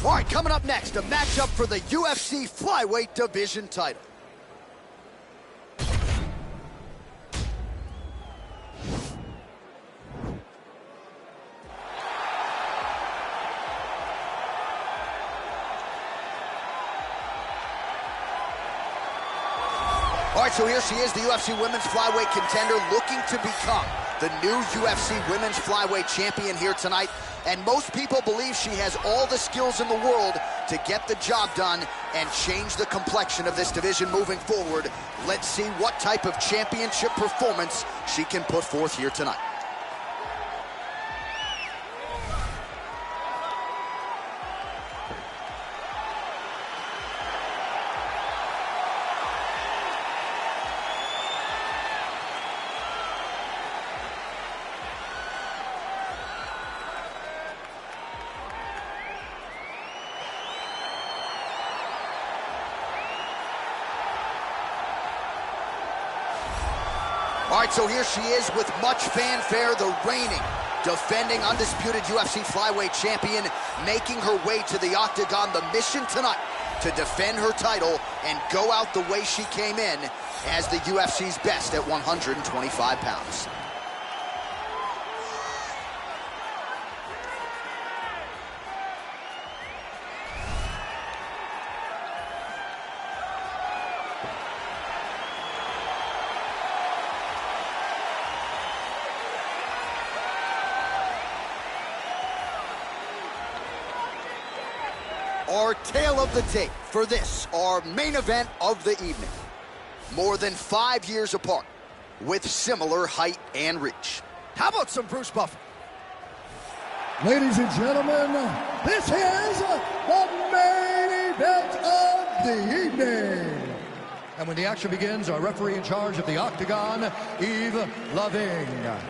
All right, coming up next, a matchup for the UFC flyweight division title. All right, so here she is, the UFC Women's Flyweight contender, looking to become the new UFC Women's Flyweight champion here tonight. And most people believe she has all the skills in the world to get the job done and change the complexion of this division moving forward. Let's see what type of championship performance she can put forth here tonight. All right, so here she is with much fanfare, the reigning, defending, undisputed UFC flyweight champion, making her way to the octagon. The mission tonight, to defend her title and go out the way she came in as the UFC's best at 125 pounds. Our tale of the tape for this, our main event of the evening. More than 5 years apart, with similar height and reach. How about some Bruce Buffer? Ladies and gentlemen, this is the main event of the evening. And when the action begins, our referee in charge of the octagon, Eve Loving. And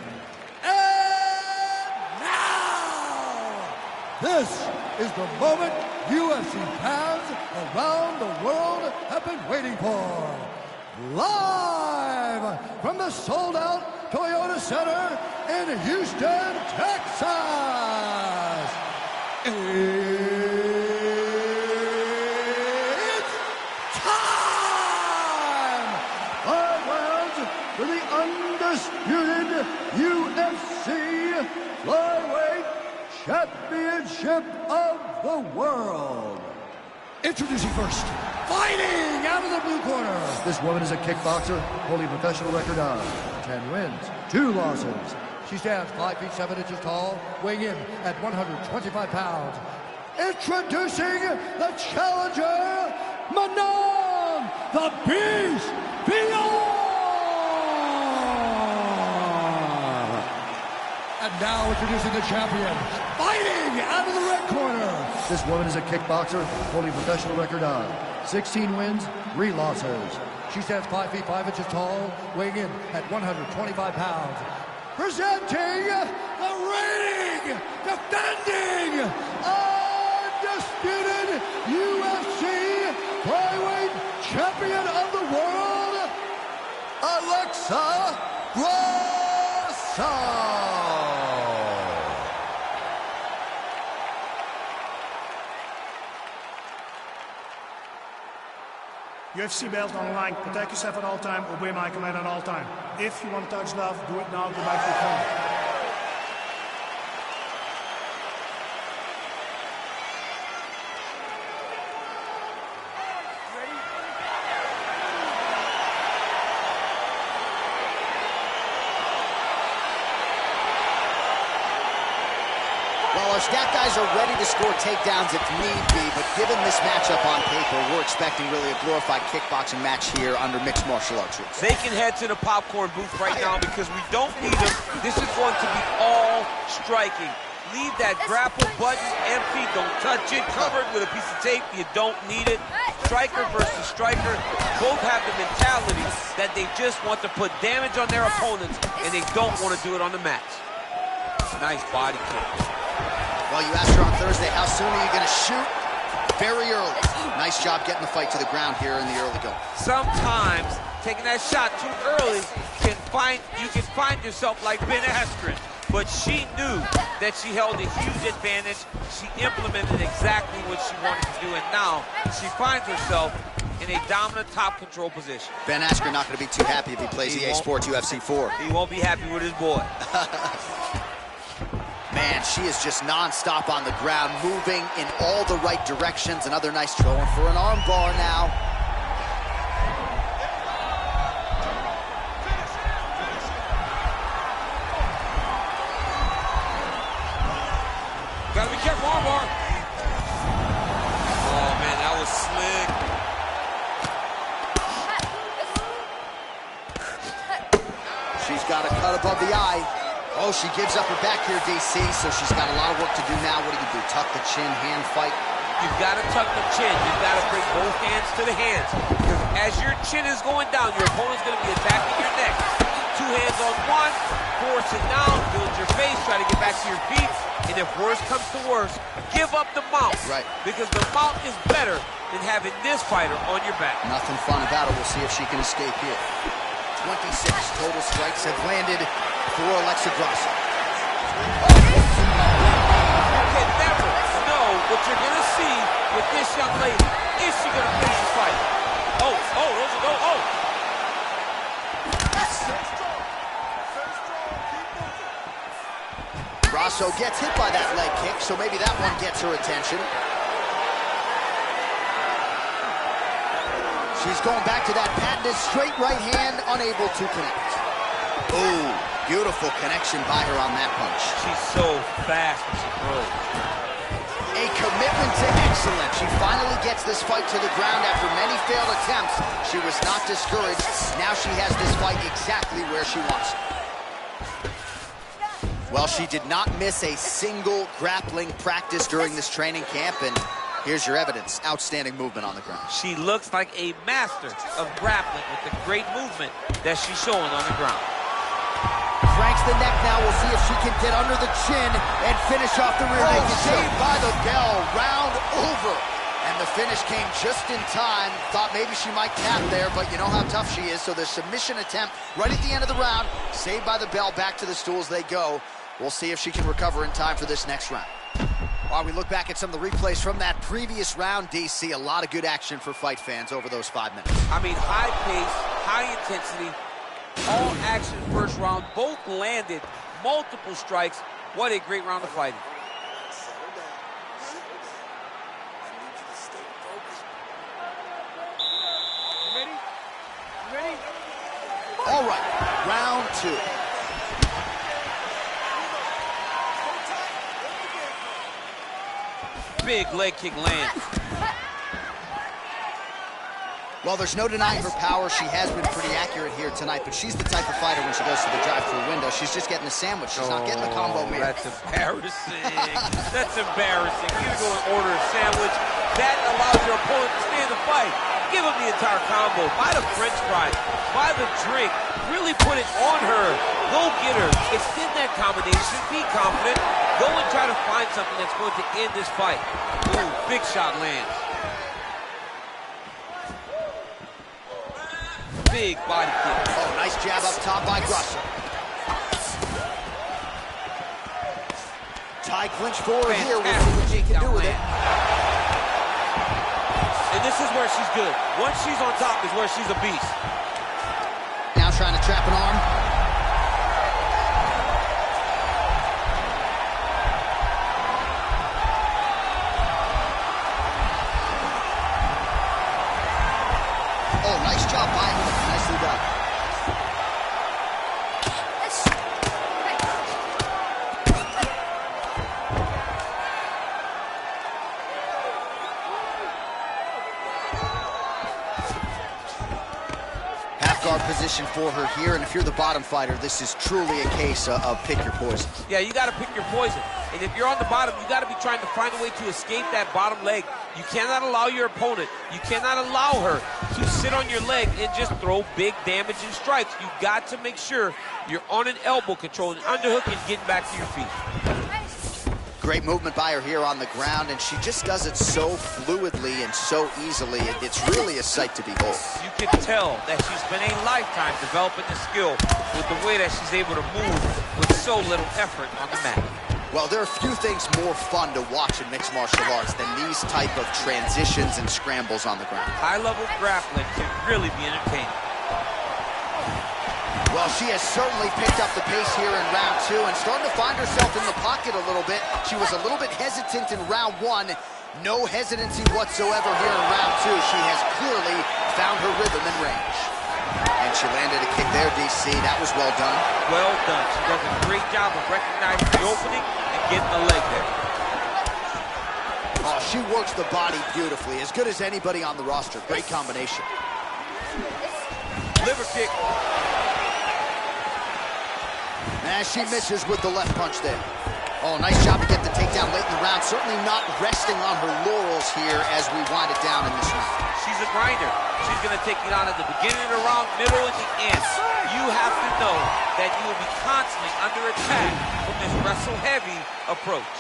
now, this is the moment UFC fans around the world have been waiting for. Live from the sold-out Toyota Center in Houston, Texas. It's time! Five rounds for the undisputed UFC Flyweight Championship of the world. Introducing first, fighting out of the blue corner. This woman is a kickboxer, holding a professional record of 10 wins, 2 losses. She stands 5 feet 7 inches tall, weighing in at 125 pounds. Introducing the challenger, Manon, the Beast, Vior. And now introducing the champion, fighting out of the red corner. This woman is a kickboxer, holding a professional record of 16 wins, 3 losses. She stands 5 feet 5 inches tall, weighing in at 125 pounds. Presenting the reigning, defending, undisputed UFC flyweight champion of the world, Alexa Grasso. UFC belt on the line. Protect yourself at all time. Obey my command at all time. If you want to touch love, do it now. Go back to your corner. Well, our stat guys are ready to score takedowns if need be, but given this matchup on paper, we're expecting really a glorified kickboxing match here under mixed martial arts rules. They can head to the popcorn booth right now because we don't need them. This is going to be all striking. Leave that grapple button empty. Don't touch it. Cover it with a piece of tape. You don't need it. Striker versus striker. Both have the mentality that they just want to put damage on their opponents, and they don't want to do it on the mats. Nice body kick. Well, you asked her on Thursday, how soon are you going to shoot? Very early. Nice job getting the fight to the ground here in the early going. Sometimes taking that shot too early you can find yourself like Ben Askren. but she knew that she held a huge advantage. She implemented exactly what she wanted to do, and now she finds herself in a dominant top control position. Ben Askren not going to be too happy if he plays EA Sports UFC 4. He won't be happy with his boy. Man, she is just non-stop on the ground, moving in all the right directions. Another nice going for an arm bar now. Gotta be careful, arm bar. Oh, man, that was slick. She's got a cut above the eye. Oh, she gives up her back here, DC, so she's got a lot of work to do now. What do? Tuck the chin, hand fight? You've got to tuck the chin. You've got to bring both hands to the hands. Because as your chin is going down, your opponent's going to be attacking your neck. Two hands on one, force it down, build your face, try to get back to your feet. And if worse comes to worse, give up the mount. Right. Because the mount is better than having this fighter on your back. Nothing fun about it. We'll see if she can escape here. 26 total strikes have landed for Alexa Grasso. You can never know what you're going to see with this young lady. Is she going to finish the fight? Oh, those are those. Oh! Grasso gets hit by that leg kick, so maybe that one gets her attention. She's going back to that patented straight right hand, unable to connect. Ooh, beautiful connection by her on that punch. She's so fast when she throws. A commitment to excellence. She finally gets this fight to the ground after many failed attempts. She was not discouraged. Now she has this fight exactly where she wants it. Well, she did not miss a single grappling practice during this training camp, and here's your evidence. Outstanding movement on the ground. She looks like a master of grappling with the great movement that she's showing on the ground. Cranks the neck now. We'll see if she can get under the chin and finish off the rear naked choke. Saved by the bell. Round over. And the finish came just in time. Thought maybe she might tap there, but you know how tough she is. So the submission attempt right at the end of the round. Saved by the bell. Back to the stools they go. We'll see if she can recover in time for this next round. While we look back at some of the replays from that previous round, DC, a lot of good action for fight fans over those 5 minutes. I mean, high pace, high intensity, all action first round. Both landed multiple strikes. What a great round of fighting. You ready? All right, round 2. Big leg kick lands. Well, there's no denying her power. She has been pretty accurate here tonight, but she's the type of fighter when she goes to the drive-through window, she's just getting the sandwich. She's not getting the combo meal. That's embarrassing. That's embarrassing. You go and order a sandwich. That allows your opponent to stay in the fight. Give him the entire combo. Buy the French fries. Buy the drink. Really put it on her. Go get her. Extend that combination. Be confident. Go and try to find something that's going to end this fight. Ooh, big shot lands. Big body kick. Oh, nice jab up top by Grasso. Tie clinch for her here. We'll see what she can do with it. And this is where she's good. Once she's on top is where she's a beast. Now trying to trap an arm. Oh, nice job by him. Nicely done. Guard position for her here, and if you're the bottom fighter, this is truly a case of pick your poison. Yeah, you got to pick your poison. And if you're on the bottom, you got to be trying to find a way to escape that bottom leg. You cannot allow your opponent, you cannot allow her to sit on your leg and just throw big damaging strikes. You got to make sure you're on an elbow, controlling underhook and getting back to your feet. Great movement by her here on the ground, and she just does it so fluidly and so easily. It's really a sight to behold. You can tell that she's been a lifetime developing the skill with the way that she's able to move with so little effort on the mat. Well, there are few things more fun to watch in mixed martial arts than these type of transitions and scrambles on the ground. High-level grappling can really be entertaining. Well, she has certainly picked up the pace here in round 2 and starting to find herself in the pocket a little bit. She was a little bit hesitant in round 1. No hesitancy whatsoever here in round 2. She has clearly found her rhythm and range. And she landed a kick there, DC. That was well done. Well done. She does a great job of recognizing the opening and getting the leg there. Oh, she works the body beautifully. As good as anybody on the roster. Great combination. Liver kick. And she misses with the left punch there. Oh, nice job to get the takedown late in the round. Certainly not resting on her laurels here as we wind it down in this round. She's a grinder. She's going to take it on at the beginning of the round, middle, and the end. You have to know that you will be constantly under attack from this wrestle-heavy approach.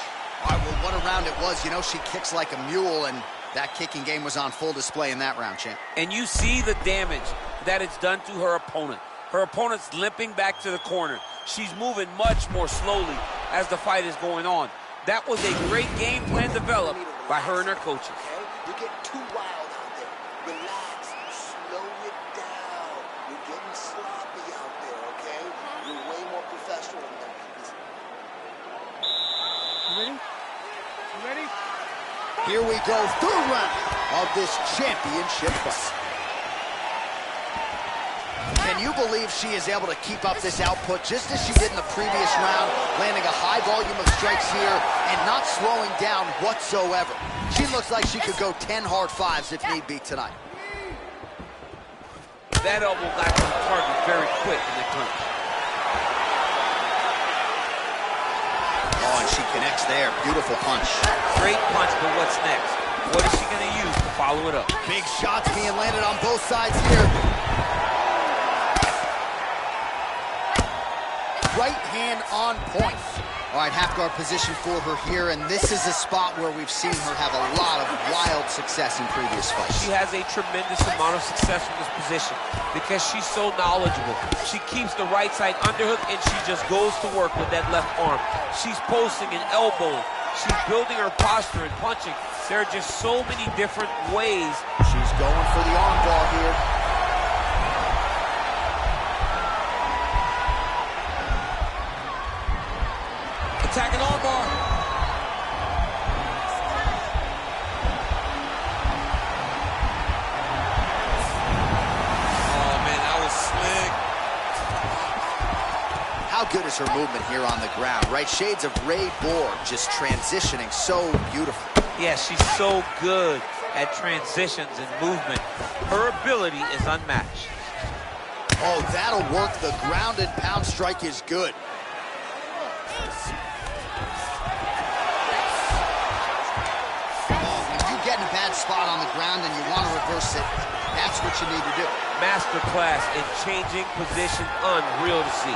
All right, well, what a round it was. You know, she kicks like a mule, and that kicking game was on full display in that round, champ. And you see the damage that it's done to her opponent. Her opponent's limping back to the corner. She's moving much more slowly as the fight is going on. That was a great game plan developed by her and her coaches. You're getting too wild out there. Relax. Slow it down. You're getting sloppy out there, okay? You're way more professional than that. You ready? You ready? Here we go, third round of this championship fight. Can you believe she is able to keep up this output just as she did in the previous round, landing a high volume of strikes here and not slowing down whatsoever? She looks like she could go 10 hard fives if need be tonight. That elbow got to the target very quick in the clinch. Oh, and she connects there. Beautiful punch. Great punch, but what's next? What is she going to use to follow it up? Big shots being landed on both sides here. Right hand on point. All right, half guard position for her here, and this is a spot where we've seen her have a lot of wild success in previous fights. She has a tremendous amount of success from this position because she's so knowledgeable. She keeps the right side underhook, and she just goes to work with that left arm. She's posting and elbowing. She's building her posture and punching. There are just so many different ways. She's going for the arm bar here. Attacking armbar. Oh, man, that was slick. How good is her movement here on the ground, right? Shades of Ray Borg, just transitioning so beautiful. Yeah, she's so good at transitions and movement. Her ability is unmatched. Oh, that'll work. The ground and pound strike is good. Get in a bad spot on the ground and you want to reverse it, that's what you need to do. Masterclass in changing position, unreal to see.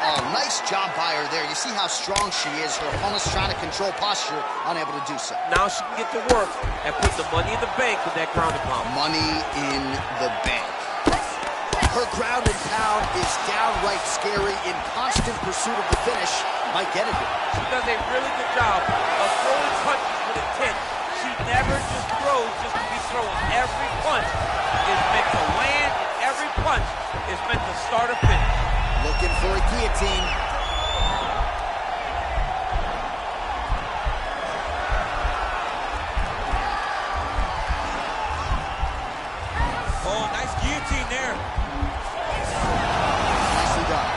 Oh, nice job by her there. You see how strong she is. Her opponent's trying to control posture, unable to do so. Now she can get to work and put the money in the bank with that ground and pound. Money in the bank. Her ground and pound is downright scary, in constant pursuit of the finish. Might get it here. She does a really good job of throwing punches with intent. She never just throws just to be throwing. Every punch is meant to land, and every punch is meant to start or finish. Looking for a guillotine. Oh, nice guillotine there. Nicely done.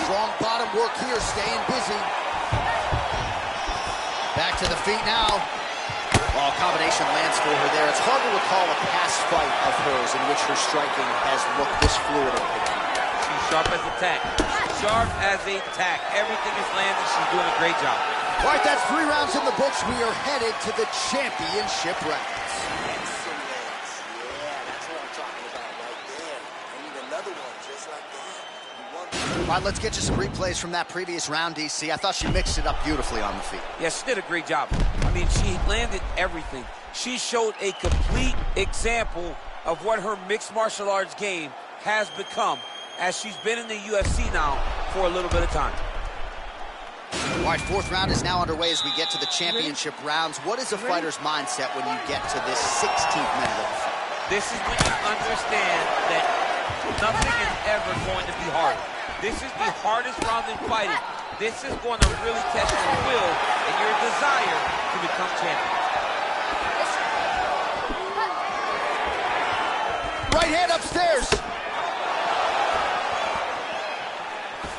Strong bottom work here, staying busy. Back to the feet now. Oh, combination lands for her there. It's hard to recall a past fight of hers in which her striking has looked this fluid. She's sharp as a tack. Sharp as a tack. Everything is landing. She's doing a great job. All right, that's 3 rounds in the books. We are headed to the championship rounds. Excellent. Yeah, that's what I'm talking about right there. I need another one just like that. You won. All right, let's get you some replays from that previous round, DC. I thought she mixed it up beautifully on the feet. Yes, she did a great job. I mean, she landed everything. She showed a complete example of what her mixed martial arts game has become, as she's been in the UFC now for a little bit of time. All right, fourth round is now underway as we get to the championship rounds. What is a fighter's mindset when you get to this 16th minute of the fight? This is when you understand that nothing is ever going to be hard. This is the hardest round in fighting. This is going to really test your will and your desire to become champion. Right hand upstairs.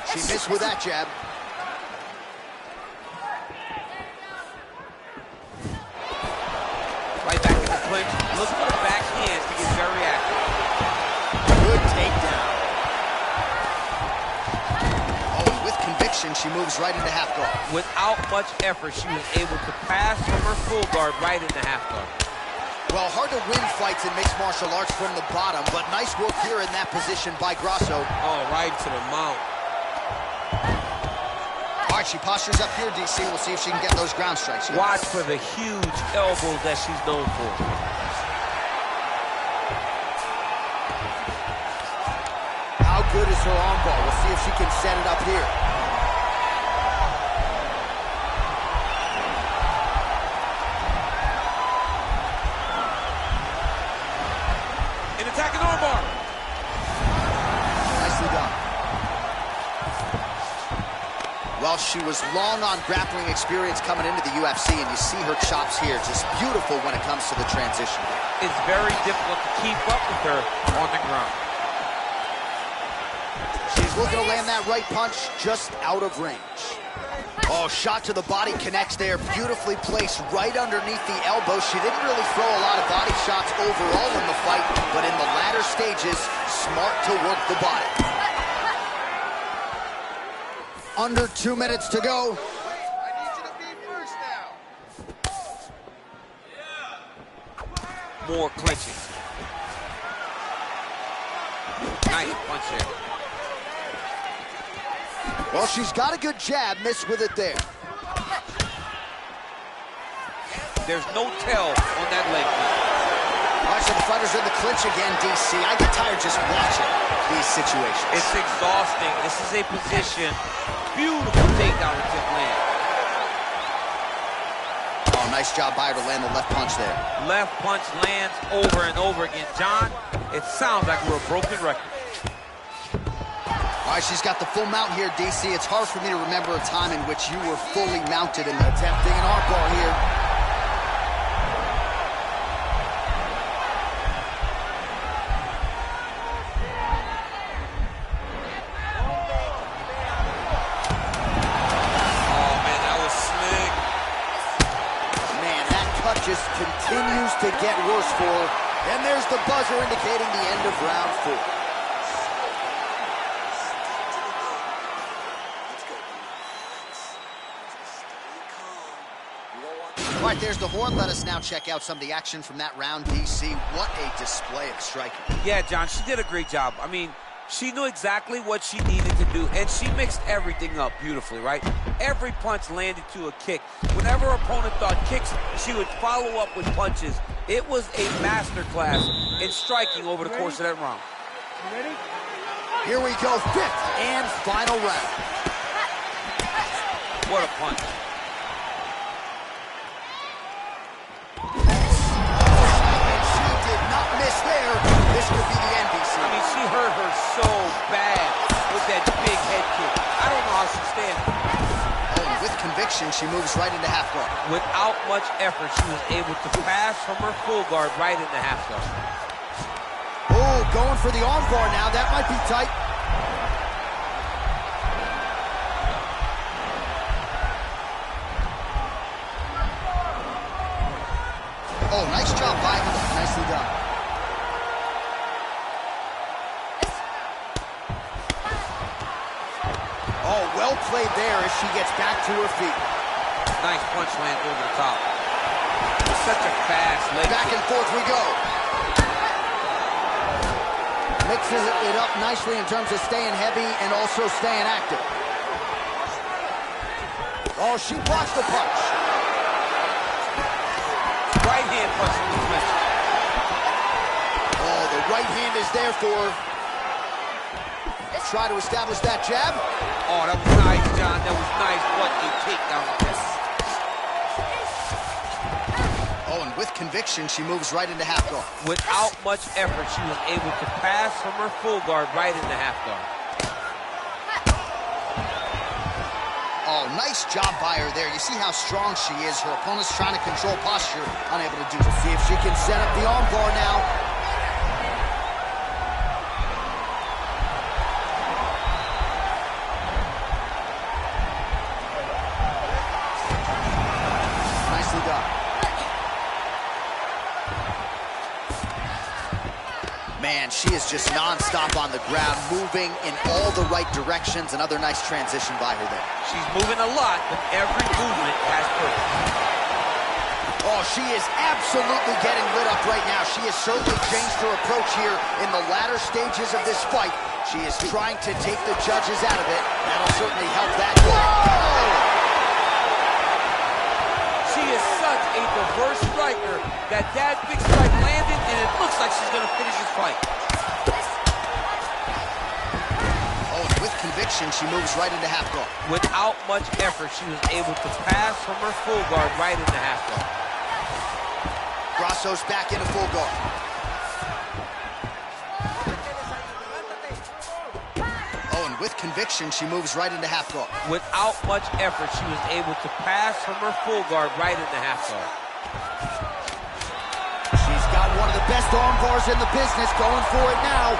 She missed with that jab. Right back in the clinch. Look for the backhand to get very active. Good takedown. Oh, with conviction, she moves right into half guard. Without much effort, she was able to pass from her full guard right into half guard. Well, hard to win fights in mixed martial arts from the bottom, but nice work here in that position by Grasso. Oh, right to the mount. All right, she postures up here, DC. We'll see if she can get those ground strikes. Watch for the huge elbows that she's known for. How good is her armbar? We'll see if she can set it up here. An attacking armbar. Nicely done. Well, she was long on grappling experience coming into the UFC, and you see her chops here, just beautiful when it comes to the transition. It's very difficult to keep up with her on the ground. She's looking to land that right punch just out of range. Oh, shot to the body connects there, beautifully placed right underneath the elbow. She didn't really throw a lot of body shots overall in the fight, but in the latter stages, smart to work the body. Under 2 minutes to go. I need you to be first now. More clinching. Nice punch there. Well, she's got a good jab, missed with it there. There's no tell on that leg kick. All right, so the fighters are in the clinch again, DC. I get tired just watching these situations. It's exhausting. This is a position. Beautiful takedown to tip land. Oh, nice job by her to land the left punch there. Left punch lands over and over again. John, it sounds like we're a broken record. All right, she's got the full mount here, DC. It's hard for me to remember a time in which you were fully mounted and attempting an armbar here. Oh, man, that was slick. Man, that cut just continues to get worse for her. And there's the buzzer indicating the end of round 4. All right, there's the horn. Let us now check out some of the action from that round, DC. What a display of striking. Yeah, John, she did a great job. I mean, she knew exactly what she needed to do, and she mixed everything up beautifully, right? Every punch landed to a kick. Whenever her opponent thought kicks, she would follow up with punches. It was a masterclass in striking over the course of that round. You ready? Here we go, 5th and final round. What a punch. Miss there. This could be the end, DC. I mean, she hurt her so bad with that big head kick. I don't know how she's standing. Oh, with conviction, she moves right into half guard. Without much effort, she was able to pass from her full guard right into half guard. Oh, going for the arm bar now. That might be tight. Oh, nice job by him. Nicely done. Oh, well played there as she gets back to her feet. Nice punch land over the top. It's such a fast leg Back kick. and forth we go. Mixes it up nicely in terms of staying heavy and also staying active. Oh, she blocks the punch. Right hand punch in the clinch. Oh, the right hand is there for her. Try to establish that jab. Oh, that was nice, John. That was nice. What a takedown attempt. Oh, and with conviction, she moves right into half guard. Without much effort, she was able to pass from her full guard right into half guard. Oh, nice job by her there. You see how strong she is. Her opponent's trying to control posture, unable to do so. See if she can set up the arm bar now. Nicely done. Man, she is just non-stop on the ground, moving in all the right directions. Another nice transition by her there. She's moving a lot, but every movement has purpose. Oh, she is absolutely getting lit up right now. She has certainly changed her approach here in the latter stages of this fight. She is trying to take the judges out of it. That'll certainly help that. Whoa! She is such a diverse striker that big strike landed, and it looks like she's going to finish this fight. Oh, and with conviction, she moves right into half guard. Without much effort, she was able to pass from her full guard right into half guard. Grasso's back into full guard. Oh, and with conviction, she moves right into half guard. Without much effort, she was able to pass from her full guard right into half guard. She's got one of the best arm bars in the business, going for it now.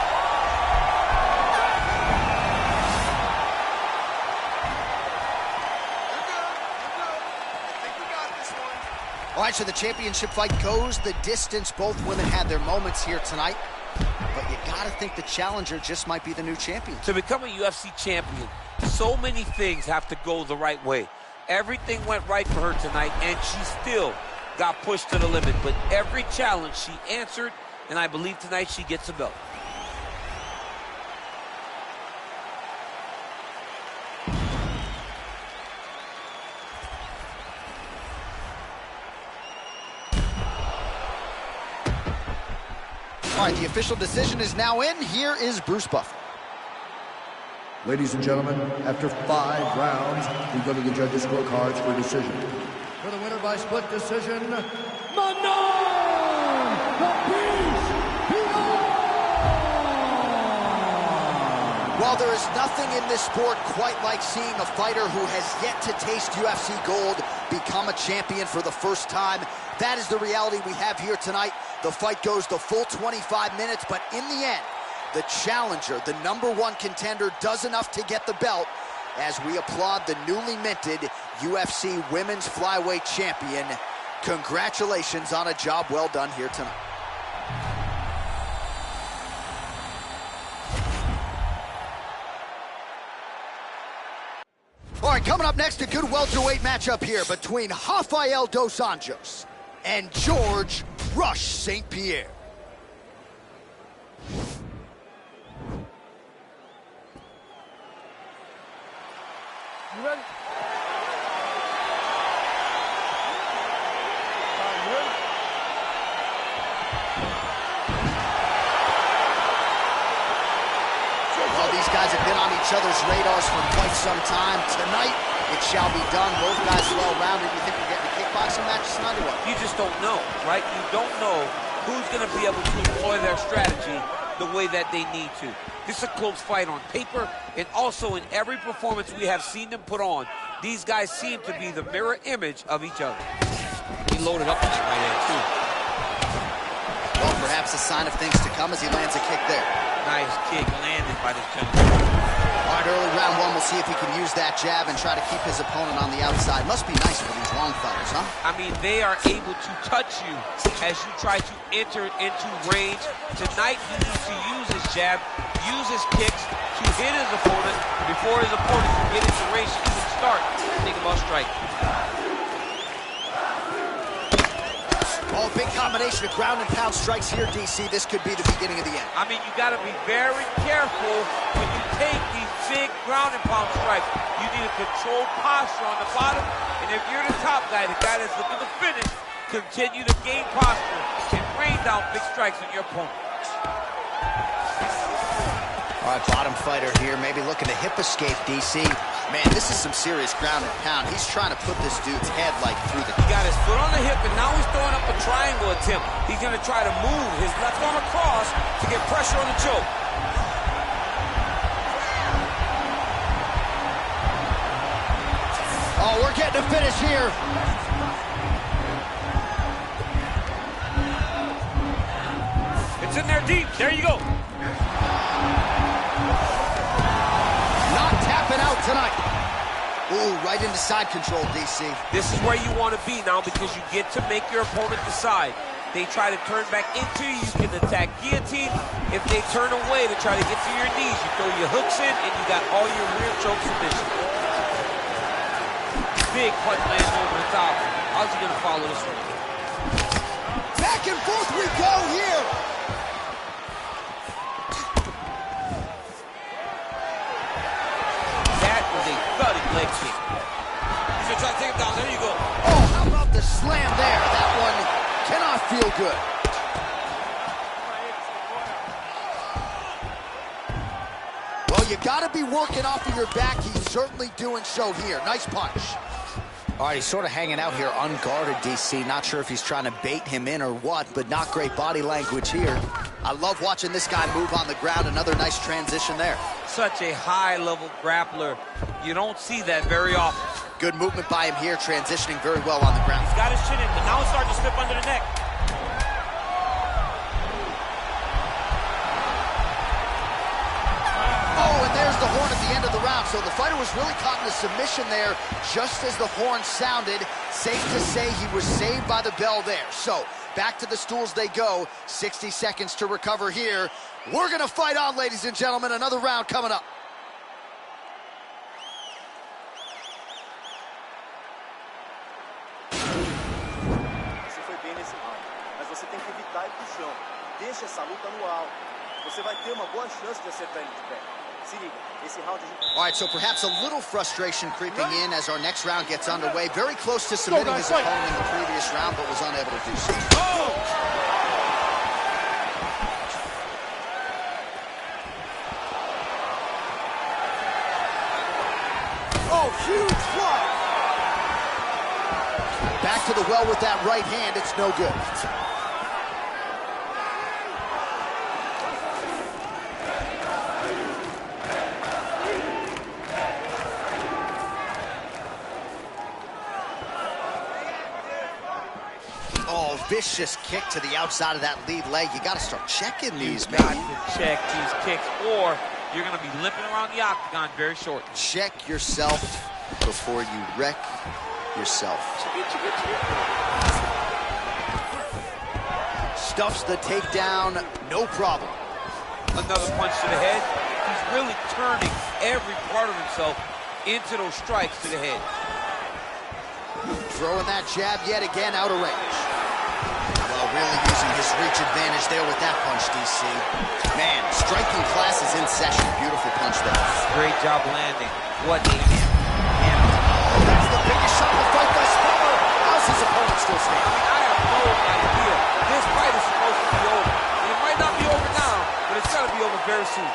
All right, so the championship fight goes the distance. Both women had their moments here tonight, but you gotta think the challenger just might be the new champion. To become a UFC champion, so many things have to go the right way. Everything went right for her tonight, and she still got pushed to the limit. But every challenge she answered, and I believe tonight she gets a belt. All right, the official decision is now in. Here is Bruce Buffer. Ladies and gentlemen, after 5 rounds, we go to the judges' scorecards for a decision. For the winner by split decision, Manon, the Beast, Well, there is nothing in this sport quite like seeing a fighter who has yet to taste UFC gold become a champion for the first time. That is the reality we have here tonight. The fight goes the full 25 minutes, but in the end, the challenger, the #1 contender, does enough to get the belt as we applaud the newly minted UFC Women's Flyweight Champion. Congratulations on a job well done here tonight. All right, coming up next, a good welterweight matchup here between Rafael Dos Anjos and George Rush St. Pierre. You ready? Well, these guys have been on each other's radars for quite some time. Tonight, it shall be done. Both guys well-rounded. You think we're getting a kickboxing match tonight or what? You just don't know, right? You don't know who's going to be able to employ their strategy the way that they need to. This is a close fight on paper, and also in every performance we have seen them put on, these guys seem to be the mirror image of each other. He loaded up on that right hand, too. Well, perhaps a sign of things to come as he lands a kick there. Nice kick landed by this gentleman. All right, early round one, we'll see if he can use that jab and try to keep his opponent on the outside. Must be nice for these long fighters, huh? I mean, they are able to touch you as you try to enter into range. Tonight, he needs to use his jab, use his kicks to hit his opponent before his opponent can get into range to even start. Think about striking. Oh, a big combination of ground and pound strikes here, DC. This could be the beginning of the end. I mean, you got to be very careful when you take these big ground and pound strikes. You need a controlled posture on the bottom, and if you're the top guy, the guy that's looking to finish, continue to gain posture and rain down big strikes on your opponent. All right, bottom fighter here, maybe looking to hip escape, DC. Man, this is some serious ground and pound. He's trying to put this dude's head like through the... He got his foot on the hip, and now he's throwing up a triangle attempt. He's going to try to move his left arm across to get pressure on the choke. Oh, we're getting a finish here. It's in there deep. There you go. Not tapping out tonight. Ooh, right into side control, DC. This is where you want to be now because you get to make your opponent decide. They try to turn back into you, you can attack guillotine. If they turn away to try to get to your knees, you throw your hooks in and you got all your rear choke submission. Big punch lands over the top. How's he going to follow this one? Back and forth we go here. That was a thudding leg kick. He's going to try to take him down. There you go. Oh, how about the slam there? That one cannot feel good. Well, you got to be working off of your back. He's certainly doing so here. Nice punch. All right, he's sort of hanging out here unguarded, DC. Not sure if he's trying to bait him in or what, but not great body language here. I love watching this guy move on the ground. Another nice transition there. Such a high-level grappler. You don't see that very often. Good movement by him here, transitioning very well on the ground. He's got his chin in, but now it's starting to slip under the neck. Oh, and there's the horn at the end of the round. So the fighter was really caught in a submission there just as the horn sounded. Safe to say he was saved by the bell there. So back to the stools they go. 60 seconds to recover here. We're going to fight on, ladies and gentlemen. Another round coming up. Você foi bem nesse round, mas você tem que evitar ir pro chão. Deixa essa luta no alto. Você vai ter uma boa chance de acertar ele de pé. Se liga, esse round a gente... All right, so perhaps a little frustration creeping in as our next round gets underway. Very close to submitting his opponent in the previous round, but was unable to do so. Oh, huge blow! Back to the well with that right hand. It's no good. Oh, vicious kick to the outside of that lead leg. You got to start checking these, man. You got to check these kicks, or you're going to be limping around the octagon very shortly. Check yourself before you wreck yourself. Stuffs the takedown, no problem. Another punch to the head. He's really turning every part of himself into those strikes to the head. Throwing that jab yet again out of range. Well, really using his reach advantage there with that punch, DC. Man, striking class is in session. Beautiful punch there. Great job landing. What a That's the biggest shot of the fight thus far. How's his opponent still standing? I have no idea. This fight is supposed to be over. And it might not be over now, but it's got to be over very soon.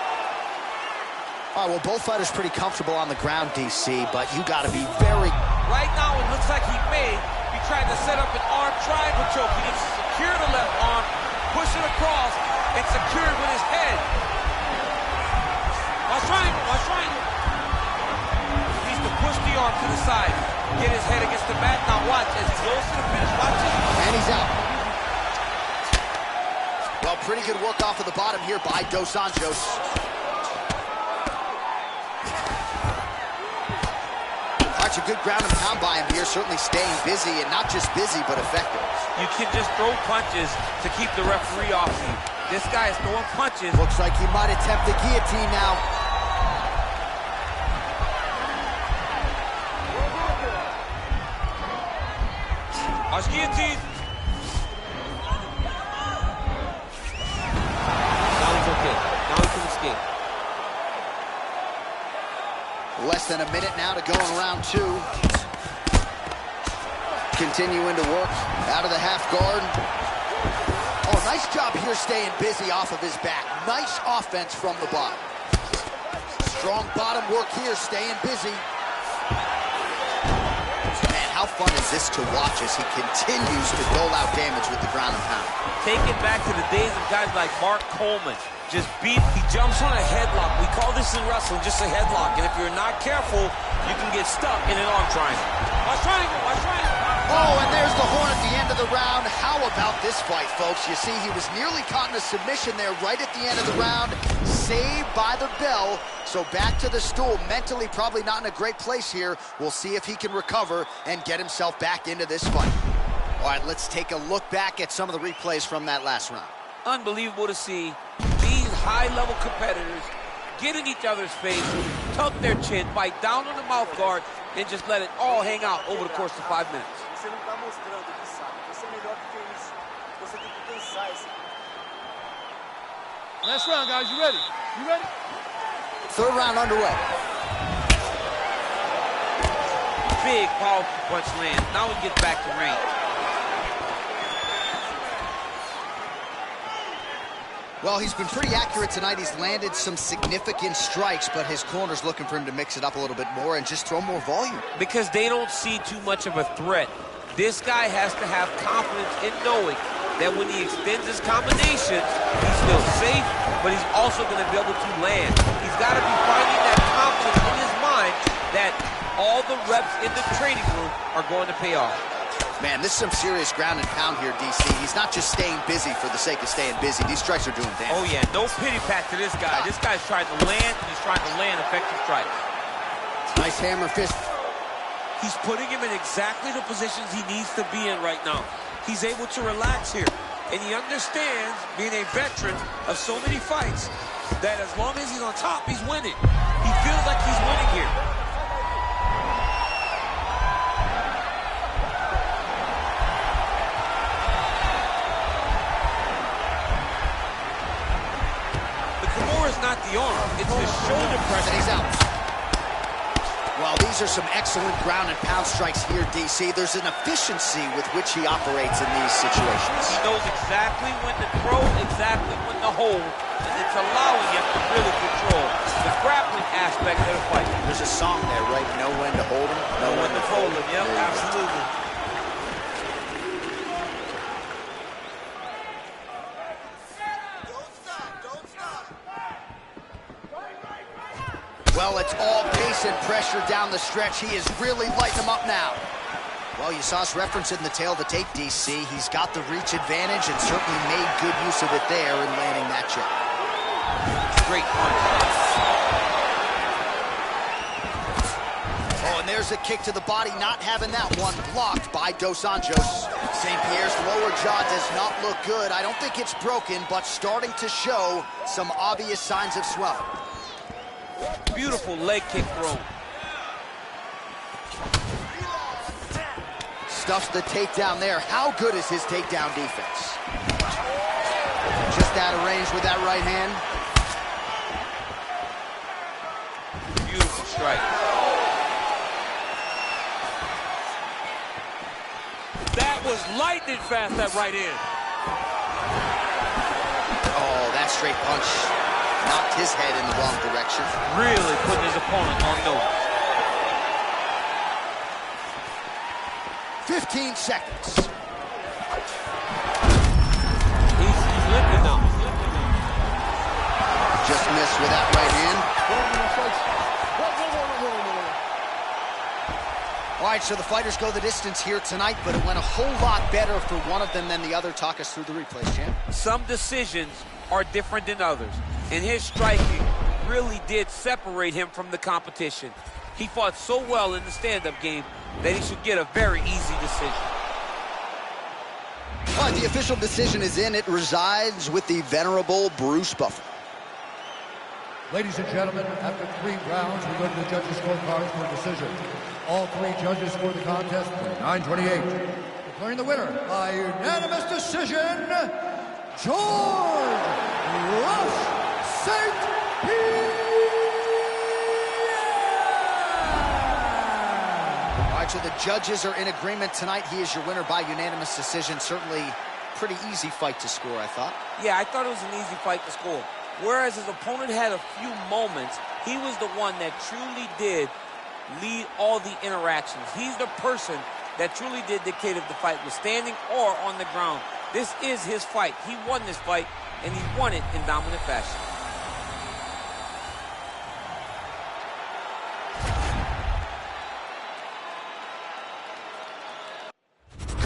All right, well, both fighters pretty comfortable on the ground, DC, but you got to be very... Right now, it looks like he may be trying to set up an arm triangle choke. He needs to secure the left arm, push it across, and secure it with his head. Watch triangle, watch triangle. He needs to push the arm to the side, get his head against the mat. Now watch, as he goes to the finish, watch it. And he's out. Well, pretty good work off of the bottom here by Dos Anjos. A good ground and pound by him here, certainly staying busy, and not just busy, but effective. You can just throw punches to keep the referee off you. This guy is throwing punches. Looks like he might attempt the guillotine now. Watch guillotine. Less than a minute now to go in round 2. Continuing to work out of the half guard. Oh, nice job here staying busy off of his back. Nice offense from the bottom. Strong bottom work here, staying busy. Man, how fun is this to watch as he continues to dole out damage with the ground and pound. Take it back to the days of guys like Mark Coleman. Just beat, he jumps on a headlock. We call this in wrestling just a headlock. And if you're not careful, you can get stuck in an arm triangle. Watch triangle, watch triangle. Oh, and there's the horn at the end of the round. How about this fight, folks? You see, he was nearly caught in a submission there right at the end of the round. Saved by the bell. So back to the stool. Mentally probably not in a great place here. We'll see if he can recover and get himself back into this fight. All right, let's take a look back at some of the replays from that last round. Unbelievable to see these high-level competitors get in each other's face, tuck their chin, bite down on the mouth guard, and just let it all hang out over the course of 5 minutes. Você não tá mostrando que sabe. Você é melhor que isso. Você tem que pensar esse. Last round, guys. You ready? You ready? Third round underway. Big, powerful punch lands. Now he gets back to range. Well, he's been pretty accurate tonight. He's landed some significant strikes, but his corner's looking for him to mix it up a little bit more and just throw more volume. Because they don't see too much of a threat. This guy has to have confidence in knowing that when he extends his combinations, he's still safe, but he's also going to be able to land. He's got to be finding that confidence in his mind that all the reps in the training room are going to pay off. Man, this is some serious ground and pound here, DC. He's not just staying busy for the sake of staying busy. These strikes are doing damage. Oh, yeah. No pity pat to this guy. This guy's trying to land, and he's trying to land effective strikes. Nice hammer fist. He's putting him in exactly the positions he needs to be in right now. He's able to relax here. And he understands, being a veteran of so many fights, that as long as he's on top, he's winning. He feels like he's winning here. Not the arm, it's the shoulder pressure. And he's out. Well, these are some excellent ground and pound strikes here, DC. There's an efficiency with which he operates in these situations. He knows exactly when to throw, exactly when to hold, and it's allowing him to really control the grappling aspect of the fight. There's a song there, right? Know when to hold him, know when to fold him. Yep, absolutely. Well, it's all pace and pressure down the stretch. He is really lighting them up now. Well, you saw us reference it in the tail of the tape, DC. He's got the reach advantage and certainly made good use of it there in landing that jab. Great punch. Oh, and there's a kick to the body, not having that one blocked by Dos Anjos. St. Pierre's lower jaw does not look good. I don't think it's broken, but starting to show some obvious signs of swelling. Beautiful leg kick throw. Stuffs the takedown there. How good is his takedown defense? Just out of range with that right hand. Beautiful strike. That was lightning fast, that right hand. Oh, that straight punch knocked his head in the wrong direction. Really putting his opponent on notice. 15 seconds. He's limping now. Just missed with that right hand. All right, so the fighters go the distance here tonight, but it went a whole lot better for one of them than the other. Talk us through the replays, champ. Some decisions are different than others, and his striking really did separate him from the competition. He fought so well in the stand-up game that he should get a very easy decision. All right, the official decision is in. It resides with the venerable Bruce Buffer. Ladies and gentlemen, after 3 rounds, we go to the judges' scorecards for a decision. All 3 judges scored the contest for 9-28. Declaring the winner by unanimous decision, George Rush St. Pierre! judges are in agreement tonight. He is your winner by unanimous decision. Certainly pretty easy fight to score, I thought. Yeah, I thought it was an easy fight to score. Whereas his opponent had a few moments, he was the one that truly did lead all the interactions. He's the person that truly did dictate if the fight was standing or on the ground. This is his fight. He won this fight, and he won it in dominant fashion.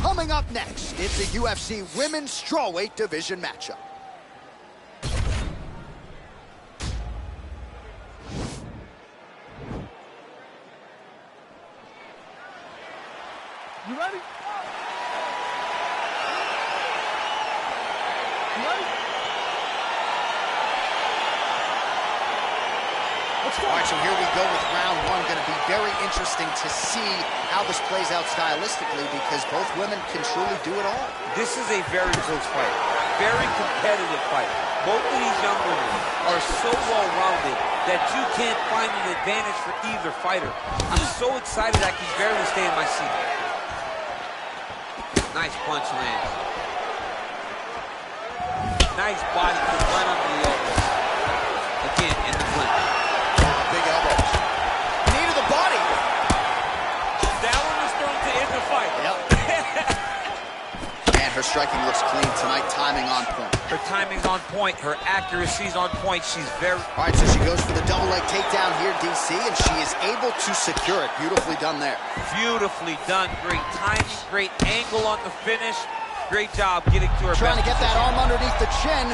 Coming up next, it's a UFC Women's Strawweight Division matchup. You ready? You ready? Let's go. All right, so here we go with round one. Going to be very interesting to see how this plays out stylistically because both women can truly do it all. This is a very close fight, very competitive fight. Both of these young women are so well-rounded that you can't find an advantage for either fighter. I'm so excited I can barely stay in my seat. Nice punch lands. Nice body kick right under the elbow. Again, in the clinch. Big elbows. Knee to the body. That one was thrown to end the fight. Yep. And her striking looks clean tonight. Timing on point. Her timing's on point. Her accuracy's on point. She's very... All right, so she goes for the double leg takedown here, DC, and she is able to secure it. Beautifully done there. Beautifully done. Great timing, great angle on the finish. Great job getting to her Trying best to get that position. arm underneath the chin.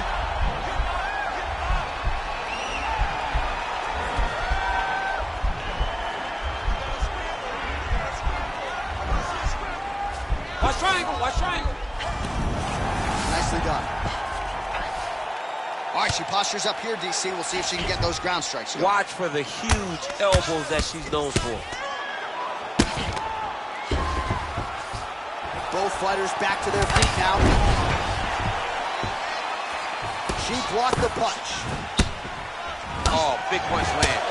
Watch triangle, watch triangle. Nicely done. All right, she postures up here, DC. We'll see if she can get those ground strikes. Watch for the huge elbows that she's known for. Both fighters back to their feet now. She blocked the punch. Oh, big punch land.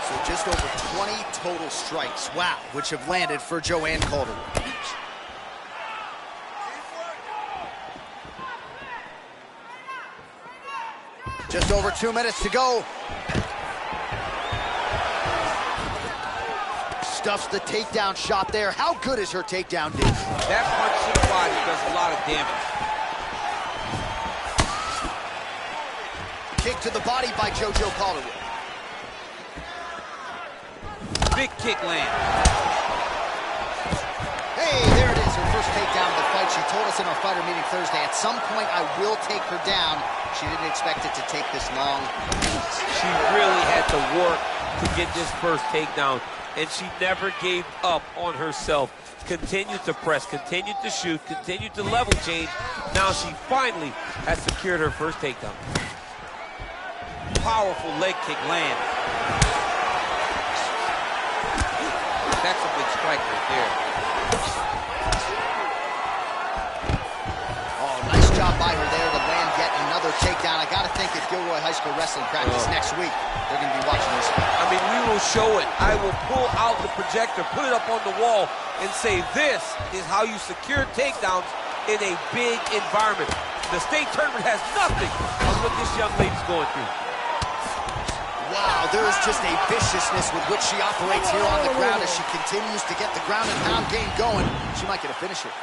So just over 20 total strikes. Wow, which have landed for Joanne Calderwood. Just over 2 minutes to go. Stuffs the takedown shot there. How good is her takedown, Dave? That punch to the body does a lot of damage. Kick to the body by JoJo Calderwood. Big kick land. Hey, there it is, her first takedown of the fight. She told us in our fighter meeting Thursday, at some point I will take her down. She didn't expect it to take this long. She really had to work to get this first takedown, and she never gave up on herself. Continued to press, continued to shoot, continued to level change. Now she finally has secured her first takedown. Powerful leg kick land. That's a big strike right there. Oh, nice job by her there to land yet another takedown. I got to think at Gilroy High School Wrestling practice next week, they're going to be watching this fight. I mean, we will show it. I will pull out the projector, put it up on the wall, and say, this is how you secure takedowns in a big environment. The state tournament has nothing of what this young lady's going through. Wow, there is just a viciousness with which she operates here on the ground as she continues to get the ground and pound game going. She might get a finisher.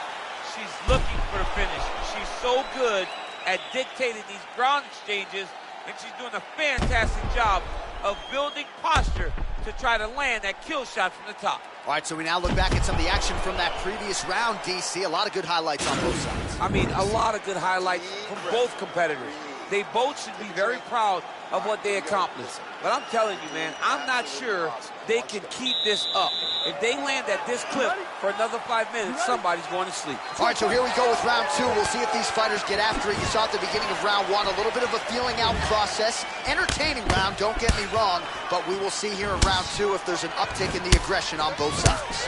She's looking for a finish. She's so good at dictating these ground exchanges, and she's doing a fantastic job of building posture to try to land that kill shot from the top. All right, so we now look back at some of the action from that previous round, DC. A lot of good highlights on both sides. I mean, a lot of good highlights from both competitors. They both should be very proud of what they accomplished. But I'm telling you, man, I'm not sure they can keep this up. If they land at this clip for another 5 minutes, somebody's going to sleep. All right, so here we go with round two. We'll see if these fighters get after it. You saw at the beginning of round one, a little bit of a feeling out process. Entertaining round, don't get me wrong, but we will see here in round two if there's an uptick in the aggression on both sides.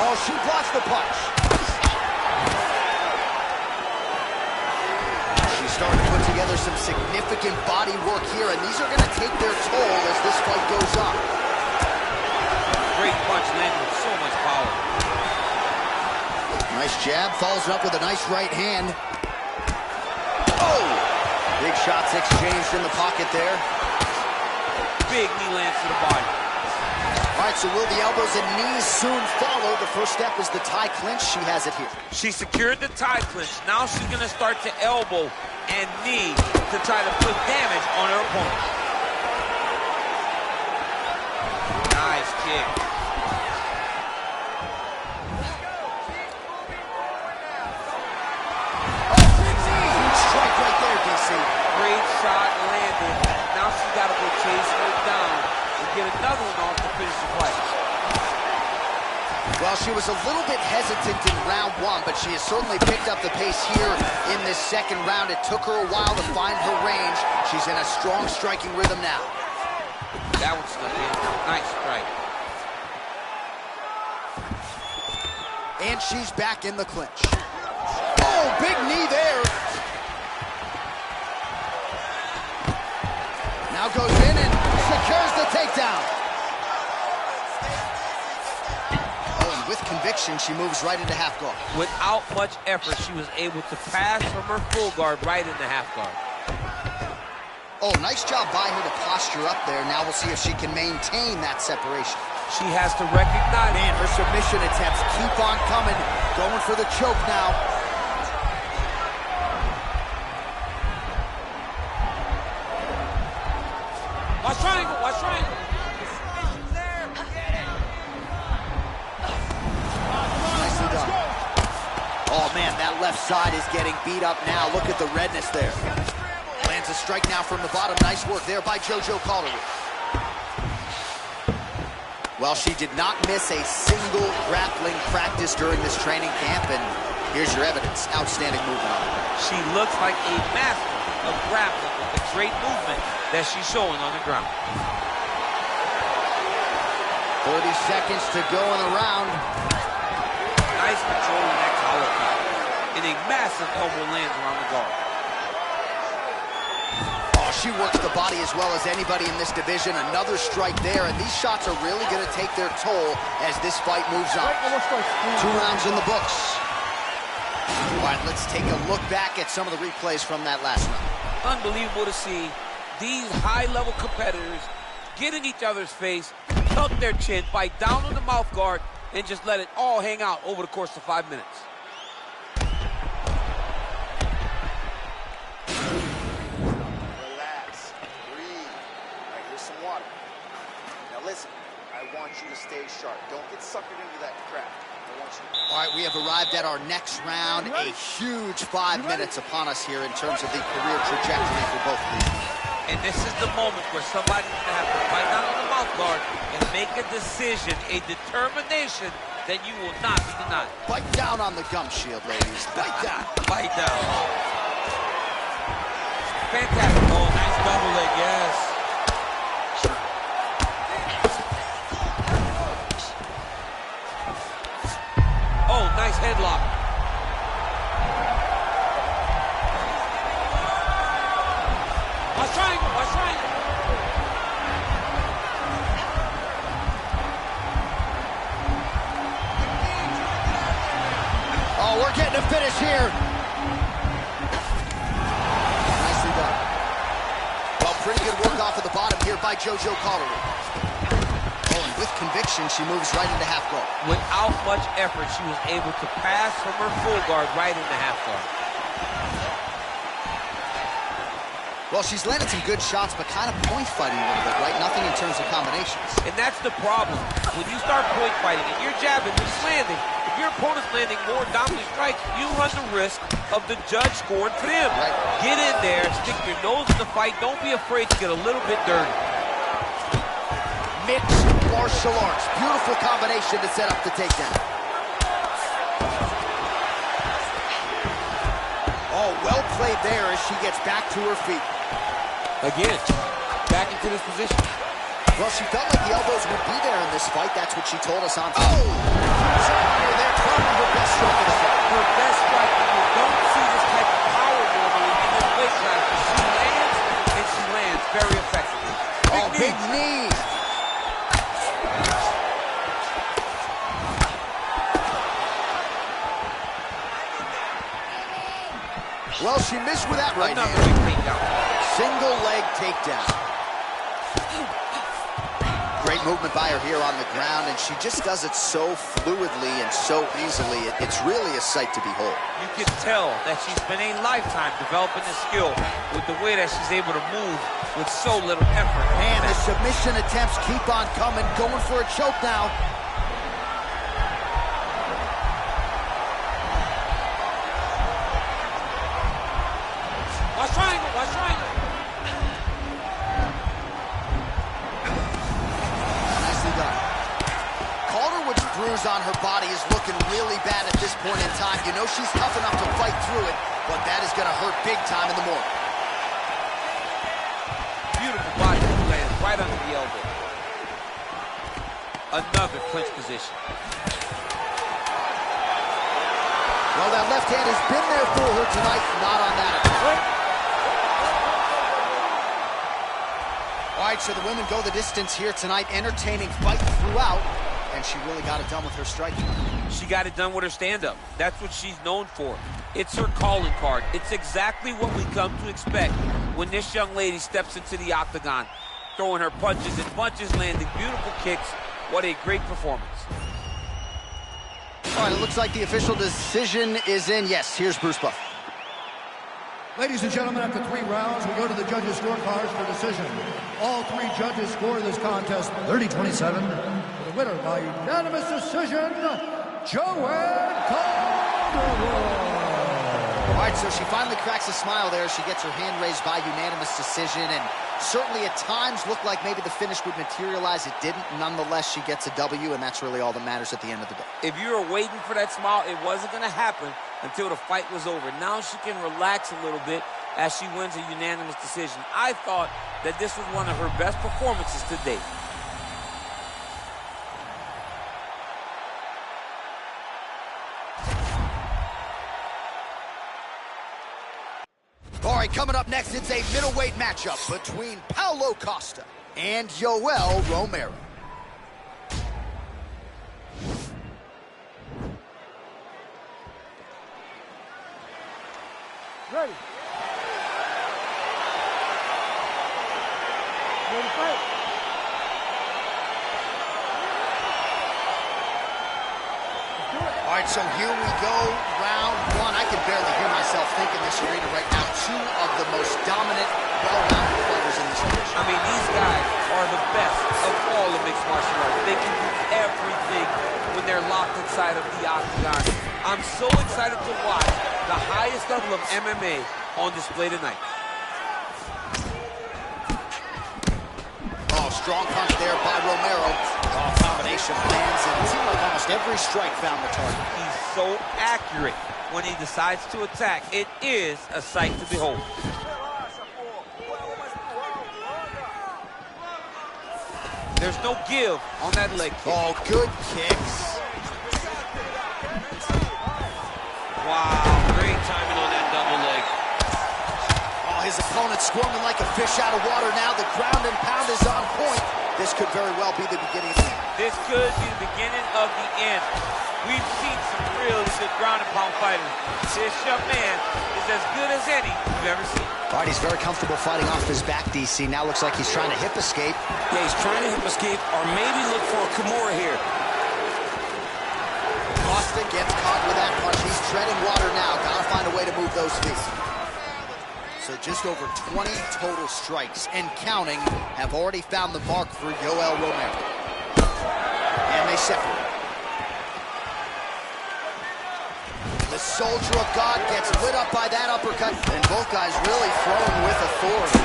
Oh, she blocks the punch. Starting to put together some significant body work here, and these are going to take their toll as this fight goes on. great punch landed with so much power. Nice jab, follows it up with a nice right hand. Oh! Big shots exchanged in the pocket there. Big knee lands to the body. All right, so will the elbows and knees soon follow? The first step is the tie clinch. She has it here. She secured the tie clinch. Now she's going to start to elbow and knee to try to put damage on her opponent. Nice kick. Oh, huge strike right there, DC. Great shot landed. Now she's got to go chase her down and get another one off to finish the fight. Well, she was a little bit hesitant in round one, but she has certainly picked up the pace here in this second round. It took her a while to find her range. She's in a strong striking rhythm now. That one snuck in. Nice strike. And she's back in the clinch. Oh, big knee there. Now goes in and secures the takedown. With conviction, she moves right into half guard. Without much effort, she was able to pass from her full guard right into half guard. Oh, nice job by her to posture up there. Now we'll see if she can maintain that separation. She has to recognize. Man, her submission attempts keep on coming. Going for the choke now. Watch triangle, watch triangle. Oh, man, that left side is getting beat up now. Look at the redness there. Lands a strike now from the bottom. Nice work there by JoJo Calderwood. Well, she did not miss a single grappling practice during this training camp, and here's your evidence. Outstanding movement on her. She looks like a master of grappling with the great movement that she's showing on the ground. 30 seconds to go in the round. Nice control in that collar kick. And a massive elbow lands around the guard. Oh, she works the body as well as anybody in this division. Another strike there, and these shots are really going to take their toll as this fight moves on. 2 rounds in the books. All right, let's take a look back at some of the replays from that last round. Unbelievable to see these high-level competitors get in each other's face, tuck their chin, bite down on the mouth guard, and just let it all hang out over the course of 5 minutes. Relax. Breathe. All right, here's some water. Now listen, I want you to stay sharp. Don't get suckered into that crap. I want you to... All right, we have arrived at our next round. A huge 5 minutes upon us here in terms of the career trajectory for both of these men. And this is the moment where somebody's going to have to bite down on the mouth guard and make a decision, a determination that you will not be denied. Bite down on the gum shield, ladies. Bite down. Bite down. Fantastic. Oh, nice double leg, yes. Oh, nice headlock. Watch triangle, watch triangle. Oh, we're getting a finish here. Nicely done. Well, pretty good work off of the bottom here by JoJo Calderwood. Oh, and with conviction, she moves right into half guard. Without much effort, she was able to pass from her full guard right into half guard. Well, she's landed some good shots, but kind of point fighting a little bit, right? Nothing in terms of combinations. And that's the problem. When you start point fighting and you're jabbing, you're landing, if your opponent's landing more dominant strikes, you run the risk of the judge scoring for them. Right. Get in there, stick your nose in the fight. Don't be afraid to get a little bit dirty. Mixed martial arts. Beautiful combination to set up the takedown. Oh, well played there as she gets back to her feet. Again, back into this position. Well, she felt like the elbows would be there in this fight. That's what she told us on. Oh! There, probably her best strike of the fight. Her best strike. You don't see this type of power normally in this weight class. She lands, and she lands very effectively. Big knee. Well, she missed with that right Another hand. big takedown. Single leg takedown. Great movement by her here on the ground, and she just does it so fluidly and so easily. It's really a sight to behold. You can tell that she's spent a lifetime developing this skill with the way that she's able to move with so little effort. Man, the submission attempts keep on coming, going for a choke now. Watch triangle, watch triangle. Nicely done. Calder with the bruise on her body is looking really bad at this point in time. You know she's tough enough to fight through it, but that is going to hurt big time in the morning. Beautiful body move lands right under the elbow. Another clinch position. Well, that left hand has been there for her tonight, not on that attack. All right, so the women go the distance here tonight, entertaining fight throughout, and she really got it done with her striking. She got it done with her stand-up. That's what she's known for. It's her calling card. It's exactly what we come to expect when this young lady steps into the octagon, throwing her punches and bunches, landing beautiful kicks. What a great performance. All right, it looks like the official decision is in. Yes, here's Bruce Buff. Ladies and gentlemen, after 3 rounds, we go to the judges' scorecards for decision. All 3 judges score this contest 30-27. For the winner by unanimous decision, Joanne Calderon. All right, so she finally cracks a smile there. She gets her hand raised by unanimous decision, and certainly at times looked like maybe the finish would materialize. It didn't. Nonetheless, she gets a W, and that's really all that matters at the end of the day. If you were waiting for that smile, it wasn't going to happen until the fight was over. Now she can relax a little bit as she wins a unanimous decision. I thought that this was one of her best performances to date. All right, coming up next, it's a middleweight matchup between Paulo Costa and Yoel Romero. Ready. Ready to fight. All right, so here we go, round 1. I can barely hear myself think in this arena right now. 2 of the most dominant, well-rounded fighters in this division. I mean, these guys are the best of all of mixed martial arts. They can do everything when they're locked inside of the octagon. I'm so excited to watch the highest level of MMA on display tonight. Oh, strong punch there by Romero. Oh, combination lands, and it seemed like almost every strike found the target. He's so accurate when he decides to attack. It is a sight to behold. There's no give on that leg kick. Oh, good kicks. Wow, great timing on that double leg. Oh, his opponent squirming like a fish out of water now. The ground and pound is on point. This could very well be the beginning of the end. This could be the beginning of the end. We've seen some really good ground and pound fighters. This young man is as good as any you've ever seen. All right, he's very comfortable fighting off his back, DC. Now looks like he's trying to hip escape. Yeah, he's trying to hip escape or maybe look for a Kimura here. Costa gets caught with that punch. He's treading water now. Gotta find a way to move those feet. So just over 20 total strikes and counting have already found the mark for Yoel Romero. And they separate. The Soldier of God gets lit up by that uppercut, and both guys really throwing with authority.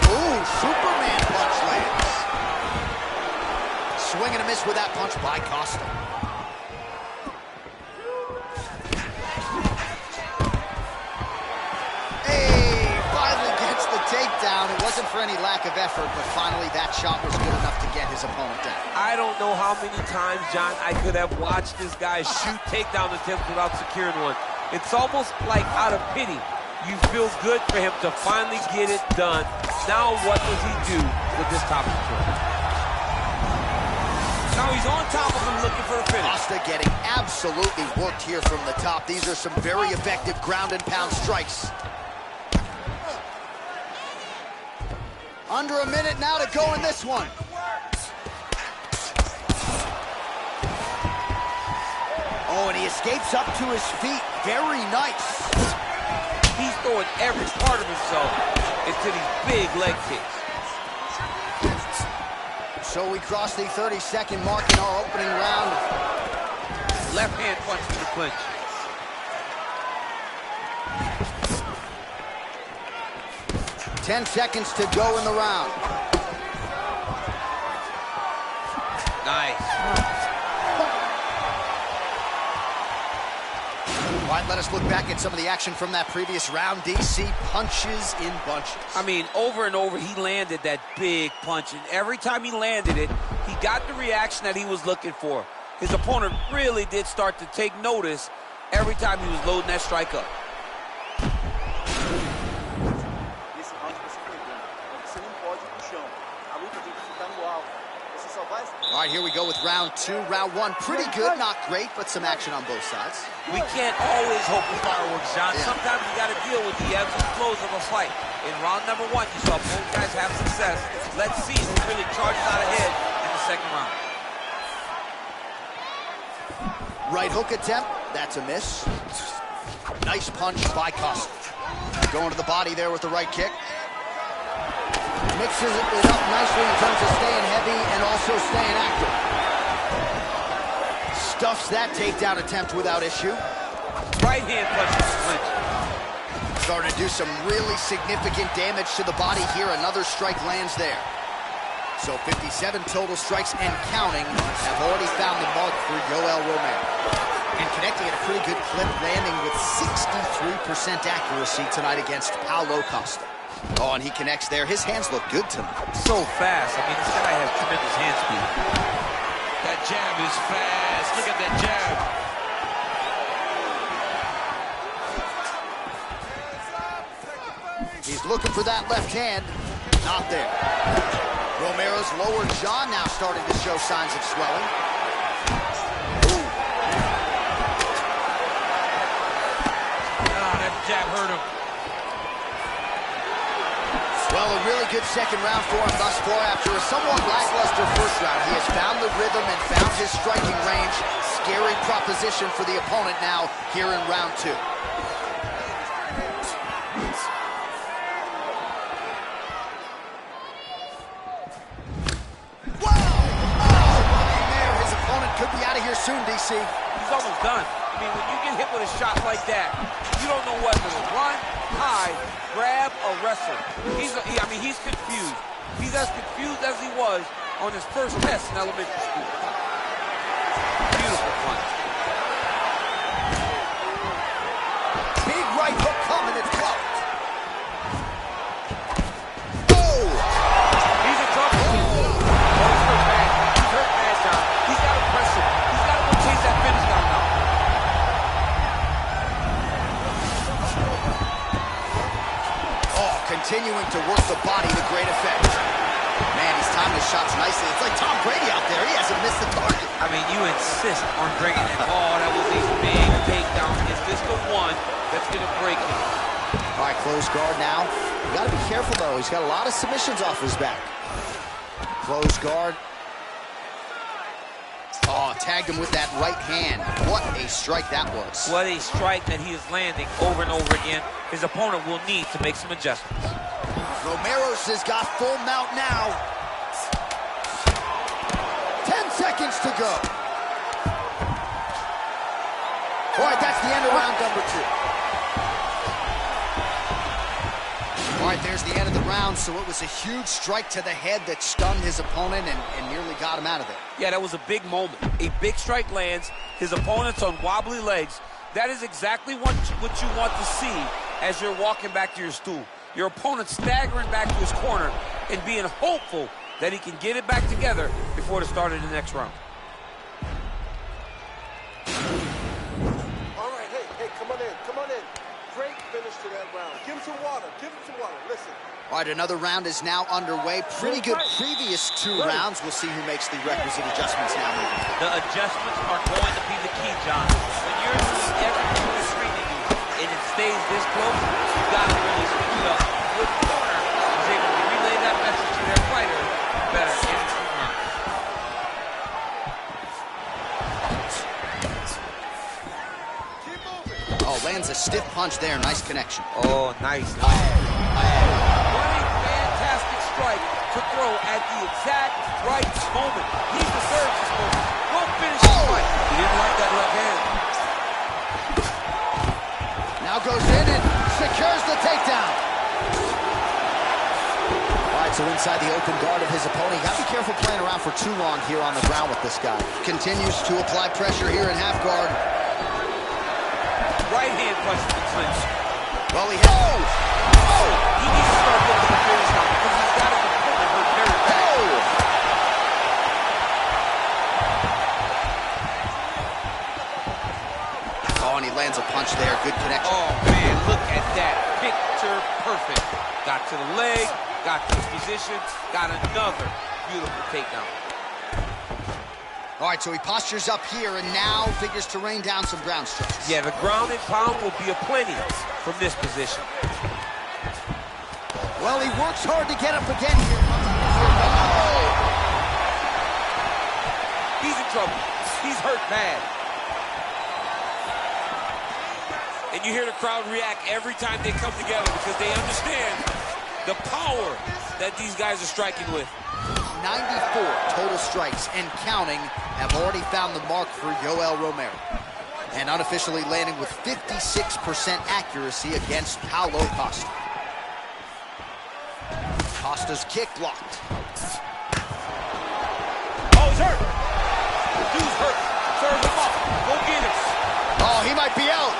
Ooh, Superman punch lands. Swing and a miss with that punch by Costa. Takedown. It wasn't for any lack of effort, but finally that shot was good enough to get his opponent down. I don't know how many times, John, I could have watched this guy shoot takedown attempts without securing one. It's almost like out of pity. You feel good for him to finally get it done. Now what does he do with this top control? Now he's on top of him looking for a finish. Costa getting absolutely absolutely worked here from the top. These are some very effective ground and pound strikes. Under a minute now to go in this one. Oh, and he escapes up to his feet. Very nice. He's throwing every part of himself into these big leg kicks. So we cross the 30-second mark in our opening round. Left hand punch to the clinch. Ten seconds to go in the round. Nice. All right, let us look back at some of the action from that previous round. DC punches in bunches. I mean, over and over, he landed that big punch, and every time he landed it, he got the reaction that he was looking for. His opponent really did start to take notice every time he was loading that strike up. Esse round você pegou, mas você não pode ir pro chão. A luta tem que ficar no alto. Você só vai... All right, here we go with round two. Round one, pretty good, not great, but some action on both sides. We can't always hope for fireworks, John. Yeah. Sometimes you got to deal with the ebbs and flows of a fight. In round number one, you saw both guys have success. Let's see who really charges out ahead in the second round. Right hook attempt, that's a miss. Nice punch by Costa. Going to the body there with the right kick. Mixes it up nicely in terms of staying heavy and also staying active. Stuffs that takedown attempt without issue. Right hand punch to the clinch. Starting to do some really significant damage to the body here. Another strike lands there. So 57 total strikes and counting have already found the mark for Yoel Romero. And connecting at a pretty good clip, landing with 63% accuracy tonight against Paulo Costa. Oh, and he connects there. His hands look good tonight. So fast. I mean, this guy has tremendous hand speed. That jab is fast. Look at that jab. He's looking for that left hand. Not there. Romero's lower jaw now starting to show signs of swelling. Ooh. Oh, that jab hurt him. Well, a really good second round for him thus far. After a somewhat lackluster first round, he has found the rhythm and found his striking range. Scary proposition for the opponent now here in round two. Whoa! Oh, there. His opponent could be out of here soon, DC. He's almost done. I mean, when you get hit with a shot like that, you don't know whether to run, hide, grab, or wrestle. He's confused. He's as confused as he was on his first test in elementary school. Beautiful punch. Big right hook coming, it's blocked. Oh! He's in trouble. Oh, he's hurt bad. He's hurt bad, John. He's got to press him. He's got to go chase that finish down now. Continuing to work the body to great effect. Man, he's timing his shots nicely. It's like Tom Brady out there. He hasn't missed the target. I mean, you insist on bringing it. Oh, that was a big takedown. Is this the one that's going to break him? All right, close guard now. You got to be careful, though. He's got a lot of submissions off his back. Close guard. Oh, tagged him with that right hand. What a strike that was. What a strike that he is landing over and over again. His opponent will need to make some adjustments. Romero's has got full mount now. 10 seconds to go. All right, that's the end of round number two. All right, there's the end of the round, so it was a huge strike to the head that stunned his opponent and nearly got him out of there. Yeah, that was a big moment. A big strike lands. His opponent's on wobbly legs. That is exactly what you want to see as you're walking back to your stool. Your opponent staggering back to his corner and being hopeful that he can get it back together before the start of the next round. All right, hey, come on in. great finish to that round. Give him some water. Give him some water. Listen. All right, another round is now underway. Pretty good previous 2 rounds. We'll see who makes the requisite adjustments now. The adjustments are going to be the key, John. When you're doing everything the screening do, and it stays this close, you got to really switch it up. Good corner is able to relay that message to their fighter better in 2 rounds. Oh, lands a stiff punch there. Nice connection. Oh, nice. Running fantastic strike to throw at the exact right moment. He deserves this moment. Go finish the fight. He didn't like that left hand. Now goes in and secures the takedown. All right, so inside the open guard of his opponent. You got to be careful playing around for too long here on the ground with this guy. Continues to apply pressure here in half guard. Right hand punch to the clinch. Well, he has... He needs to start looking at the finish now because he's got his opponent hurt very bad. Oh, and he lands a punch there. Good connection. Oh, man, look at that. Picture perfect. Got to the leg, got to his position, got another beautiful takedown. All right, so he postures up here and now figures to rain down some ground strikes. Yeah, the ground and pound will be aplenty from this position. Well, he works hard to get up again here. He's in trouble. He's hurt bad. And you hear the crowd react every time they come together because they understand the power that these guys are striking with. 94 total strikes and counting have already found the mark for Yoel Romero. And unofficially landing with 56% accuracy against Paulo Costa. Costa's kick blocked. Oh, he's hurt. The dude's hurt. Serve him up. Go get him. Oh, he might be out.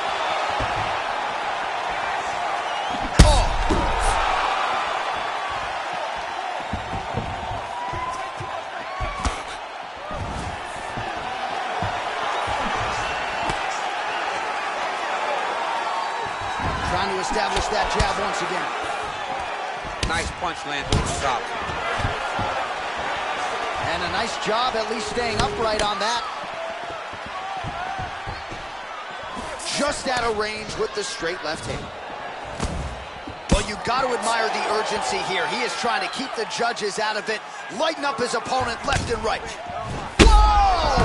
Trying to establish that jab once again. Nice punch lands over the top. And a nice job at least staying upright on that. Just out of range with the straight left hand. Well, you've got to admire the urgency here. He is trying to keep the judges out of it, lighten up his opponent left and right. Whoa!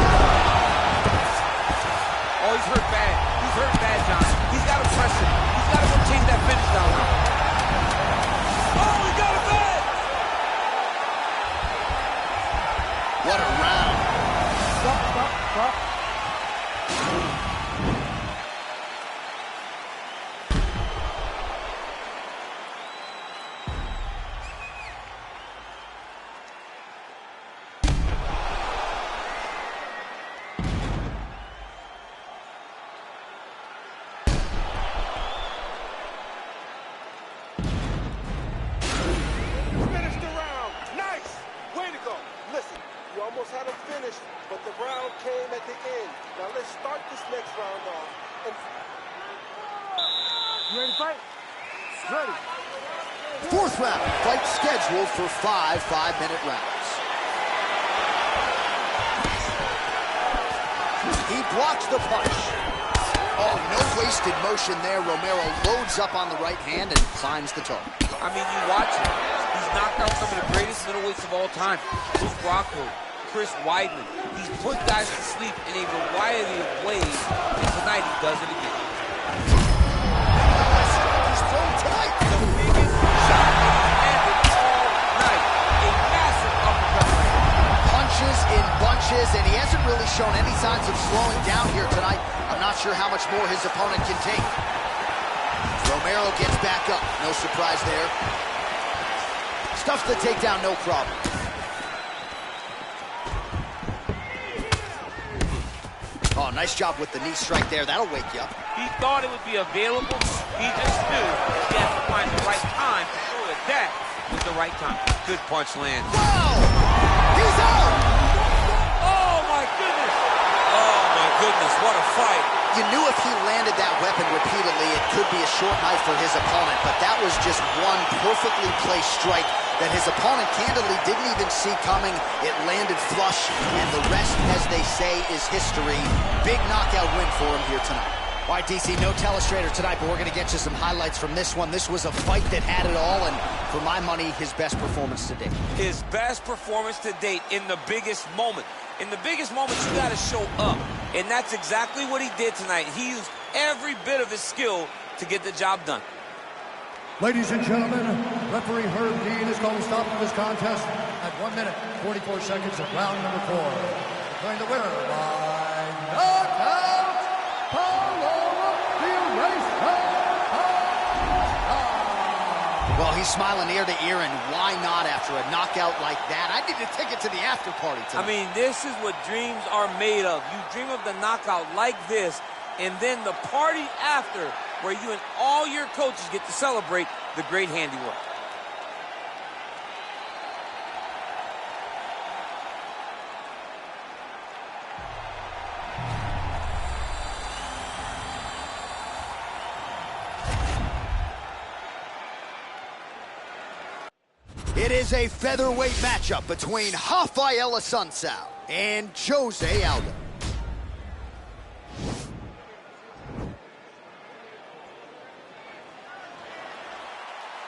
Oh, he's hurt bad. He's hurt bad, John. He's got to press him. He's got to go chase that finish down now. Oh, he got it bad! What a round. Stop. Almost had him finished, but the round came at the end. Now let's start this next round off. You ready to fight? Ready. Fourth round, fight scheduled for 5 5-minute rounds. He blocks the punch. Oh, no wasted motion there. Romero loads up on the right hand and climbs the target. I mean, you watch him. He's knocked out some of the greatest middleweights of all time. Luke Rockhold, Chris Weidman. He's put guys to sleep in a variety of ways, and tonight he does it again. He's thrown tight. The biggest shot landed all night. A massive uppercut. Punches in bunches, and he hasn't really shown any signs of slowing down here tonight. I'm not sure how much more his opponent can take. Romero gets back up. No surprise there. Stuffs the takedown, no problem. Oh, nice job with the knee strike there. That'll wake you up. He thought it would be available. He just knew he had to find the right time to throw it. That was the right time. Good punch land. Wow! He's out! Oh, my goodness. Oh, my goodness, what a fight. You knew if he landed that weapon repeatedly, it could be a short night for his opponent, but that was just one perfectly placed strike that his opponent candidly didn't even see coming. It landed flush, and the rest, as they say, is history. Big knockout win for him here tonight. All right, DC, no telestrator tonight, but we're going to get you some highlights from this one. This was a fight that had it all, and for my money, his best performance to date. His best performance to date in the biggest moment. In the biggest moments, you got to show up, and that's exactly what he did tonight. He used every bit of his skill to get the job done. Ladies and gentlemen, referee Herb Dean is calling a stop to this contest at 1 minute, 44 seconds of round number 4. Declaring the winner by knockout, Paulo the Eraser. Well, he's smiling ear to ear, and why not after a knockout like that? I need to take it to the after party tonight. I mean, this is what dreams are made of. You dream of the knockout like this, and then the party after, where you and all your coaches get to celebrate the great handiwork. It is a featherweight matchup between Rafael Assunção and Jose Aldo.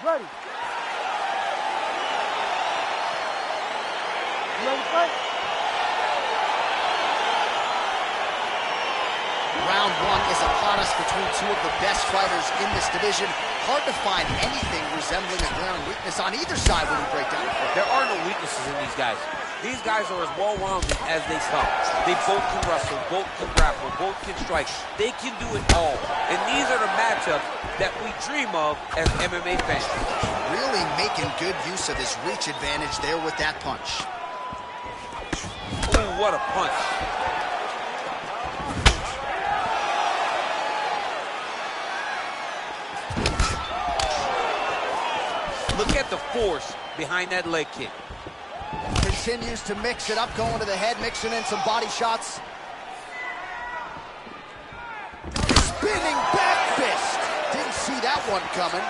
Ready. You ready to fight? Round 1 is upon us between two of the best fighters in this division. Hard to find anything resembling a glaring weakness on either side when we break down the fight. There are no weaknesses in these guys. These guys are as well-rounded as they come. They both can wrestle, both can grapple, both can strike. They can do it all. And these are the matchups that we dream of as MMA fans. Really making good use of his reach advantage there with that punch. Ooh, what a punch. Look at the force behind that leg kick. Continues to mix it up, going to the head, mixing in some body shots. Spinning back fist. Didn't see that one coming.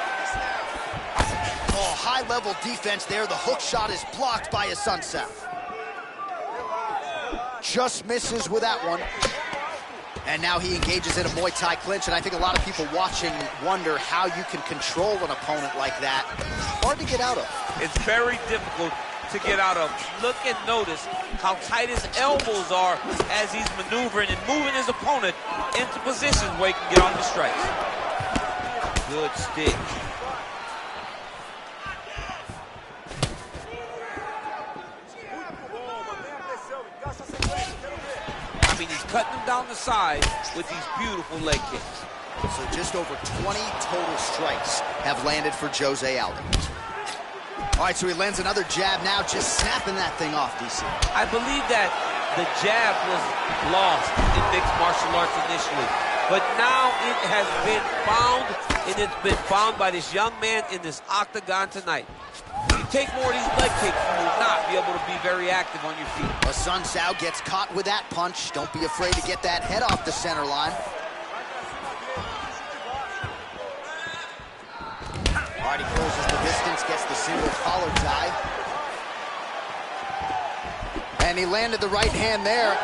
Oh, high-level defense there. The hook shot is blocked by Assunção. Just misses with that one. And now he engages in a Muay Thai clinch, and I think a lot of people watching wonder how you can control an opponent like that. Hard to get out of. It's very difficult to get out of. Look and notice how tight his elbows are as he's maneuvering and moving his opponent into positions where he can get on the strikes. Good stick. I mean, he's cutting them down the side with these beautiful leg kicks. So just over 20 total strikes have landed for Jose Aldo. All right, so he lands another jab now, just snapping that thing off, DC. I believe that the jab was lost in mixed martial arts initially, but now it has been found, and it's been found by this young man in this octagon tonight. If you take more of these leg kicks, you will not be able to be very active on your feet. Assunção gets caught with that punch. Don't be afraid to get that head off the center line. All right, he closes the distance, gets the single collar tie. And he landed the right hand there.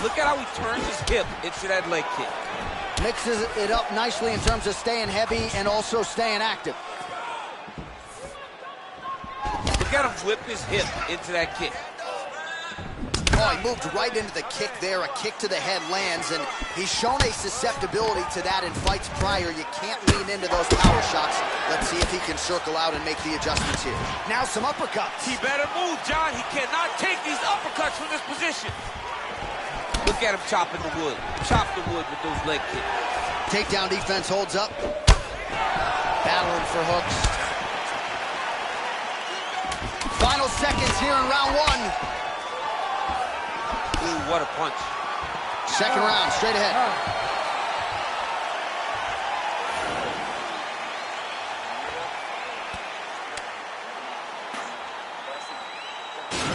Look at how he turns his hip into that leg kick. Mixes it up nicely in terms of staying heavy and also staying active. Look at him whip his hip into that kick. Oh, he moved right into the kick there. A kick to the head lands, and he's shown a susceptibility to that in fights prior. You can't lean into those power shots. Let's see if he can circle out and make the adjustments here. Now some uppercuts. He better move, John. He cannot take these uppercuts from this position. Look at him chopping the wood. Chop the wood with those leg kicks. Takedown defense holds up. Battling for hooks. Final seconds here in round 1. Ooh, what a punch. Second round, straight ahead.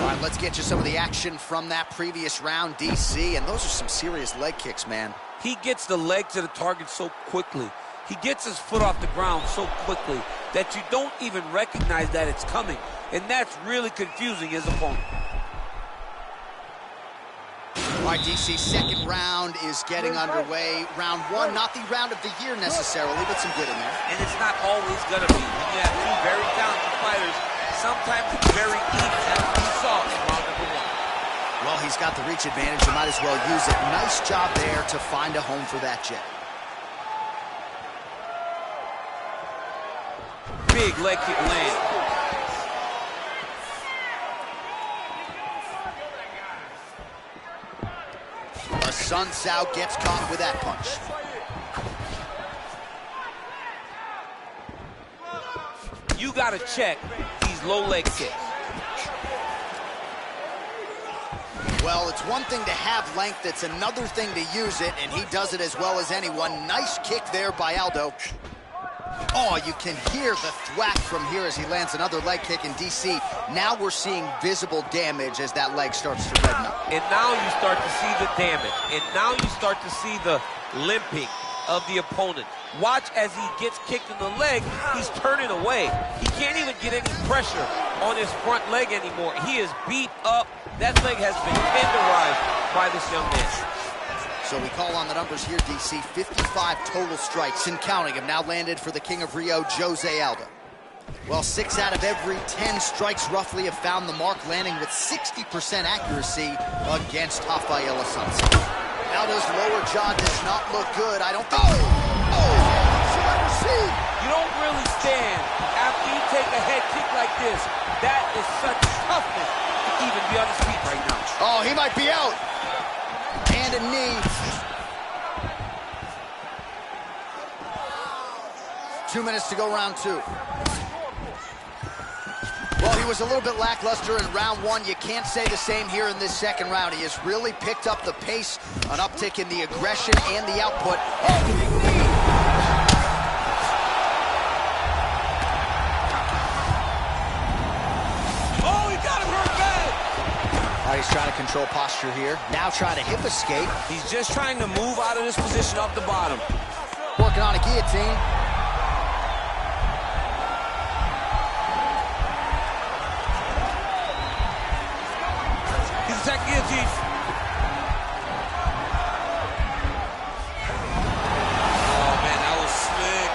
All right, right, let's get you some of the action from that previous round, DC, and those are some serious leg kicks, man. He gets the leg to the target so quickly. He gets his foot off the ground so quickly that you don't even recognize that it's coming, and that's really confusing his opponent. All right, DC, second round is getting underway. Round one, not the round of the year necessarily, but some good in there. And it's not always going to be. When you have two very talented fighters, sometimes it's very even, as we saw in round number one. Well, he's got the reach advantage. You might as well use it. Nice job there to find a home for that jab. Big leg kick land. Sun Tzu gets caught with that punch. You got to check these low leg kicks. Well, it's one thing to have length, it's another thing to use it, and he does it as well as anyone. Nice kick there by Aldo. Oh, you can hear the thwack from here as he lands another leg kick in DC. Now we're seeing visible damage as that leg starts to redden up. And now you start to see the damage. And now you start to see the limping of the opponent. Watch as he gets kicked in the leg, he's turning away. He can't even get any pressure on his front leg anymore. He is beat up. That leg has been tenderized by this young man. So we call on the numbers here, DC. 55 total strikes and counting have now landed for the King of Rio, Jose Aldo. Well, 6 out of every 10 strikes roughly have found the mark, landing with 60% accuracy against Rafael Assunção. Aldo's lower jaw does not look good. I don't think... You don't really stand after you take a head kick like this. That is such toughness to even be on his feet right now. Oh, he might be out. And a knee. 2 minutes to go, round two. Well, he was a little bit lackluster in round one. You can't say the same here in this second round. He has really picked up the pace, an uptick in the aggression and the output. Oh, big knee! Oh, he got him hurt bad! All right, he's trying to control posture here. Now trying to hip escape. He's just trying to move out of this position off the bottom. Working on a guillotine. He's attacking guillotine. Oh, man, that was slick.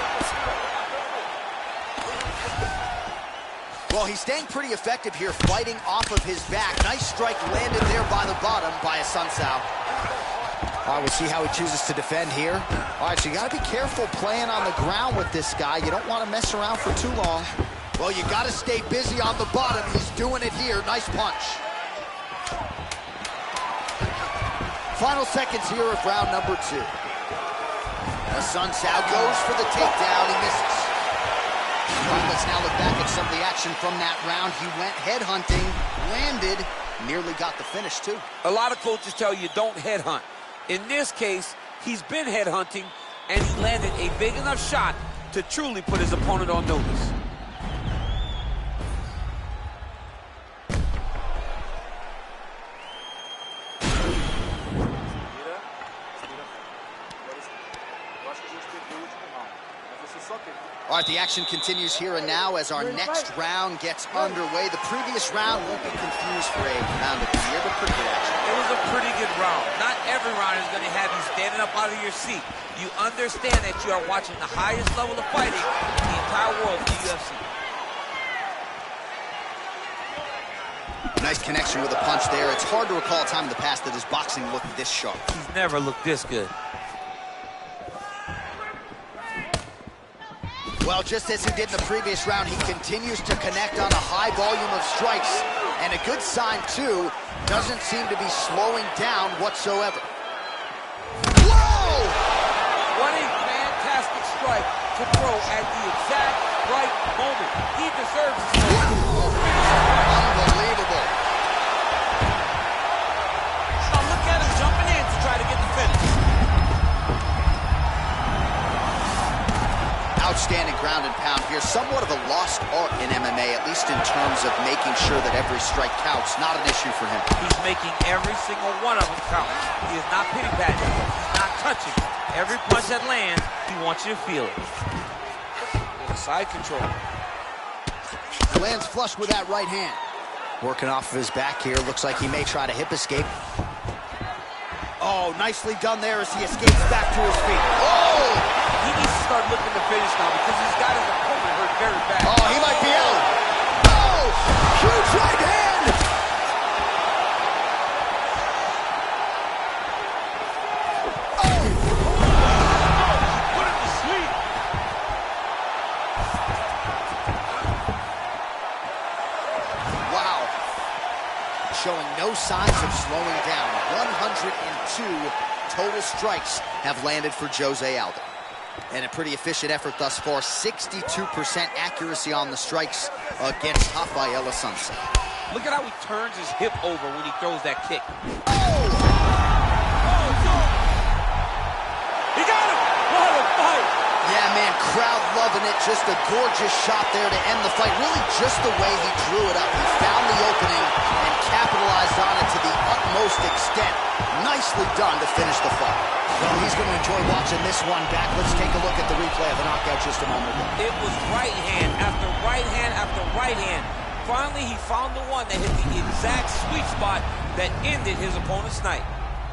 Well, he's staying pretty effective here, fighting off of his back. Nice strike landed there by the bottom by Assunção. All right, we'll see how he chooses to defend here. All right, so you got to be careful playing on the ground with this guy. You don't want to mess around for too long. Well, you got to stay busy on the bottom. He's doing it here. Nice punch. Final seconds here of round number two. Assunção goes for the takedown. He misses. All right, let's now look back at some of the action from that round. He went headhunting, landed, nearly got the finish too. A lot of coaches tell you don't headhunt. In this case, he's been headhunting, and he landed a big enough shot to truly put his opponent on notice. All right, the action continues here and now as our next round gets underway. The previous round won't be confused for a round of the year, but pretty good action. It was a pretty good round. Not every round is going to have you standing up out of your seat. You understand that you are watching the highest level of fighting in the entire world, the UFC. Nice connection with a punch there. It's hard to recall a time in the past that his boxing looked this sharp. He's never looked this good. Well, just as he did in the previous round, he continues to connect on a high volume of strikes. And a good sign, too, doesn't seem to be slowing down whatsoever. Whoa! What a fantastic strike to throw at the exact right moment. He deserves this. Unbelievable. Oh, look at him jumping in to try to get the finish. Outstanding ground and pound here. Somewhat of a lost art in MMA, at least in terms of making sure that every strike counts. Not an issue for him. He's making every single one of them count. He is not pity-patting. He's not touching. Every punch that lands, he wants you to feel it. Side control. Lands flush with that right hand. Working off of his back here. Looks like he may try to hip escape. Oh, nicely done there as he escapes back to his feet. Oh! He needs to start looking to finish now because he's got his opponent hurt very bad. Oh, he might be out. Oh! Huge right hand! Oh! Put him to sleep. Wow. Showing no signs of slowing down. 102 total strikes have landed for Jose Aldo. And a pretty efficient effort thus far. 62% accuracy on the strikes against Rafael Assunção. Look at how he turns his hip over when he throws that kick. Oh! He got him! What a fight! Yeah, man, crowd loving it. Just a gorgeous shot there to end the fight. Really just the way he drew it up. He found the opening and capitalized on it to the utmost extent. Nicely done to finish the fight. Well, he's going to enjoy watching this one back. Let's take a look at the replay of the knockout just a moment ago. It was right hand after right hand after right hand. Finally, he found the one that hit the exact sweet spot that ended his opponent's night.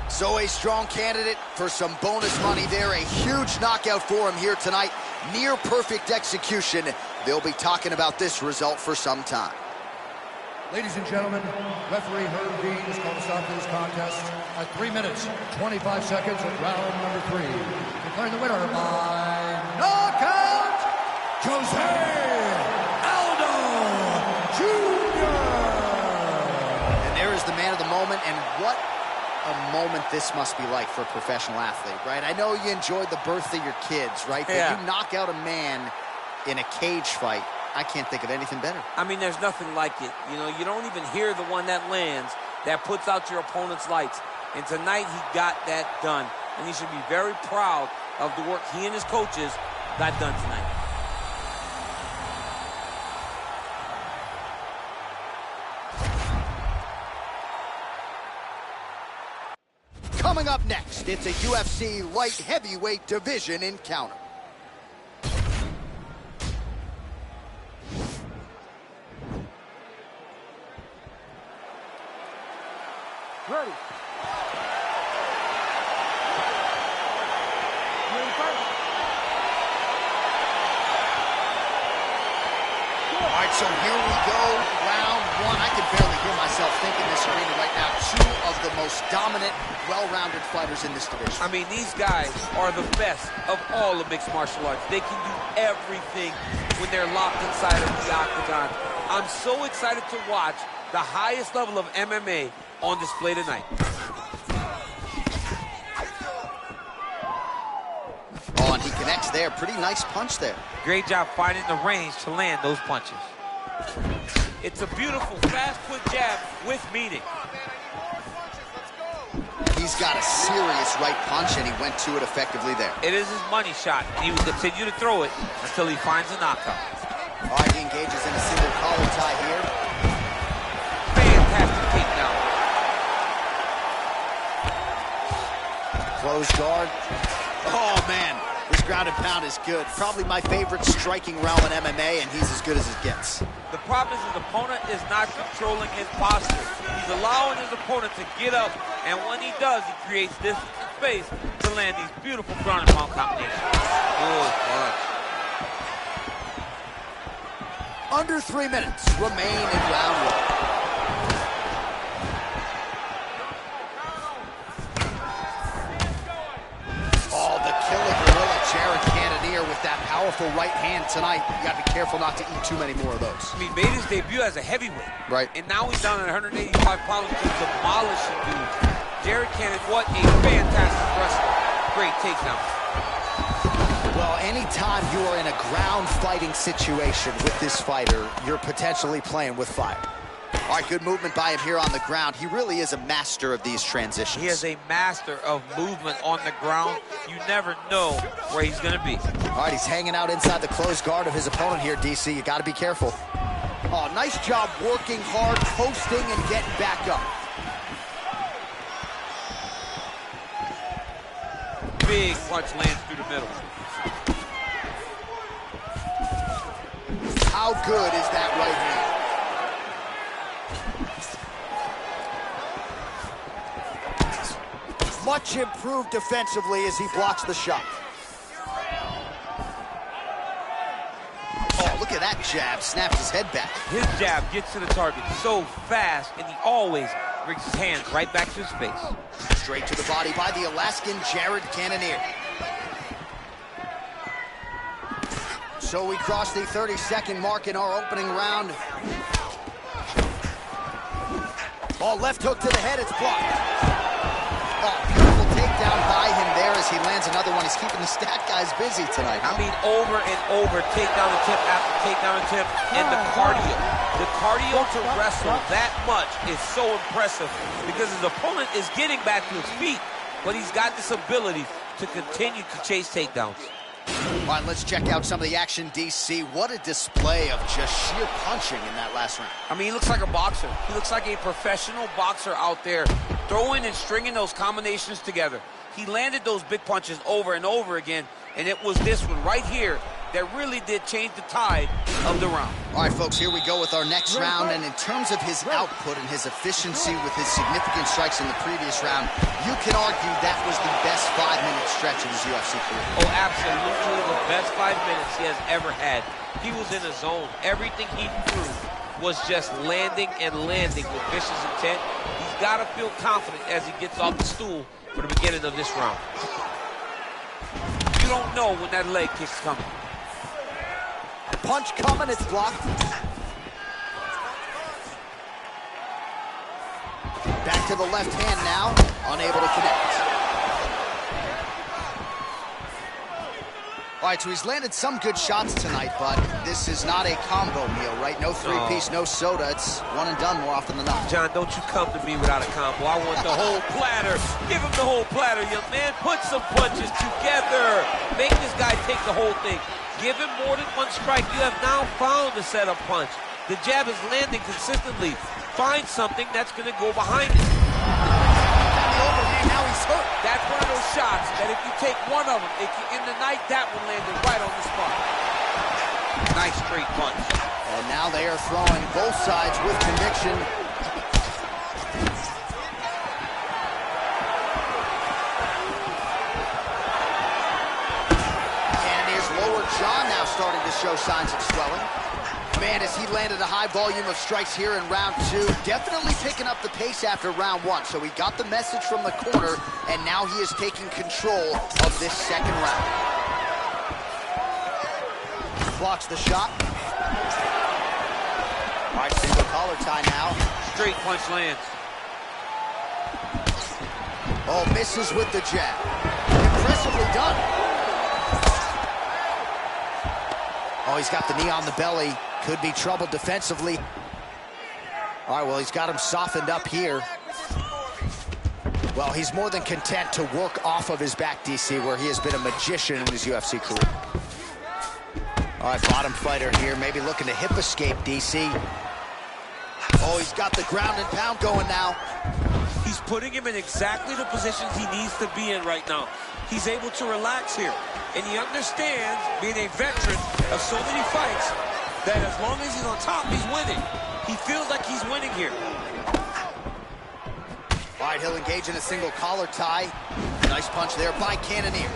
So a strong candidate for some bonus money there. A huge knockout for him here tonight. Near perfect execution. They'll be talking about this result for some time. Ladies and gentlemen, referee Herb Dean is going to stop this contest at 3 minutes, 25 seconds of round number 3. Declaring the winner by knockout, Jose Aldo Jr. And there is the man of the moment, and what a moment this must be like for a professional athlete, right? I know you enjoyed the birth of your kids, right? Yeah. But you knock out a man in a cage fight. I can't think of anything better. I mean, there's nothing like it. You know, you don't even hear the one that lands that puts out your opponent's lights. And tonight he got that done. And he should be very proud of the work he and his coaches got done tonight. Coming up next, it's a UFC light heavyweight division encounter. Ready. All right, so here we go, round one. I can barely hear myself think in this arena right now. Two of the most dominant, well-rounded fighters in this division. I mean, these guys are the best of all of mixed martial arts. They can do everything when they're locked inside of the octagon. I'm so excited to watch the highest level of MMA on display tonight. Oh, and he connects there. Pretty nice punch there. Great job finding the range to land those punches. It's a beautiful, fast, quick jab with meaning. He's got a serious right punch, and he went to it effectively there. It is his money shot, and he will continue to throw it until he finds a knockout. All right, he engages in a single collar tie here. Fantastic takedown. Close guard. Oh, man. This ground and pound is good. Probably my favorite striking realm in MMA, and he's as good as it gets. The problem is his opponent is not controlling his posture. He's allowing his opponent to get up, and when he does, he creates distance and space to land these beautiful ground and pound combinations. Good punch. Under 3 minutes remain in round one. Oh, the killer gorilla, Jared Cannonier, with that powerful right hand tonight. You gotta be careful not to eat too many more of those. I mean, made his debut as a heavyweight. Right. And now he's down at 185 pounds to demolishing dudes. Jared Cannonier, what a fantastic wrestler. Great takedown. Well, anytime you are in a ground fighting situation with this fighter, you're potentially playing with fire. All right, good movement by him here on the ground. He really is a master of these transitions. He is a master of movement on the ground. You never know where he's going to be. All right, he's hanging out inside the closed guard of his opponent here, DC. You got to be careful. Oh, nice job working hard, coasting, and getting back up. Big punch lands through the middle. How good is that right hand? Much improved defensively as he blocks the shot. Oh, look at that jab. Snaps his head back. His jab gets to the target so fast, and he always brings his hands right back to his face. Straight to the body by the Alaskan Jared Cannonier. So we cross the 30-second mark in our opening round. Oh, left hook to the head, it's blocked. Oh, beautiful takedown by him there as he lands another one. He's keeping the stat guys busy tonight. I mean, over and over, takedown attempt after takedown attempt, and the cardio. The cardio to wrestle that much is so impressive because his opponent is getting back to his feet, but he's got this ability to continue to chase takedowns. All right, let's check out some of the action, DC. What a display of just sheer punching in that last round. I mean, he looks like a boxer. He looks like a professional boxer out there, throwing and stringing those combinations together. He landed those big punches over and over again, and it was this one right here that really did change the tide of the round. All right, folks, here we go with our next round, and in terms of his output and his efficiency with his significant strikes in the previous round, you can argue that was the best 5-minute stretch of his UFC career. Oh, absolutely, the best 5 minutes he has ever had. He was in a zone. Everything he threw was just landing and landing with vicious intent. He's got to feel confident as he gets off the stool for the beginning of this round. You don't know when that leg kick's coming. Punch coming, it's blocked. Back to the left hand now, unable to connect. All right, so he's landed some good shots tonight, but this is not a combo meal, right? No three-piece, no soda. It's one and done more often than not. John, don't you come to me without a combo. I want the whole platter. Give him the whole platter, young man. Put some punches together. Make this guy take the whole thing. Give him more than one strike. You have now found the setup punch. The jab is landing consistently. Find something that's going to go behind it. Now he's hurt. That's one of those shots that if you take one of them, if you in the night, that one landed right on the spot. Nice straight punch. And now they are throwing both sides with conviction. Jaw now starting to show signs of swelling. Man, as he landed a high volume of strikes here in round 2, definitely picking up the pace after round 1. So he got the message from the corner, and now he is taking control of this second round. Blocks the shot. All right, single collar tie now. Straight punch lands. Oh, misses with the jab. Impressively done. Oh, he's got the knee on the belly. Could be trouble defensively. All right, well, he's got him softened up here. Well, he's more than content to work off of his back, DC, where he has been a magician in his UFC career. All right, bottom fighter here, maybe looking to hip escape, DC. Oh, he's got the ground and pound going now. He's putting him in exactly the positions he needs to be in right now. He's able to relax here. And he understands, being a veteran of so many fights, that as long as he's on top, he's winning. He feels like he's winning here. All right, he'll engage in a single collar tie. Nice punch there by Cannonier.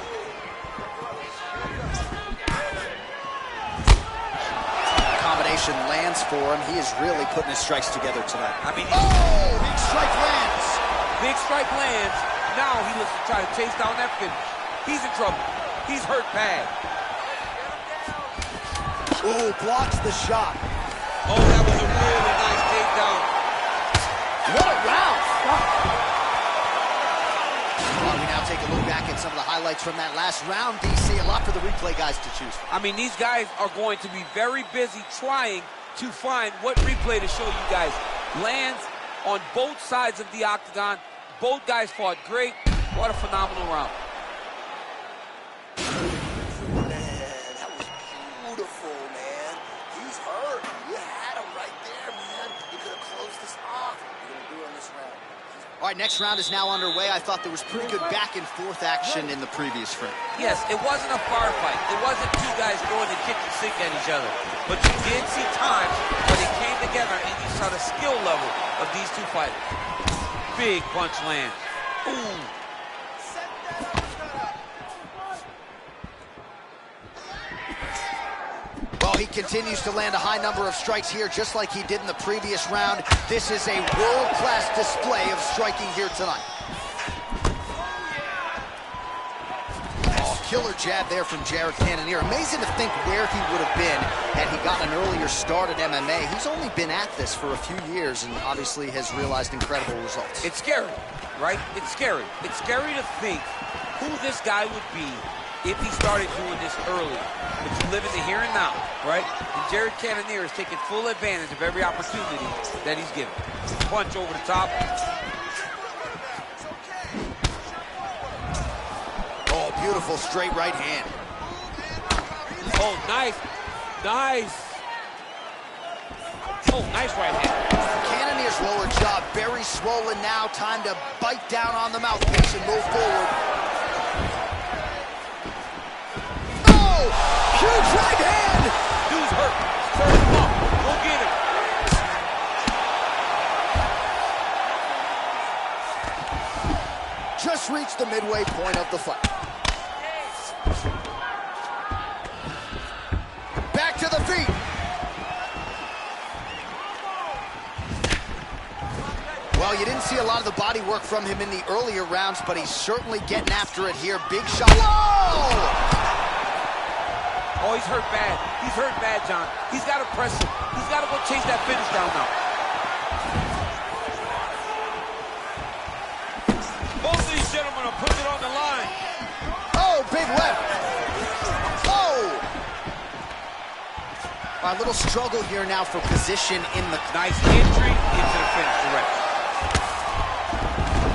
Combination lands for him. He is really putting his strikes together tonight. I mean, oh, big strike lands. Big strike lands. Now he looks to try to chase down that finish. He's in trouble. He's hurt bad. Ooh, blocks the shot. Oh, that was a really nice takedown. What a round. Well, we now take a look back at some of the highlights from that last round, DC. A lot for the replay guys to choose from. I mean, these guys are going to be very busy trying to find what replay to show you guys. lands on both sides of the octagon. Both guys fought great. What a phenomenal round. Man, that was beautiful, man. He's hurt. You had him right there, man. You could have closed this off. You're going to do it in this round. All right, next round is now underway. I thought there was pretty good back and forth action in the previous frame. Yes, it wasn't a firefight. It wasn't two guys throwing the kitchen sink at each other. But you did see times where they came together and you saw the skill level of these two fighters. Big punch lands. Ooh. Well, he continues to land a high number of strikes here, just like he did in the previous round. This is a world-class display of striking here tonight. Oh, killer jab there from Jared Cannonier. Amazing to think where he would have been had he gotten an earlier start at MMA. He's only been at this for a few years and obviously has realized incredible results. It's scary, right? It's scary. It's scary to think who this guy would be if he started doing this early. But you live in the here and now, right? And Jared Cannonier is taking full advantage of every opportunity that he's given. Punch over the top. Oh, beautiful straight right hand. Oh, nice. Nice. Oh, nice right hand. Cannonier's lower jaw very swollen now. Time to bite down on the mouthpiece and move forward. Huge right hand! Dude's hurt. Serve him up. Go get him. Just reached the midway point of the fight. Back to the feet. Well, you didn't see a lot of the body work from him in the earlier rounds, but he's certainly getting after it here. Big shot. Whoa! Oh, he's hurt bad. He's hurt bad, John. He's got to press him. He's got to go chase that finish down now. Both of these gentlemen are putting it on the line. Oh, big left. Oh! A little struggle here now for position in the... Nice entry into the finish, direct.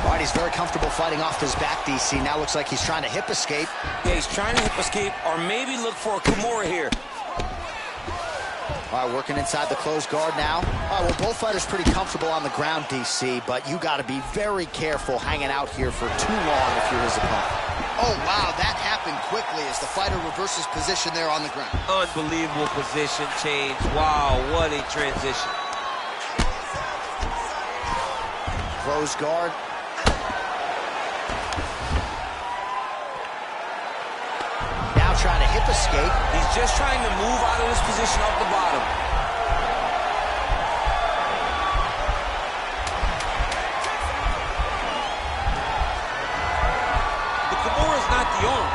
All right, he's very comfortable fighting off his back, DC. Now looks like he's trying to hip escape. Yeah, he's trying to hip escape or maybe look for a Kimura here. All right, working inside the closed guard now. All right, well, both fighters pretty comfortable on the ground, DC, but you got to be very careful hanging out here for too long if you're his opponent. Oh, wow, that happened quickly as the fighter reverses position there on the ground. Unbelievable position change. Wow, what a transition. Closed guard. Trying to hip escape. He's just trying to move out of this position off the bottom. The Kimura is not the arm.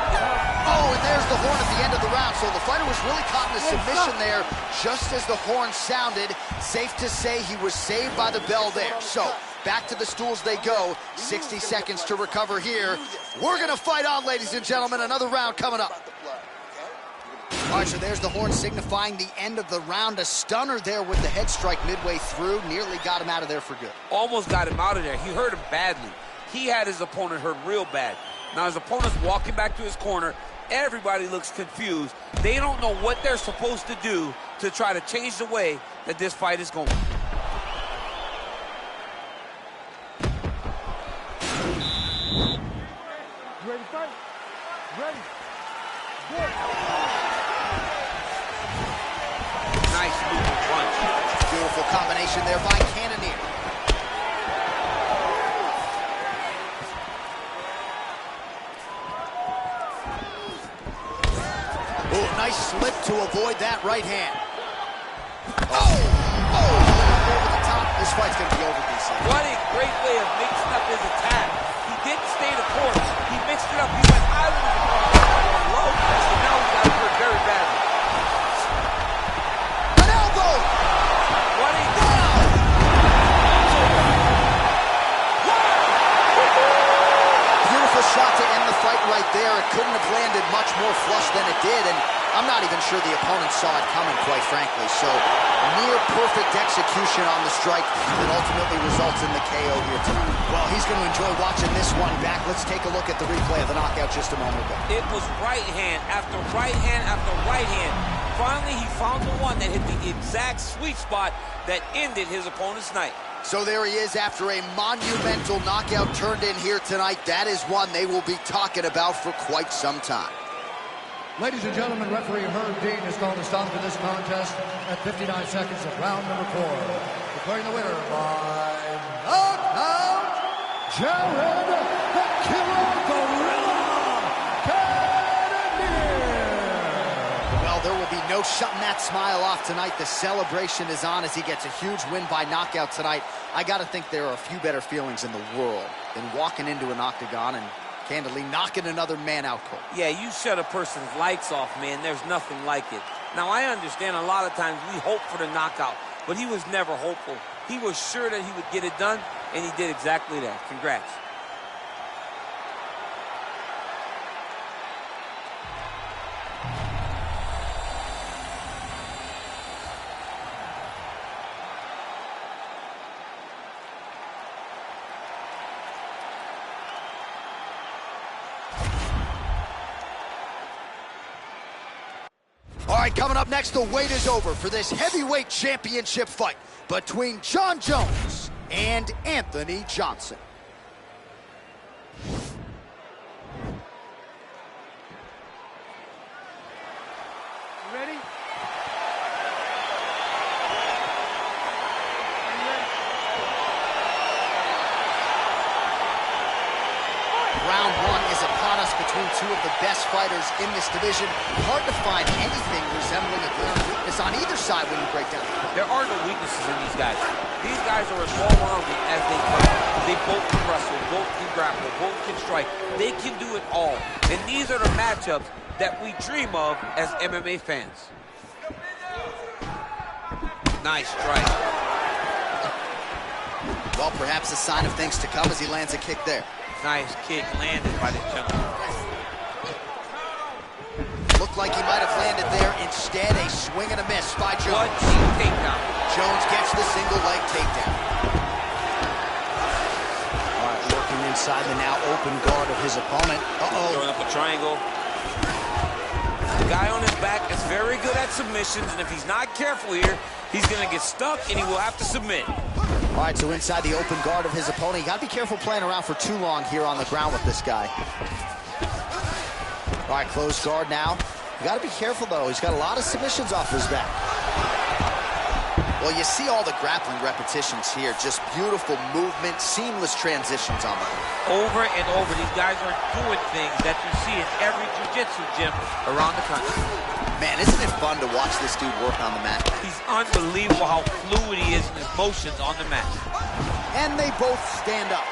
Oh, and there's the horn at the end of the round. So the fighter was really caught in a submission there just as the horn sounded. Safe to say he was saved by the bell there. So back to the stools they go. 60 seconds to recover here. We're going to fight on, ladies and gentlemen. Another round coming up. All right, so there's the horn signifying the end of the round. A stunner there with the head strike midway through. Nearly got him out of there for good. Almost got him out of there. He hurt him badly. He had his opponent hurt real bad. Now his opponent's walking back to his corner. Everybody looks confused. They don't know what they're supposed to do to try to change the way that this fight is going. Ready, fight? Ready. Good. Nice moving punch. Beautiful combination there by Cannonier. Oh, nice slip to avoid that right hand. Oh! Oh! Over the top. This fight's going to be over, DC. What a great way of mixing up his attack. He didn't stay the course. He mixed it up. He went high with his opponent, low, and now he got hurt very badly. An elbow! What a... Beautiful shot to end the fight right there. It couldn't have landed much more flush than it did, and I'm not even sure the opponent saw it coming, quite frankly. So near perfect execution on the strike that ultimately results in the KO here tonight. Well, he's going to enjoy watching this one back. Let's take a look at the replay of the knockout just a moment ago. It was right hand after right hand after right hand. Finally, he found the one that hit the exact sweet spot that ended his opponent's night. So there he is after a monumental knockout turned in here tonight. That is one they will be talking about for quite some time. Ladies and gentlemen, referee Herb Dean has called a stop to this contest at 59 seconds of round number 4. Declaring the winner by knockout, Jared the Killer Gorilla Cannonier. Well, there will be no shutting that smile off tonight. The celebration is on as he gets a huge win by knockout tonight. I got to think there are a few better feelings in the world than walking into an octagon and candidly knocking another man out cold. Yeah, you shut a person's lights off, man. There's nothing like it. Now, I understand a lot of times we hope for the knockout, but he was never hopeful. He was sure that he would get it done, and he did exactly that. Congrats. All right, coming up next, the wait is over for this heavyweight championship fight between Jon Jones and Anthony Johnson. You ready? Round one is upon us between two of the best fighters in this division. Hard to find anything resembling a glaring weakness on either side when you break down. There are no weaknesses in these guys. These guys are as well-rounded as they come. They both can wrestle, both can grapple, both can strike. They can do it all. And these are the matchups that we dream of as MMA fans. Nice strike. Well, perhaps a sign of things to come as he lands a kick there. Nice kick landed by the gentleman. Looked like he might have landed there. Instead, a swing and a miss by Jones. What a takedown. Jones gets the single leg takedown. All right, working inside the now open guard of his opponent. Throwing up a triangle. The guy on his back is very good at submissions, and if he's not careful here, he's going to get stuck, and he will have to submit. All right, so inside the open guard of his opponent. You got to be careful playing around for too long here on the ground with this guy. All right, closed guard now. You got to be careful, though. He's got a lot of submissions off his back. Well, you see all the grappling repetitions here. Just beautiful movement, seamless transitions on them. Over and over, these guys are doing things that you see in every jiu-jitsu gym around the country. Man, isn't it fun to watch this dude work on the mat? He's unbelievable how fluid he is in his motions on the mat. And they both stand up.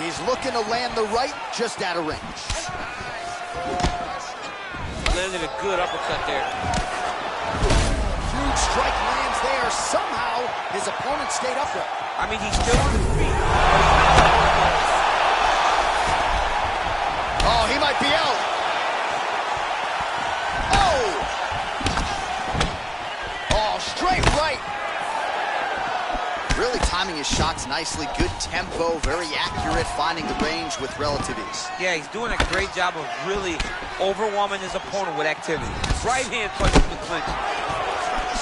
He's looking to land the right just out of range. Landed a good uppercut there. Huge strike lands there. Somehow, his opponent stayed upright. I mean, he's still on his feet. Oh, he might be out. Oh, straight right. Really timing his shots nicely. Good tempo, very accurate, finding the range with relative ease. Yeah, he's doing a great job of really overwhelming his opponent with activity. Right hand punch to the clinch.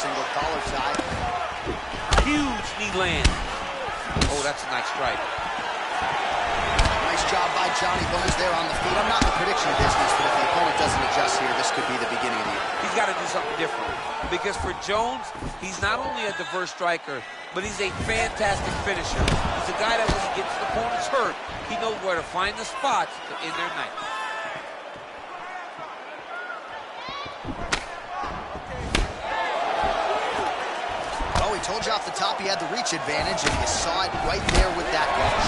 Single collar tie. Huge knee land. Oh, that's a nice strike. Nice job by Johnny Bones there on the feet. I'm not in the prediction business, but if the opponent doesn't adjust here, this could be the beginning of the year. He's got to do something different. Because for Jones, he's not only a diverse striker, but he's a fantastic finisher. He's a guy that when he gets his opponents hurt, he knows where to find the spots to end their night. Oh, he told you off the top he had the reach advantage, and you saw it right there with that punch.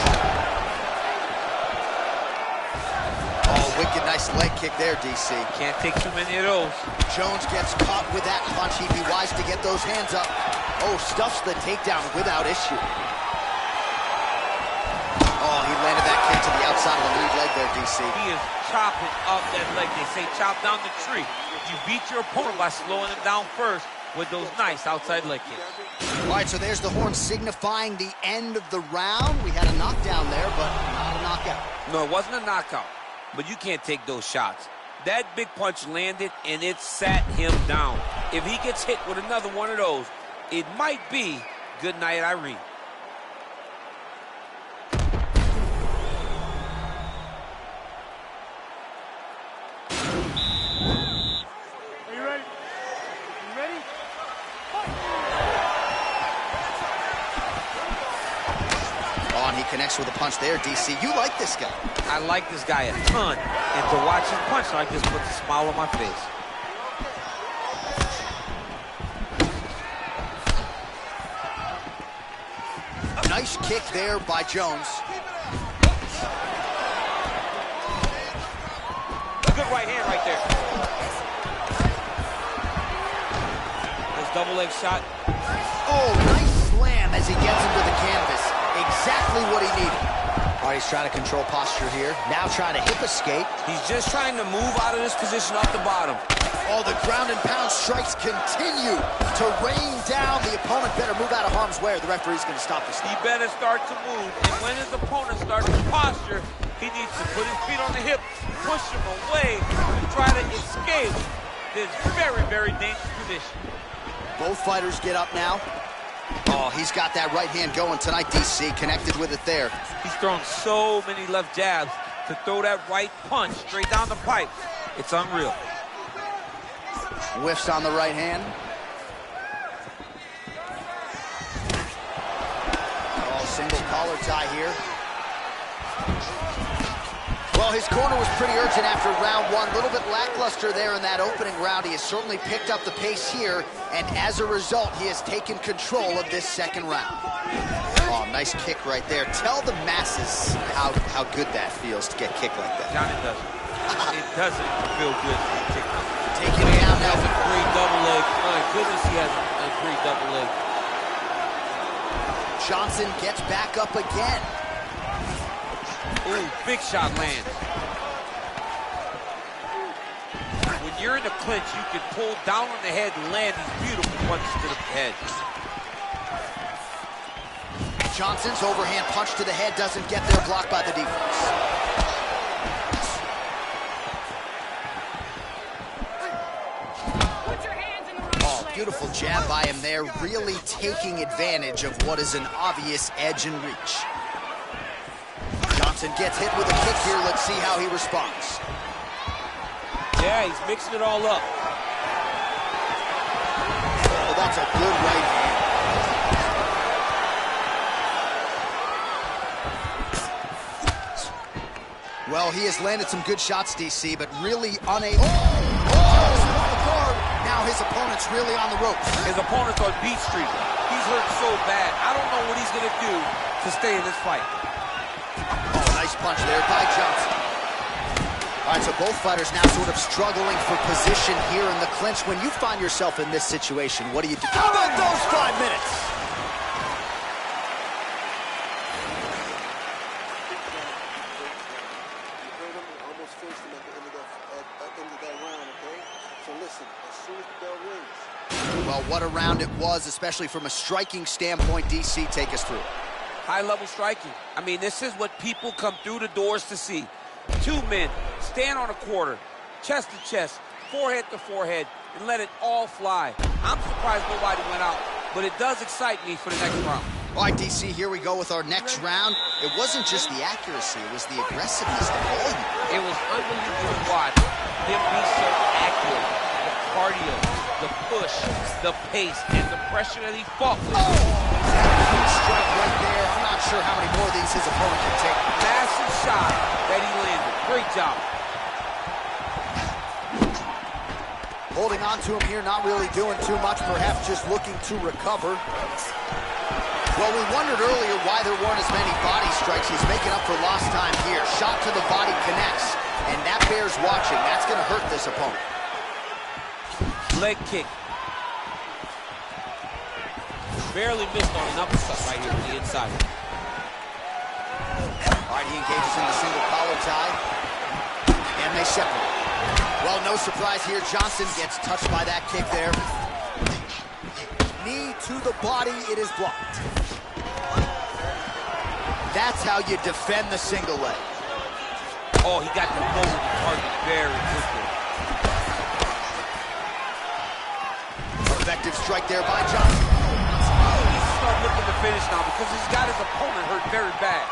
Oh, wicked nice leg kick there, DC. Can't take too many of those. Jones gets caught with that punch. He'd be wise to get those hands up. Oh, stuffs the takedown without issue. Oh, he landed that kick to the outside. outside of the lead leg there, DC. He is chopping up that leg. They say chop down the tree. You beat your opponent by slowing him down first with those nice outside leg kicks. All right, so there's the horn signifying the end of the round. We had a knockdown there, but not a knockout. No, it wasn't a knockout, but you can't take those shots. That big punch landed, and it sat him down. If he gets hit with another one of those, it might be good night, Irene. Are you ready? You ready? Oh, and he connects with a punch there, DC. You like this guy. I like this guy a ton, and to watch him punch like this puts a smile on my face. Nice kick there by Jones. Good right hand right there. Nice double leg shot. Oh, nice slam as he gets him to the canvas. Exactly what he needed. All right, he's trying to control posture here. Now trying to hip escape. He's just trying to move out of this position off the bottom. Oh, the ground and pound strikes continue to rain down. The opponent better move out of harm's way or the referee's going to stop this. He better start to move, and when his opponent starts to posture, he needs to put his feet on the hip, push him away, and try to escape this very, very dangerous position. Both fighters get up now. Oh, he's got that right hand going tonight, DC. Connected with it there. He's thrown so many left jabs to throw that right punch straight down the pipe. It's unreal. Whiffs on the right hand. Oh, single collar tie here. Well, his corner was pretty urgent after round one. A little bit lackluster there in that opening round. He has certainly picked up the pace here, and as a result, he has taken control of this second round. Oh, nice kick right there. Tell the masses how good that feels to get kicked like that. John, it doesn't. It doesn't feel good to be kicked out. Taking it down now. Has a great double leg. My goodness, he has a great double leg. Johnson gets back up again. Ooh, big shot lands. When you're in the clinch, you can pull down on the head and land these beautiful punches to the head. Johnson's overhand punch to the head doesn't get there, blocked by the defense. Oh, beautiful jab by him there, really taking advantage of what is an obvious edge and reach. Johnson gets hit with a kick here. Let's see how he responds. Yeah, he's mixing it all up. Well, that's a good right hand. Well, he has landed some good shots, DC, but really unable. Now his opponent's really on the ropes. His opponent's on beat street. He's hurt so bad. I don't know what he's going to do to stay in this fight. Nice punch there by Johnson. All right, so both fighters now sort of struggling for position here in the clinch. When you find yourself in this situation, what do you do? How about those 5 minutes? You heard him, almost finished him at the end of that round, okay? So listen, as soon as the bell rings. Well, what a round it was, especially from a striking standpoint. DC, take us through. High-level striking. I mean, this is what people come through the doors to see. Two men stand on a quarter, chest to chest, forehead to forehead, and let it all fly. I'm surprised nobody went out, but it does excite me for the next round. All right, DC, here we go with our next round. It wasn't just the accuracy, it was the aggressiveness, the volume. It was unbelievable to watch him be so accurate. The cardio, the push, the pace, and the pressure that he fought with. Huge strike right there. I'm not sure how many more of these his opponent can take. Massive shot that he landed. Great job. Holding on to him here, not really doing too much, perhaps just looking to recover. Well, we wondered earlier why there weren't as many body strikes. He's making up for lost time here. Shot to the body connects, and that bears watching. That's going to hurt this opponent. Leg kick. Barely missed on an uppercut right here to the inside. All right, he engages in the single collar tie, and they separate. Well, no surprise here. Johnson gets touched by that kick there. Knee to the body, it is blocked. That's how you defend the single leg. Oh, he got the lower the target very quickly. Effective strike there by Johnson. He needs to start looking to finish now because he's got his opponent hurt very bad.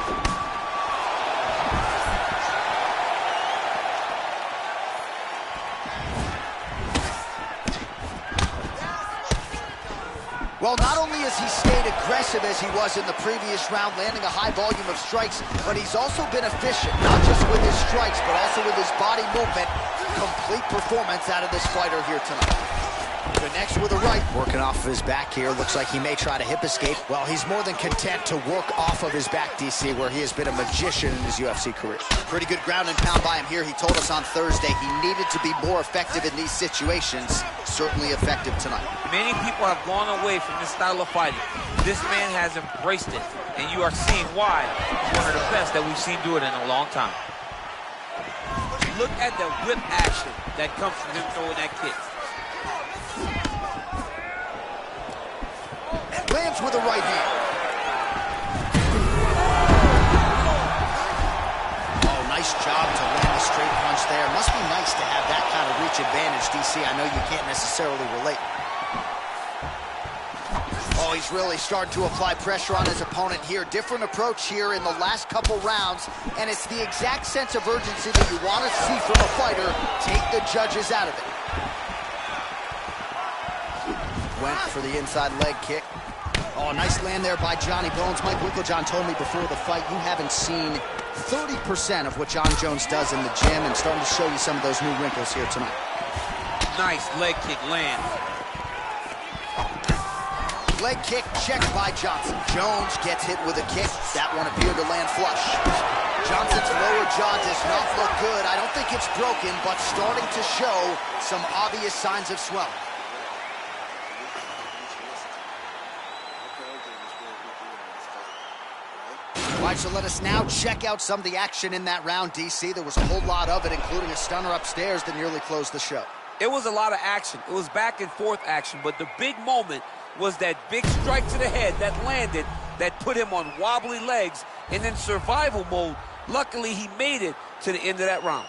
Well, not only has he stayed aggressive as he was in the previous round, landing a high volume of strikes, but he's also been efficient, not just with his strikes, but also with his body movement. Complete performance out of this fighter here tonight. Connects with a right, working off of his back here. Looks like he may try to hip escape. Well, he's more than content to work off of his back, DC, where he has been a magician in his UFC career. Pretty good ground and pound by him here. He told us on Thursday he needed to be more effective in these situations. Certainly effective tonight. Many people have gone away from this style of fighting. This man has embraced it, and you are seeing why he's one of the best that we've seen do it in a long time. Look at the whip action that comes from him throwing that kick. Lands with a right hand. Oh, nice job to land a straight punch there. Must be nice to have that kind of reach advantage, DC. I know you can't necessarily relate. Oh, he's really starting to apply pressure on his opponent here. Different approach here in the last couple rounds, and it's the exact sense of urgency that you want to see from a fighter. Take the judges out of it. Went for the inside leg kick. Oh, nice land there by Johnny Bones. Mike Winklejohn told me before the fight you haven't seen 30% of what John Jones does in the gym, and starting to show you some of those new wrinkles here tonight. Nice leg kick land. Leg kick checked by Johnson. Jones gets hit with a kick. That one appeared to land flush. Johnson's lower jaw does not look good. I don't think it's broken, but starting to show some obvious signs of swelling. All right, so let us now check out some of the action in that round, DC. There was a whole lot of it, including a stunner upstairs that nearly closed the show. It was a lot of action. It was back and forth action, but the big moment was that big strike to the head that landed, that put him on wobbly legs, and in survival mode, luckily he made it to the end of that round.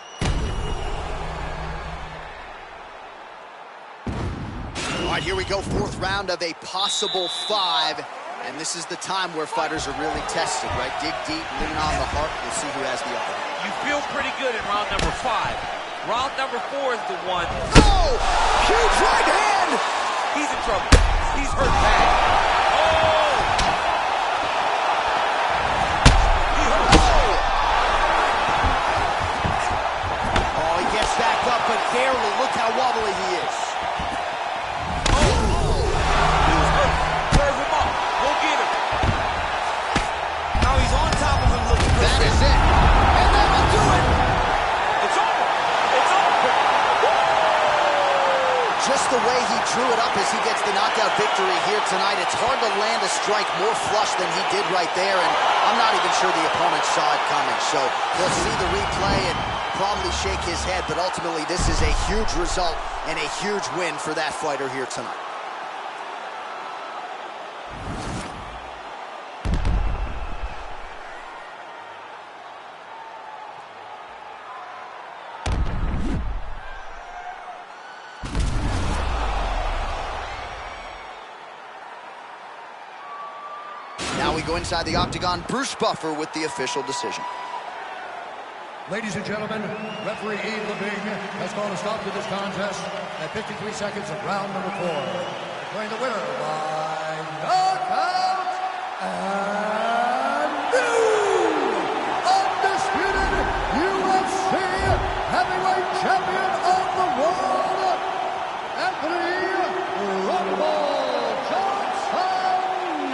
All right, here we go, fourth round of a possible 5. And this is the time where fighters are really tested, right? Dig deep, lean on the heart. We'll see who has the upper hand. You feel pretty good in round number 5. Round number 4 is the one. Oh! Huge right hand! He's in trouble. He's hurt bad. Oh! He hurt. Oh, he gets back up, but barely. Look how wobbly he is. That is it. And that will do it. It's over. It's over. Just the way he drew it up as he gets the knockout victory here tonight, it's hard to land a strike more flush than he did right there, and I'm not even sure the opponent saw it coming. So he'll see the replay and probably shake his head, but ultimately this is a huge result and a huge win for that fighter here tonight. Now we go inside the octagon. Bruce Buffer with the official decision. Ladies and gentlemen, referee Yves Leving has called a stop to this contest at 53 seconds of round number 4. Declaring the winner by knockout and new undisputed UFC heavyweight champion of the world, Anthony Rumble.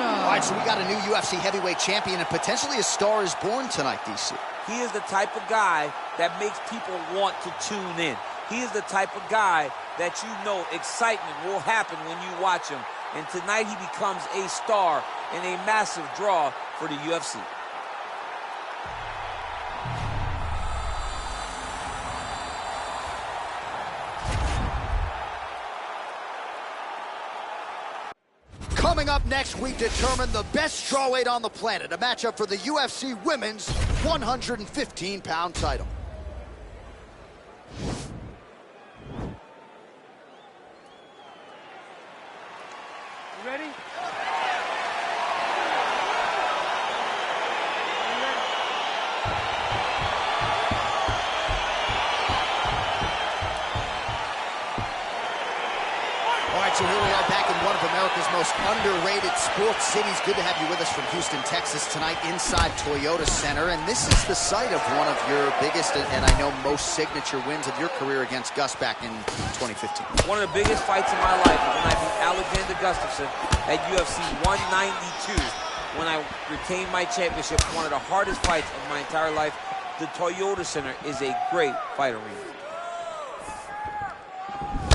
All right, so we got a new UFC heavyweight champion, and potentially a star is born tonight, DC. He is the type of guy that makes people want to tune in. He is the type of guy that you know excitement will happen when you watch him. And tonight he becomes a star and a massive draw for the UFC. Coming up next, we determine the best strawweight on the planet, a matchup for the UFC Women's 115-pound title. You ready? So here we are back in one of America's most underrated sports cities. Good to have you with us from Houston, Texas tonight inside Toyota Center. And this is the site of one of your biggest and I know most signature wins of your career against Gus back in 2015. One of the biggest fights of my life was when I beat Alexander Gustafsson at UFC 192 when I retained my championship. One of the hardest fights of my entire life. The Toyota Center is a great fight arena.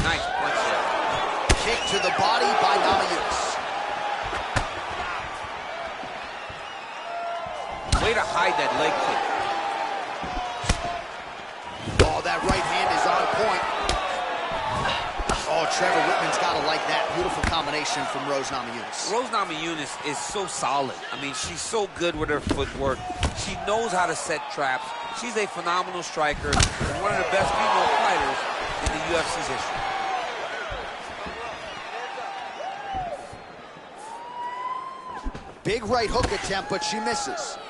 Nice punch there. Kick to the body by Namajunas. Way to hide that leg kick. Oh, that right hand is on point. Oh, Trevor Whitman's got to like that. Beautiful combination from Rose Namajunas. Rose Namajunas is so solid. I mean, she's so good with her footwork. She knows how to set traps. She's a phenomenal striker and one of the best female fighters in the UFC's history. Big right hook attempt, but she misses.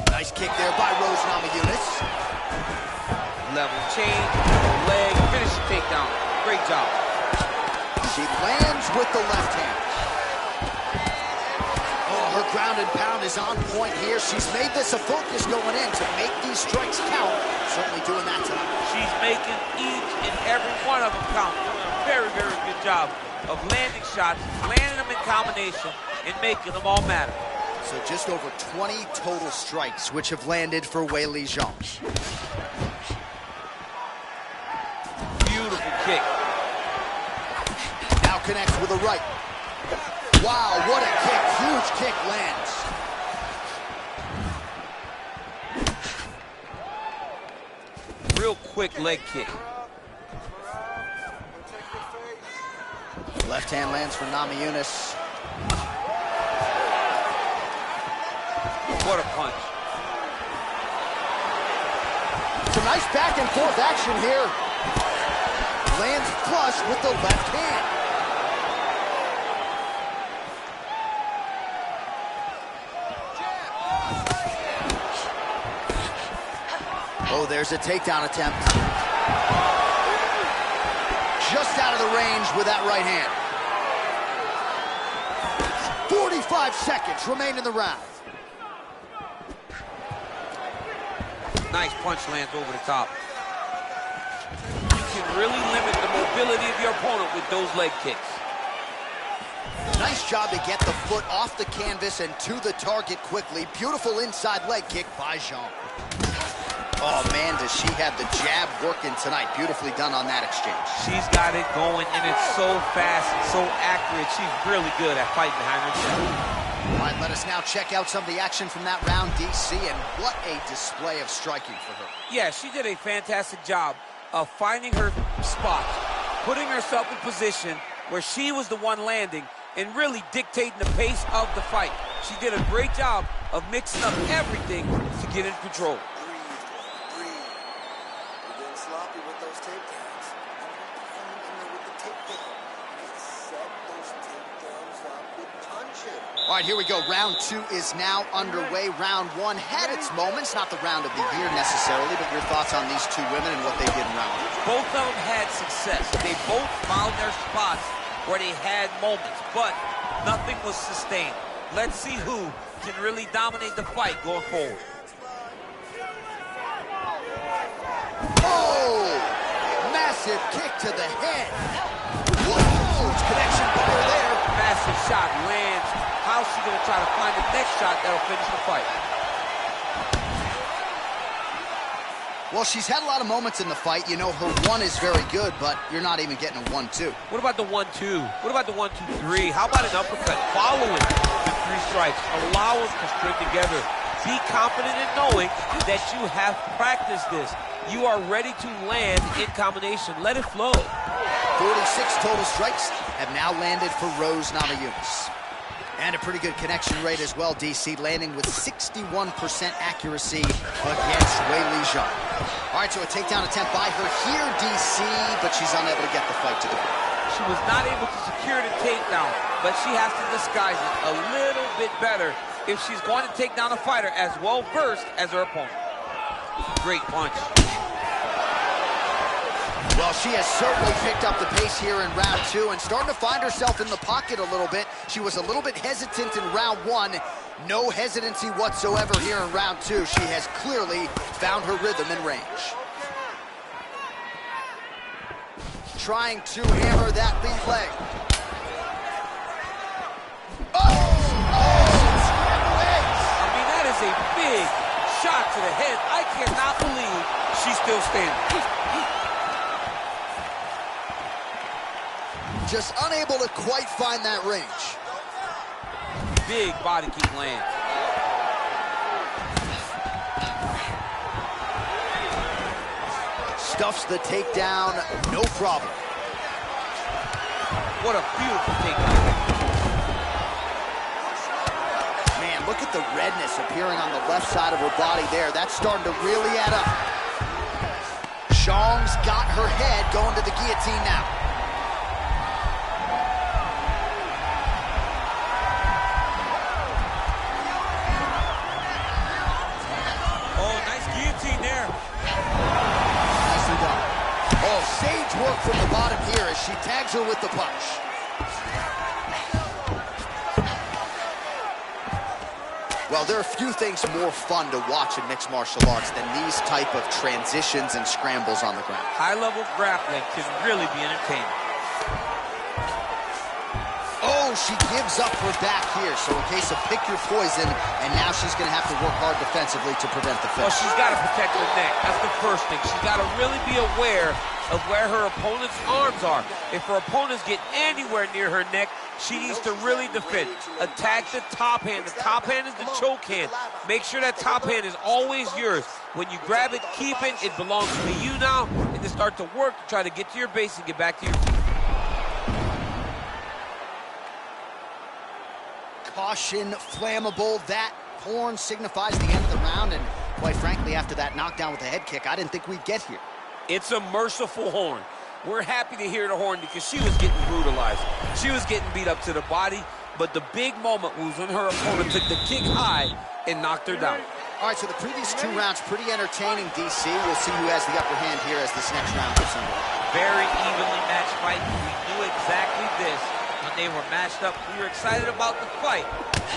Nice kick there by Rose Namajunas. Level change, leg, finish the takedown. Great job. She lands with the left hand. Oh, her ground and pound is on point here. She's made this a focus going in to make these strikes count. Certainly doing that tonight. She's making each and every one of them count. Doing a very, very good job of landing shots, landing them in combination, and making them all matter. So just over 20 total strikes, which have landed for Weili Zhang. Beautiful kick. Now connects with a right. Wow, what a kick. Huge kick lands. Real quick leg kick. Left hand lands for Namajunas. What a punch. Some nice back and forth action here. Lands flush with the left hand. Oh, there's a takedown attempt. Just out of the range with that right hand. 45 seconds remain in the round. Nice punch lands over the top. You can really limit the mobility of your opponent with those leg kicks. Nice job to get the foot off the canvas and to the target quickly. Beautiful inside leg kick by Zhang. Oh, man, does she have the jab working tonight. Beautifully done on that exchange. She's got it going, and it's so fast and so accurate. She's really good at fighting behind her jab. All right, let us now check out some of the action from that round, DC, and what a display of striking for her. Yeah, she did a fantastic job of finding her spot, putting herself in position where she was the one landing and really dictating the pace of the fight. She did a great job of mixing up everything to get in control. Breathe. You're getting sloppy with those takedowns. You're in there with the takedown. You set those takedowns up with punches. All right, here we go. Round two is now underway. Round one had its moments, not the round of the year necessarily, but your thoughts on these two women and what they did in round one. Both of them had success. They both found their spots where they had moments, but nothing was sustained. Let's see who can really dominate the fight going forward. Oh! Massive kick to the head. Whoa! Connection butter there. Massive shot lands. How's she going to try to find the next shot that'll finish the fight? Well, she's had a lot of moments in the fight. You know, her one is very good, but you're not even getting a 1-2. What about the 1-2? What about the 1-2-3? How about an uppercut following the three strikes? Allow us to string together Be confident in knowing that you have practiced this. You are ready to land in combination. Let it flow. 46 total strikes have now landed for Rose Namajunas. And a pretty good connection rate as well, DC, landing with 61% accuracy against Weili Zhang. All right, so a takedown attempt by her here, DC, but she's unable to get the fight to the ground. She was not able to secure the takedown, but she has to disguise it a little bit better if she's going to take down a fighter as well-versed as her opponent. Great punch. Well, she has certainly picked up the pace here in round 2 and starting to find herself in the pocket a little bit. She was a little bit hesitant in round 1. No hesitancy whatsoever here in round 2. She has clearly found her rhythm and range. Trying to hammer that lead leg. I mean, that is a big shot to the head. I cannot believe she's still standing. Just unable to quite find that range. Big body kick land. Stuffs the takedown, no problem. What a beautiful takedown. Man, look at the redness appearing on the left side of her body there. That's starting to really add up. Zhang's got her head going to the guillotine now. Sage work from the bottom here as she tags her with the punch. Well, there are few things more fun to watch in mixed martial arts than these type of transitions and scrambles on the ground. High-level grappling can really be entertaining. Oh, she gives up her back here. So in case of pick your poison, and now she's going to have to work hard defensively to prevent the finish. Well, she's got to protect her neck. That's the first thing. She's got to really be aware of where her opponent's arms are. If her opponents get anywhere near her neck, she needs to really defend. Attack the top hand. The top hand is the choke hand. Make sure that top hand is always yours. When you grab it, keep it. It belongs to you now. And then start to work to try to get to your base and get back to your feet. Caution, flammable. That horn signifies the end of the round. And quite frankly, after that knockdown with the head kick, I didn't think we'd get here. It's a merciful horn. We're happy to hear the horn because she was getting brutalized. She was getting beat up to the body, but the big moment was when her opponent took the kick high and knocked her down. All right, so the previous 2 rounds pretty entertaining, DC. We'll see who has the upper hand here as this next round gets underway. Very evenly matched fight. We knew exactly this when they were matched up. We were excited about the fight.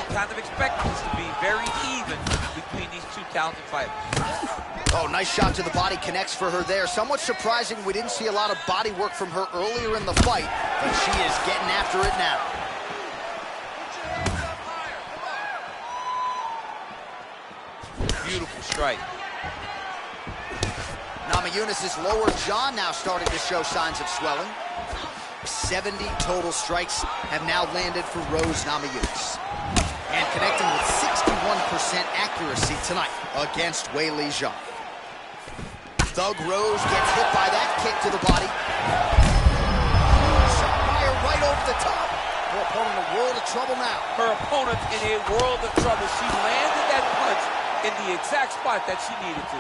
We kind of expected this to be very even between these 2 talented fighters. Oh, nice shot to the body, connects for her there. Somewhat surprising, we didn't see a lot of body work from her earlier in the fight, but she is getting after it now. Beautiful strike. Namajunas' lower jaw now starting to show signs of swelling. 70 total strikes have now landed for Rose Namajunas. And connecting with 61% accuracy tonight against Weili Zhang. Thug Rose gets hit by that kick to the body. Shot by her right over the top. Her opponent in a world of trouble now. Her opponent in a world of trouble. She landed that punch in the exact spot that she needed to.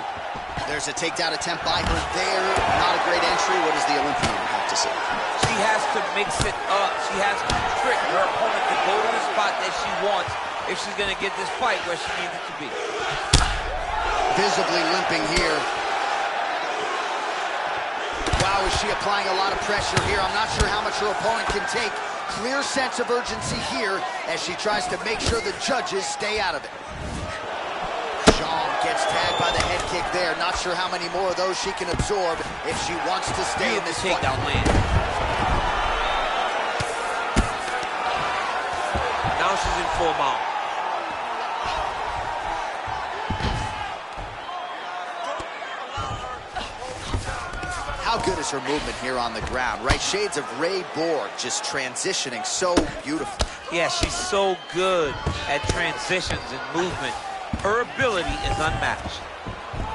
There's a takedown attempt by her there. Not a great entry. What does the Olympian have to say? She has to mix it up. She has to trick her opponent to go to the spot that she wants if she's going to get this fight where she needs it to be. Visibly limping here. Wow, is she applying a lot of pressure here? I'm not sure how much her opponent can take. Clear sense of urgency here as she tries to make sure the judges stay out of it. Zhang gets tagged by the head kick there. Not sure how many more of those she can absorb if she wants to stay in this fight. Takedown land. Now she's in full mount. How good is her movement here on the ground, right? Shades of Ray Borg, just transitioning so beautifully. Yeah, she's so good at transitions and movement. Her ability is unmatched.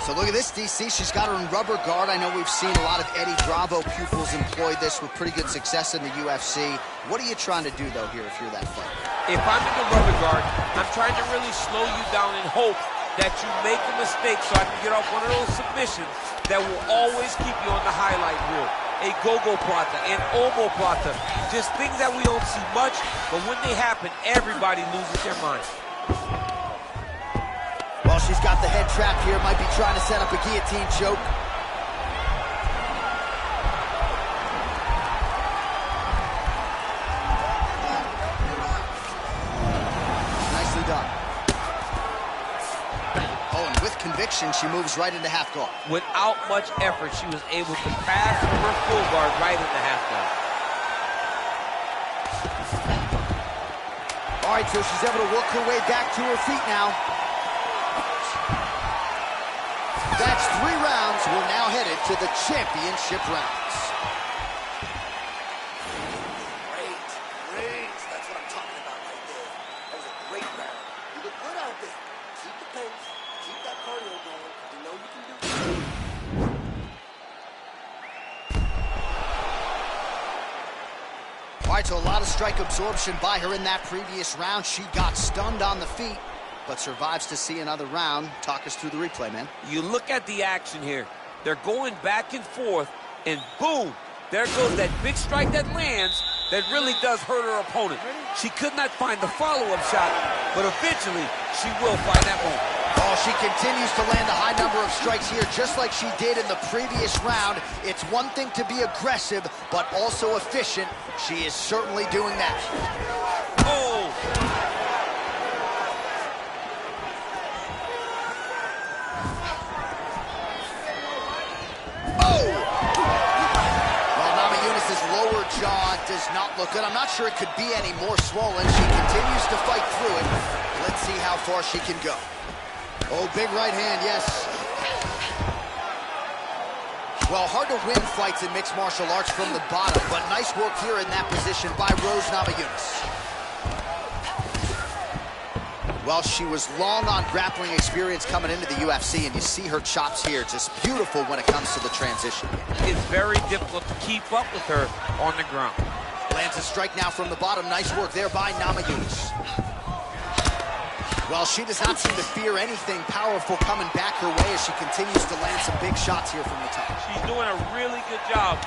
So look at this, DC. She's got her in rubber guard. I know we've seen a lot of Eddie Bravo pupils employ this with pretty good success in the UFC. What are you trying to do, though, here if you're that fighter? If I'm in the rubber guard, I'm trying to really slow you down and hope that you make a mistake so I can get off one of those submissions that will always keep you on the highlight reel. A go-go plata, an omoplata, just things that we don't see much, but when they happen, everybody loses their mind. Well, she's got the head trapped here. Might be trying to set up a guillotine choke. Nicely done. Oh, and with conviction, she moves right into half guard. Without much effort, she was able to pass from her full guard right into half guard. All right, so she's able to work her way back to her feet now. That's 3 rounds. We're now headed to the championship rounds. Great. That's what I'm talking about right there. That was a great round. You look good out there. Keep the pace. Keep that cardio going. You know you can do it. All right, so a lot of strike absorption by her in that previous round. She got stunned on the feet, but survives to see another round. Talk us through the replay, man. You look at the action here. They're going back and forth, and boom, there goes that big strike that lands that really does hurt her opponent. She could not find the follow-up shot, but eventually she will find that moment. Oh, she continues to land a high number of strikes here, just like she did in the previous round. It's one thing to be aggressive, but also efficient. She is certainly doing that. Oh! Lower jaw does not look good. I'm not sure it could be any more swollen. She continues to fight through it. Let's see how far she can go. Oh, big right hand, yes. Well, hard to win fights in mixed martial arts from the bottom, but nice work here in that position by Rose Namajunas. Well, she was long on grappling experience coming into the UFC, and you see her chops here, just beautiful when it comes to the transition. It's very difficult to keep up with her on the ground. Lands a strike now from the bottom. Nice work there by Namajunas. Well, she does not seem to fear anything powerful coming back her way as she continues to land some big shots here from the top. She's doing a really good job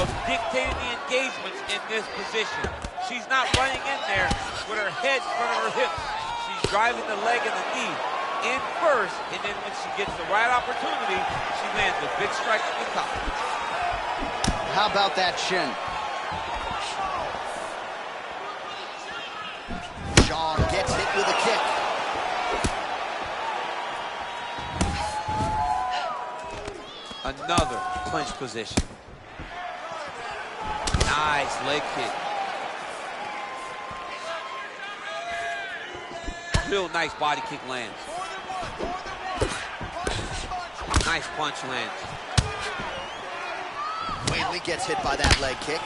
of dictating the engagements in this position. She's not running in there with her head in front of her hips. She's driving the leg and the knee in first, and then when she gets the right opportunity, she lands a big strike at the top. How about that shin? Sean gets hit with a kick. Another clinch position. Nice leg kick. Real nice body kick lands. Nice punch lands. Whaley gets hit by that leg kick.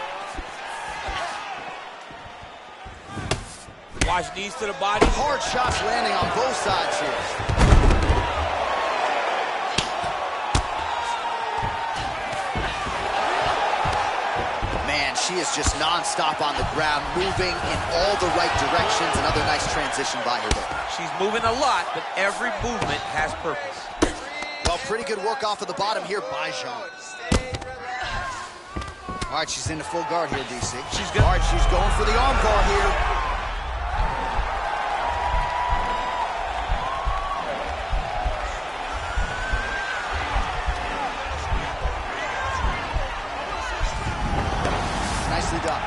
Watch knees to the body. Hard shots landing on both sides here. She is just non-stop on the ground, moving in all the right directions. Another nice transition by her there. She's moving a lot, but every movement has purpose. Well, pretty good work off of the bottom here by Jean. All right, she's into full guard here, DC. All right, she's going for the arm bar here. Nicely done.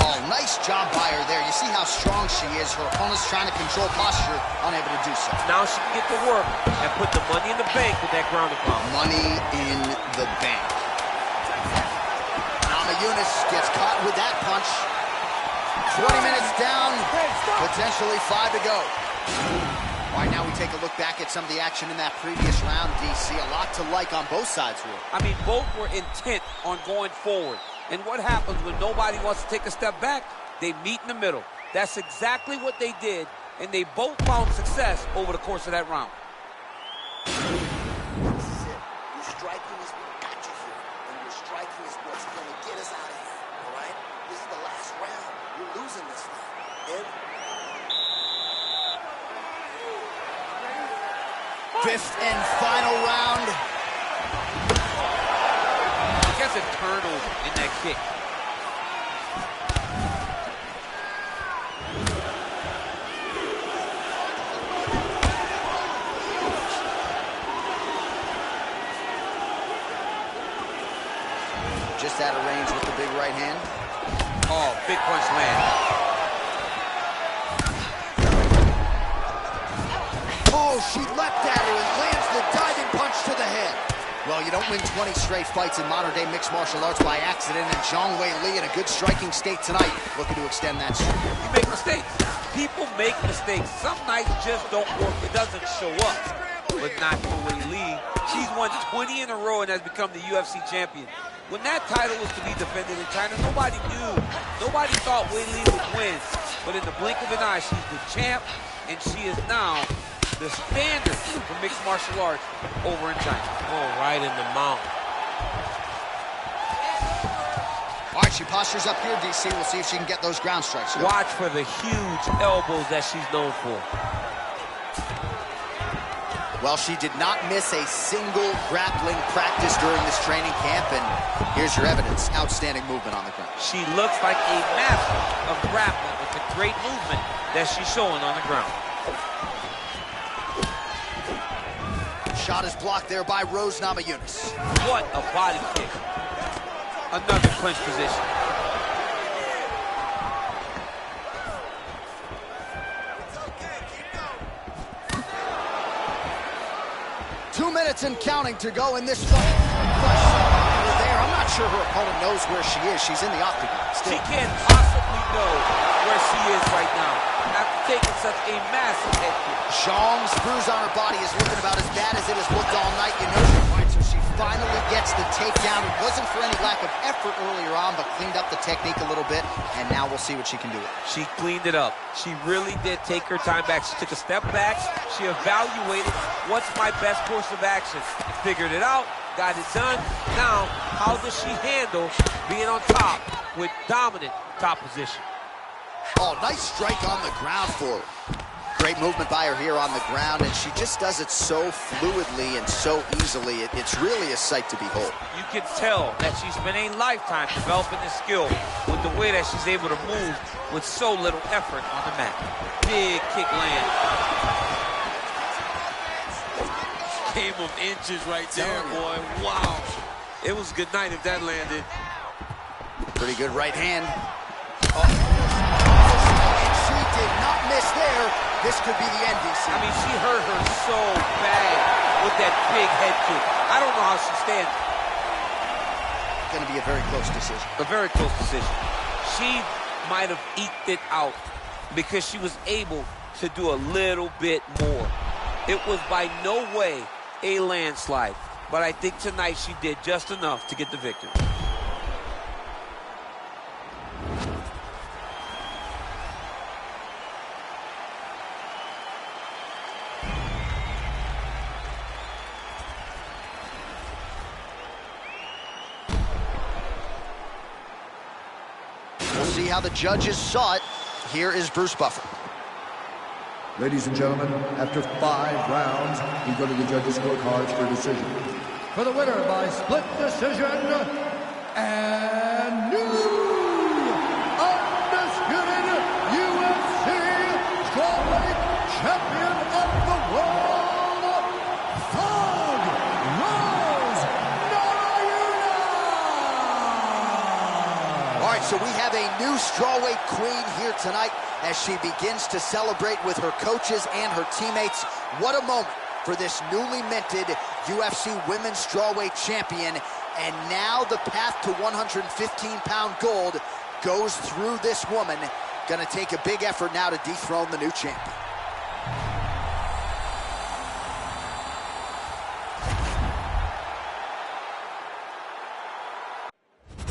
Oh, nice job by her there. You see how strong she is. Her opponent's trying to control posture, unable to do so. Now she can get to work and put the money in the bank with that ground and pound. Money in the bank. Namajunas gets caught with that punch. 20 minutes down, potentially 5 to go. All right, now we take a look back at some of the action in that previous round, DC. A lot to like on both sides here. I mean, both were intent on going forward. And what happens when nobody wants to take a step back? They meet in the middle. That's exactly what they did and they both found success over the course of that round. This is it. Your striking is what got you here. And your striking is what's going to get us out of here. All right? This is the last round. You're losing this fight. Fifth and final round. He gets a turnover in that kick. Just out of range with the big right hand. Oh, big punch land. Oh, she leapt at her and lands the diving punch to the head. Well, you don't win 20 straight fights in modern-day mixed martial arts by accident, and Zhang Weili in a good striking state tonight, looking to extend that streak. You make mistakes. People make mistakes. Some nights just don't work. It doesn't show up. But not for Weili. She's won 20 in a row and has become the UFC champion. When that title was to be defended in China, nobody knew. Nobody thought Weili would win. But in the blink of an eye, she's the champ, and she is now the standard for mixed martial arts over in China. Oh, right in the mouth. All right, she postures up here, DC. We'll see if she can get those ground strikes. Watch for the huge elbows that she's known for. Well, she did not miss a single grappling practice during this training camp, and here's your evidence. Outstanding movement on the ground. She looks like a master of grappling with the great movement that she's showing on the ground. Shot is blocked there by Rose Namajunas. What a body kick. Another clinch position. 2 minutes and counting to go in this fight. There, I'm not sure her opponent knows where she is. She's in the octagon still. She can't possibly know where she is right now after taking such a massive head kick. Zhang's bruise on her body is looking about as bad as it has looked all night. You know she fights, so she finally gets the takedown. It wasn't for any lack of effort earlier on, but cleaned up the technique a little bit, and now we'll see what she can do with it. She cleaned it up. She really did take her time back. She took a step back. She evaluated what's my best course of action. Figured it out, got it done. Now, how does she handle being on top with dominant top position? Oh, nice strike on the ground for her. Great movement by her here on the ground, and she just does it so fluidly and so easily. It's really a sight to behold. You can tell that she spent a lifetime developing this skill with the way that she's able to move with so little effort on the mat. Big kick land. Game of inches right there, boy. Wow. It was a good night if that landed. Pretty good right hand. Oh. She did not miss there. This could be the end, DC. I mean, she hurt her so bad with that big head kick. I don't know how she stands. Going to be a very close decision. A very close decision. She might have eked it out because she was able to do a little bit more. It was by no way a landslide, but I think tonight she did just enough to get the victory. We'll see how the judges saw it. Here is Bruce Buffer. Ladies and gentlemen, after 5 rounds, we go to the judges' scorecards for a decision. For the winner by split decision, and new undisputed UFC strawweight champion of the world, Thug Rose Namajunas! All right, so we have a new strawweight queen here tonight as she begins to celebrate with her coaches and her teammates. What a moment for this newly minted UFC Women's Strawweight Champion. And now the path to 115-pound gold goes through this woman. Gonna take a big effort now to dethrone the new champion.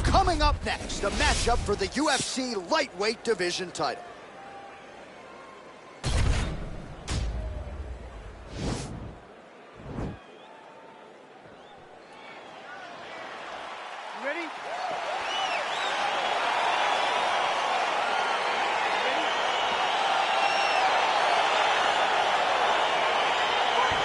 Coming up next, a matchup for the UFC lightweight division title. ready?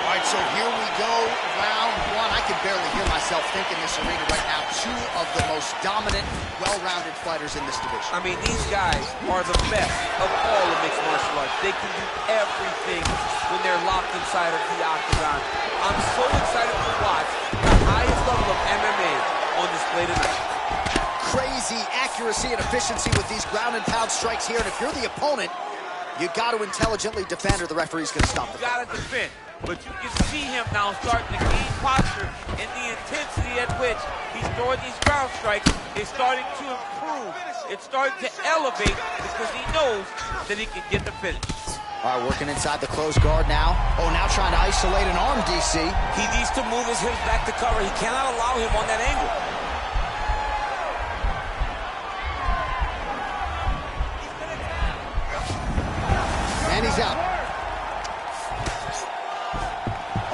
All right, so here we go, round one. I can barely hear myself think in this arena right now. Two of the most dominant, well-rounded fighters in this division. I mean, these guys are the best of all of mixed martial arts. They can do everything when they're locked inside of the octagon. I'm so excited to watch the highest level of MMA on display tonight. Crazy accuracy and efficiency with these ground and pound strikes here. And if you're the opponent, you got to intelligently defend or the referee's going to stop the You got to defend. But you can see him now starting to gain posture, and the intensity at which he's throwing these ground strikes is starting to improve. It's starting to elevate because he knows that he can get the finish. All right, working inside the closed guard now. Oh, now trying to isolate an arm, DC. He needs to move his hips back to cover. He cannot allow him on that angle. And he's out.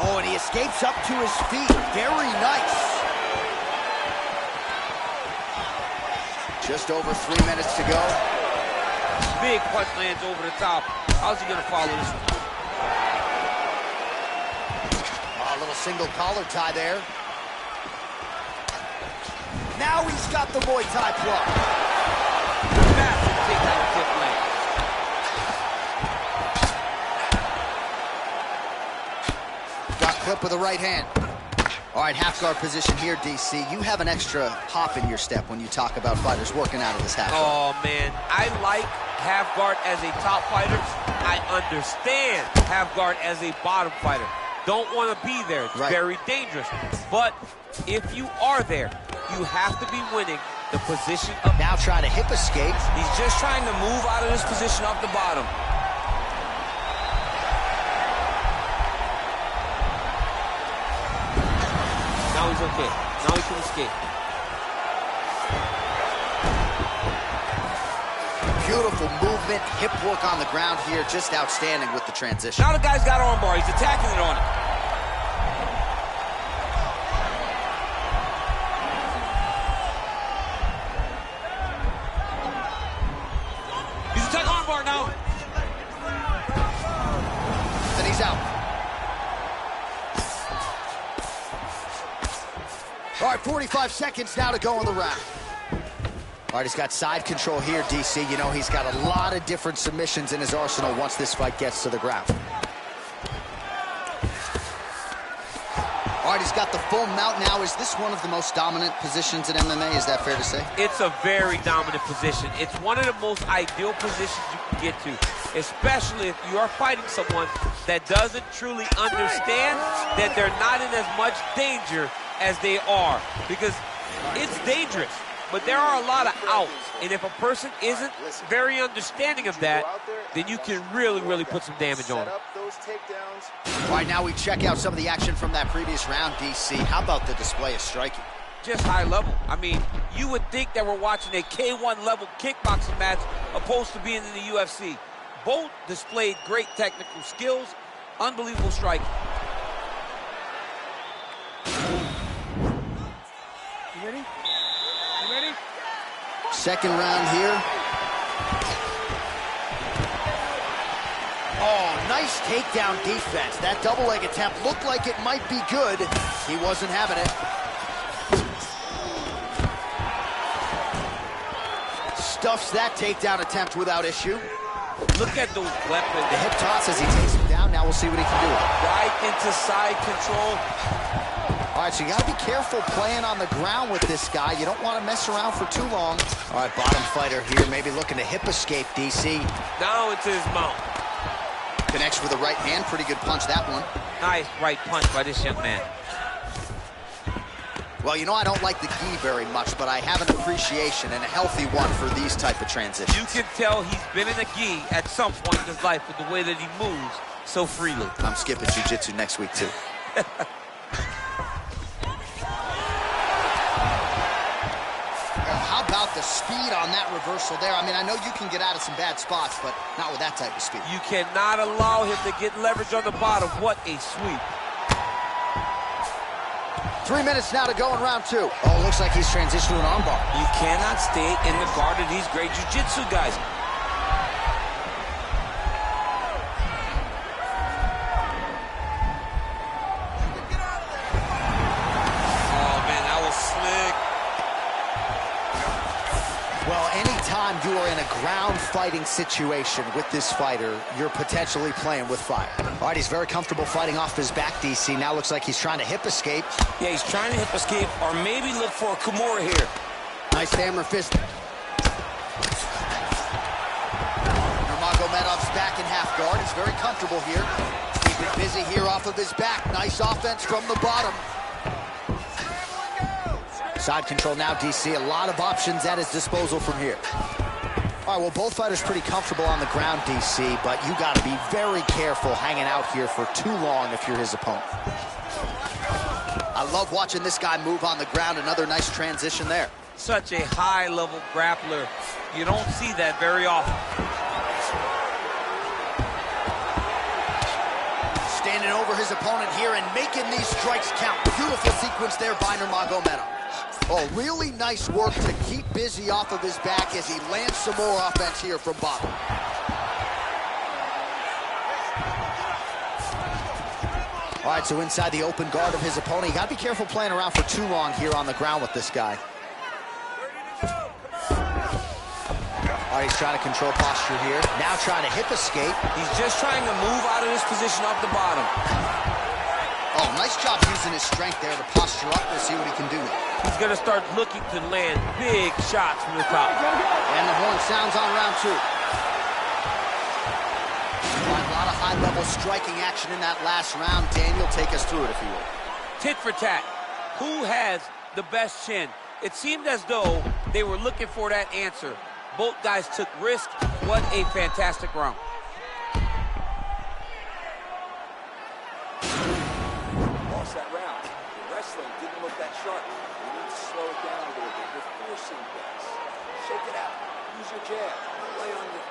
Oh, and he escapes up to his feet. Very nice. Just over 3 minutes to go. Big punch lands over the top. How's he going to follow this one? Oh, a little single collar tie there. Now he's got the Muay Thai plug. Massive takedown tip land. Got clipped with the right hand. All right, half guard position here, DC. You have an extra hop in your step when you talk about fighters working out of this half guard. Oh, man. I like half guard as a top fighter. I understand half guard as a bottom fighter. Don't want to be there. It's very dangerous. But if you are there, you have to be winning the position of... Now trying to hip escape. He's just trying to move out of this position off the bottom. Now he's okay. Now he can escape. Beautiful movement, hip work on the ground here, just outstanding with the transition. Now the guy's got armbar. He's attacking it on it. He's attacking armbar now. Then he's out. All right, 45 seconds now to go in the round. All right, he's got side control here, DC. You know, he's got a lot of different submissions in his arsenal once this fight gets to the ground. All right, he's got the full mount now. Is this one of the most dominant positions in MMA? Is that fair to say? It's a very dominant position. It's one of the most ideal positions you can get to, especially if you are fighting someone that doesn't truly understand that they're not in as much danger as they are, because it's dangerous. But there are a lot of outs, and if a person isn't very understanding of that, then you can really, really put some damage on them. All right, now we check out some of the action from that previous round, DC. How about the display of striking? Just high level. I mean, you would think that we're watching a K1 level kickboxing match opposed to being in the UFC. Both displayed great technical skills, unbelievable striking. You ready? You ready? Second round here. Oh, nice takedown defense. That double leg attempt looked like it might be good. He wasn't having it. Stuffs that takedown attempt without issue. Look at those weapons. The hip toss as he takes him down. Now we'll see what he can do. Right into side control. All right, so you got to be careful playing on the ground with this guy. You don't want to mess around for too long. All right, bottom fighter here, maybe looking to hip escape, DC. Now into his mount. Connects with the right hand. Pretty good punch, that one. Nice right punch by this young man. Well, you know, I don't like the gi very much, but I have an appreciation and a healthy one for these type of transitions. You can tell he's been in a gi at some point in his life with the way that he moves so freely. I'm skipping jiu-jitsu next week, too. How about the speed on that reversal there? I mean, I know you can get out of some bad spots, but not with that type of speed. You cannot allow him to get leverage on the bottom. What a sweep. 3 minutes now to go in round 2. Oh, looks like he's transitioned to an armbar. You cannot stay in the guard of these great jiu-jitsu guys. Well, anytime you are in a ground fighting situation with this fighter, you're potentially playing with fire. All right, he's very comfortable fighting off his back, DC. Now looks like he's trying to hip escape. Yeah, he's trying to hip escape or maybe look for a Kimura here. Nice hammer fist. Nurmagomedov's back in half guard. He's very comfortable here. Keeping busy here off of his back. Nice offense from the bottom. Side control now, DC. A lot of options at his disposal from here. All right, well, both fighters pretty comfortable on the ground, DC, but you got to be very careful hanging out here for too long if you're his opponent. I love watching this guy move on the ground. Another nice transition there. Such a high-level grappler. You don't see that very often. Standing over his opponent here and making these strikes count. Beautiful sequence there by Nurmagomedov. Oh, really nice work to keep busy off of his back as he lands some more offense here from bottom. All right, so inside the open guard of his opponent, you got to be careful playing around for too long here on the ground with this guy. All right, he's trying to control posture here. Now trying to hip escape. He's just trying to move out of this position off the bottom. Oh, nice job using his strength there to posture up. We'll see what he can do now. He's going to start looking to land big shots from the top. And the horn sounds on round 2. A lot of high-level striking action in that last round. Daniel, take us through it, if you will. Tit for tat. Who has the best chin? It seemed as though they were looking for that answer. Both guys took risk. What a fantastic round. Lost that round. The wrestling didn't look that sharp. You need to slow it down a little bit. You're forcing things. Shake it out. Use your jab. Lay on you.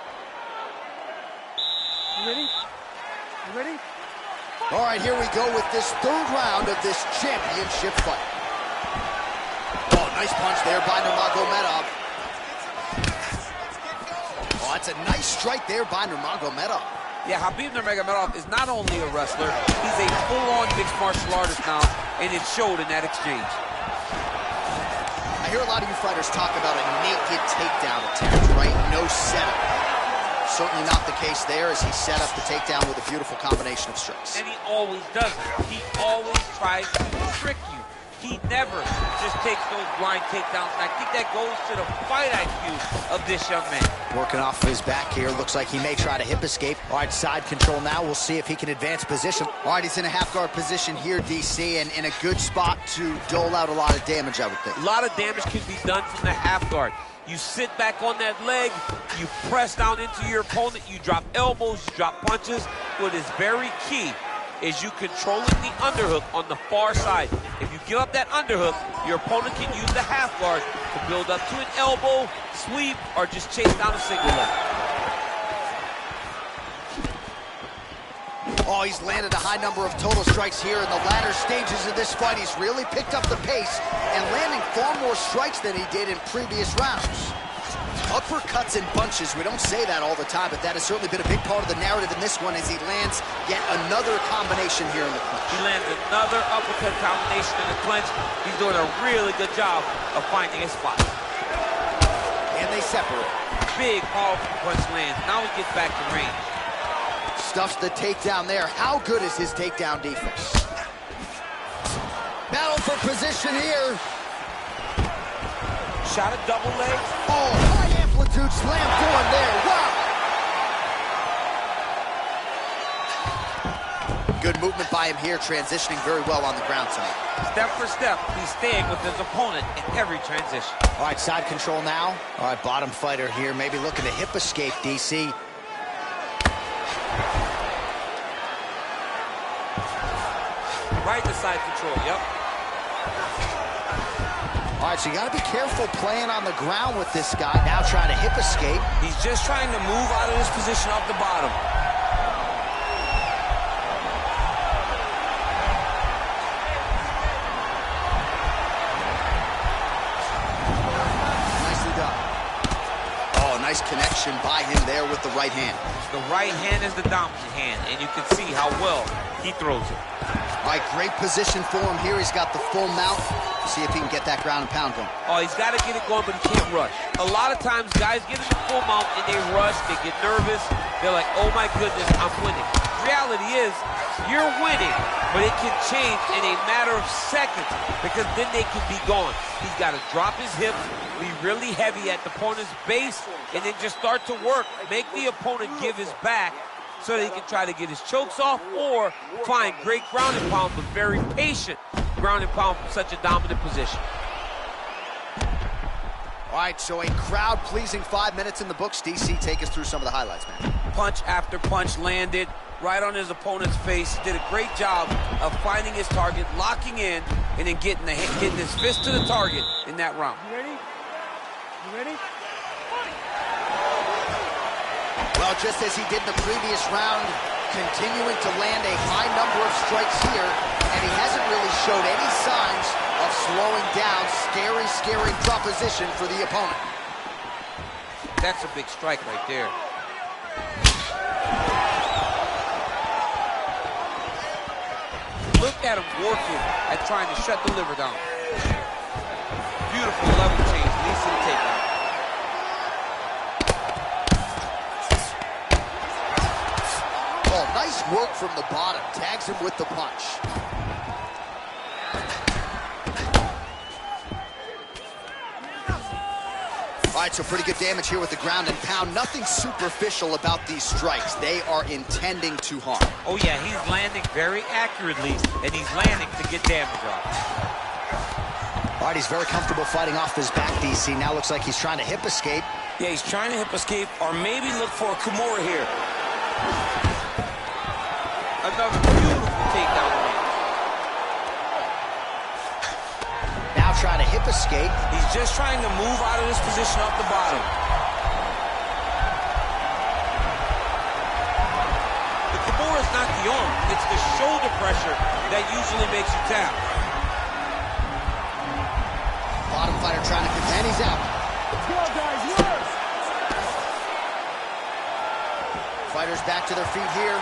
You ready? You ready? All right, here we go with this 3rd round of this championship fight. Oh, nice punch there by Nurmagomedov. Oh, that's a nice strike there by Nurmagomedov. Yeah, Khabib Nurmagomedov is not only a wrestler, he's a full-on mixed martial artist now, and it showed in that exchange. I hear a lot of you fighters talk about a naked takedown attempt, right? No setup. Certainly not the case there as he set up the takedown with a beautiful combination of strikes. And he always does it. He always tries to trick you. He never just takes those blind takedowns. And I think that goes to the fight IQ of this young man. Working off of his back here. Looks like he may try to hip escape. All right, side control now. We'll see if he can advance position. All right, he's in a half guard position here, DC, and in a good spot to dole out a lot of damage, I would think. A lot of damage can be done from the half guard. You sit back on that leg, you press down into your opponent, you drop elbows, you drop punches. What is very key is you controlling the underhook on the far side. If you give up that underhook, your opponent can use the half guard to build up to an elbow, sweep, or just chase down a single leg. Oh, he's landed a high number of total strikes here in the latter stages of this fight. He's really picked up the pace and landing far more strikes than he did in previous rounds. Uppercuts and punches, we don't say that all the time, but that has certainly been a big part of the narrative in this one as he lands yet another combination here in the clinch. He lands another uppercut combination in the clinch. He's doing a really good job of finding his spot. And they separate. Big, powerful punch lands. Now he gets back to range. Stuffs the takedown there. How good is his takedown defense? Battle for position here. Shot a double leg. Oh, high amplitude slam forward there. Wow. Good movement by him here, transitioning very well on the ground tonight. Step for step, he's staying with his opponent in every transition. All right, side control now. All right, bottom fighter here, maybe looking to hip escape, DC. Right to side control, yep. All right, so you got to be careful playing on the ground with this guy. Now trying to hip escape. He's just trying to move out of this position off the bottom. nice connection by him there with the right hand. The right hand is the dominant hand, and you can see how well he throws it. All right, great position for him here. He's got the full mount. See if he can get that ground and pound going. Oh, he's got to get it going, but he can't rush. A lot of times, guys get in the full mount and they rush, they get nervous. They're like, oh my goodness, I'm winning. Reality is, you're winning, but it can change in a matter of seconds because then they can be gone. He's got to drop his hips, be really heavy at the opponent's base, and then just start to work. Make the opponent give his back so that he can try to get his chokes off or find great ground and pound, but very patient ground and pound from such a dominant position. All right, so a crowd-pleasing 5 minutes in the books. DC, take us through some of the highlights, man. Punch after punch landed right on his opponent's face. Did a great job of finding his target, locking in, and then getting his fist to the target in that round. You ready? You ready? Well, just as he did in the previous round, continuing to land a high number of strikes here, and he hasn't really showed any signs of slowing down. Scary, scary proposition for the opponent. That's a big strike right there. Look at him working at trying to shut the liver down. Beautiful level change, leads to the takedown. Oh, nice work from the bottom. Tags him with the punch. All right, so pretty good damage here with the ground and pound. Nothing superficial about these strikes. They are intending to harm. Oh yeah, he's landing very accurately, and he's landing to get damage off. All right, he's very comfortable fighting off his back, DC. Now looks like he's trying to hip escape. Yeah, he's trying to hip escape or maybe look for a Kimura here. Another beautiful takedown range. Now trying to hip escape. He's just trying to move out of this position off the bottom. The Kimura is not the arm. It's the shoulder pressure that usually makes you tap. Bottom fighter trying to contend. He's out. Let's go, guys. Yes! Fighters back to their feet here.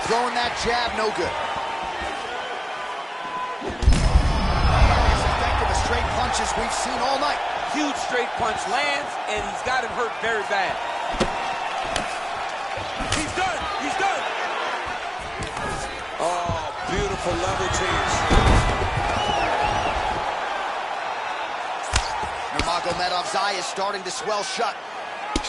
Throwing that jab, no good. As effective as straight punches we've seen all night. Huge straight punch lands, and he's got him hurt very bad. He's done. He's done. Oh, beautiful level change. Nurmagomedov's eye is starting to swell shut.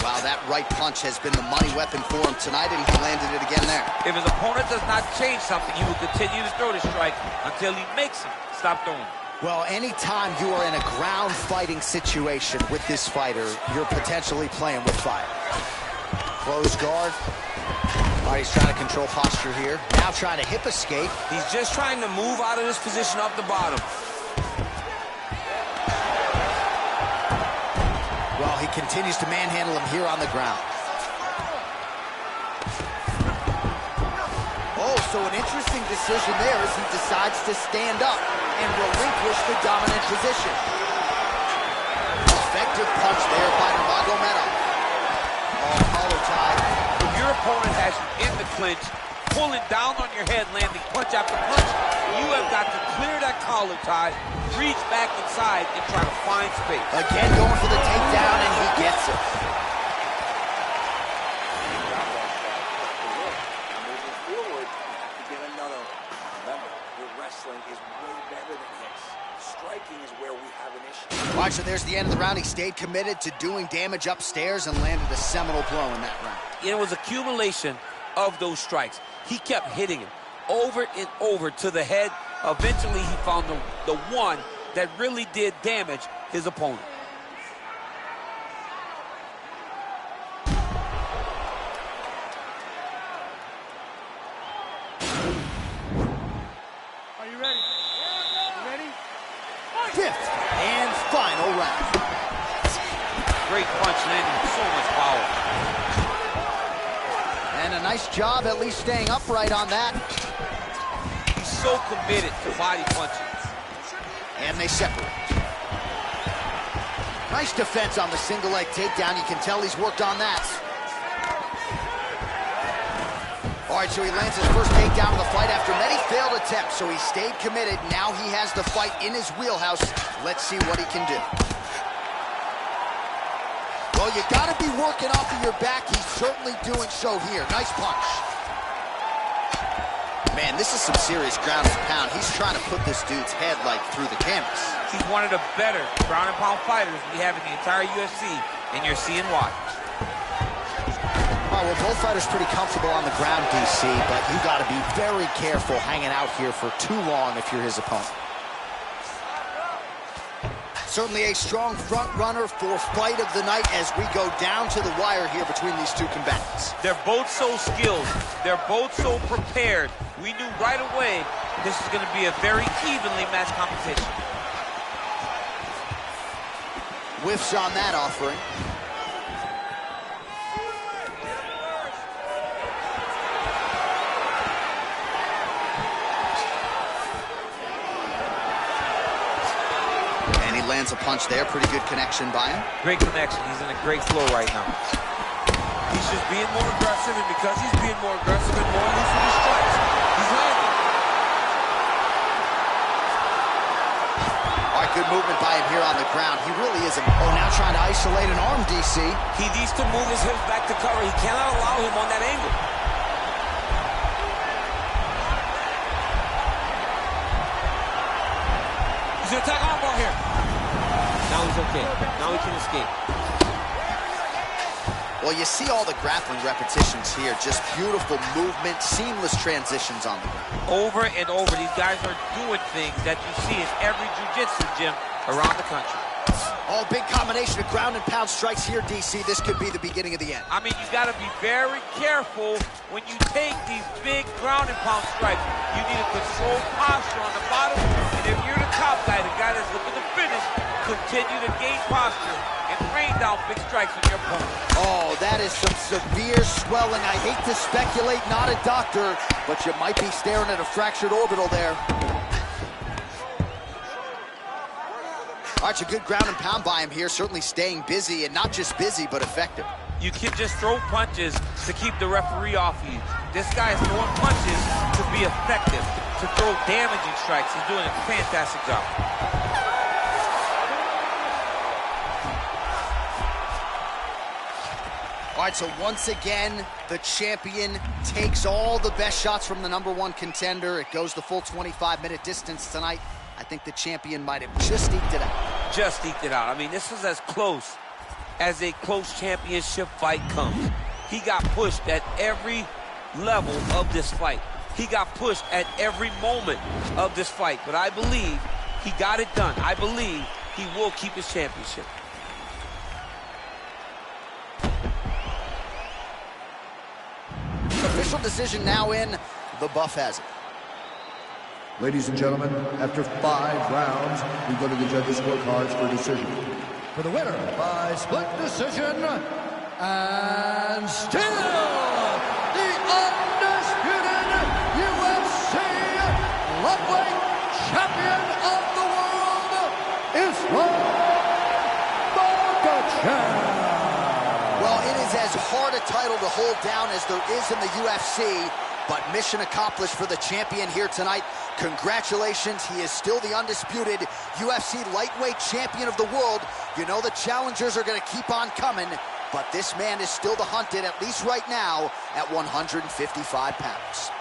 Wow, that right punch has been the money weapon for him tonight, and he landed it again there. If his opponent does not change something, he will continue to throw the strike until he makes him stop throwing. Well, anytime you are in a ground fighting situation with this fighter, you're potentially playing with fire. Close guard. All right, he's trying to control posture here. Now trying to hip escape. He's just trying to move out of this position off the bottom. Well, he continues to manhandle him here on the ground. Oh, so an interesting decision there as he decides to stand up and relinquish the dominant position. Effective punch there by Nurmagomedov. Oh, collar tie. If your opponent has you in the clinch, pulling down on your head, landing punch after punch, you have got to clear that collar tie, reach back inside, and try to find space. Again, going for the takedown, and he gets it. Moving forward, to get another. Remember, your wrestling is way better than this. Striking is where we have an issue. All right, so there's the end of the round. He stayed committed to doing damage upstairs and landed a seminal blow in that round. It was accumulation of those strikes. He kept hitting him over and over to the head. Eventually, he found the one that really did damage his opponent. Are you ready? You ready? Fifth and final round. Great punch landing with so much power. And a nice job at least staying upright on that. He's so committed to body punching. And they separate. Nice defense on the single leg takedown. You can tell he's worked on that. All right, so he lands his first takedown of the fight after many failed attempts, so he stayed committed. Now he has the fight in his wheelhouse. Let's see what he can do. Well, you gotta be working off of your back. He's certainly doing so here. Nice punch. Man, this is some serious ground and pound. He's trying to put this dude's head, like, through the canvas. He's one of the better ground and pound fighters we have in the entire UFC, and you're seeing why. All right, well, both fighters pretty comfortable on the ground, DC, but you got to be very careful hanging out here for too long if you're his opponent. Certainly a strong front runner for fight of the night as we go down to the wire here between these two combatants. They're both so skilled. They're both so prepared. We knew right away this is going to be a very evenly matched competition. Whiffs on that offering. Lands a punch there. Pretty good connection by him. Great connection. He's in a great flow right now. He's just being more aggressive, and because he's being more aggressive and more loose with his strikes, he's landing. All right, good movement by him here on the ground. He really isn't. Oh, now trying to isolate an arm, DC. He needs to move his hips back to cover. He cannot allow him on that angle. He's going to attack armbar here. Now he's okay. Now he can escape. Well, you see all the grappling repetitions here. Just beautiful movement, seamless transitions on the ground. Over and over, these guys are doing things that you see in every jiu-jitsu gym around the country. All big combination of ground and pound strikes here, DC. This could be the beginning of the end. I mean, you got to be very careful when you take these big ground and pound strikes. You need a controlled posture on the bottom, and if you're the top guy, the guy that's looking to finish, continue to gain posture and rain down big strikes on your opponent. Oh, that is some severe swelling. I hate to speculate, not a doctor, but you might be staring at a fractured orbital there. All right, a good ground and pound by him here, certainly staying busy, and not just busy, but effective. You can just throw punches to keep the referee off you. This guy is throwing punches to be effective, to throw damaging strikes. He's doing a fantastic job. All right, so once again, the champion takes all the best shots from the #1 contender. It goes the full 25-minute distance tonight. I think the champion might have just eked it out. Just eked it out. I mean, this is as close as a close championship fight comes. He got pushed at every level of this fight. He got pushed at every moment of this fight. But I believe he got it done. I believe he will keep his championship. Official decision now in. The buff has it. Ladies and gentlemen, after 5 rounds, we go to the judges' scorecards for a decision. For the winner by split decision, and still the undisputed UFC lightweight champion of the world, Islam Makhachev. Well, it is as hard a title to hold down as there is in the UFC, but mission accomplished for the champion here tonight. Congratulations, he is still the undisputed UFC lightweight champion of the world. You know the challengers are going to keep on coming, but this man is still the hunted, at least right now, at 155 pounds.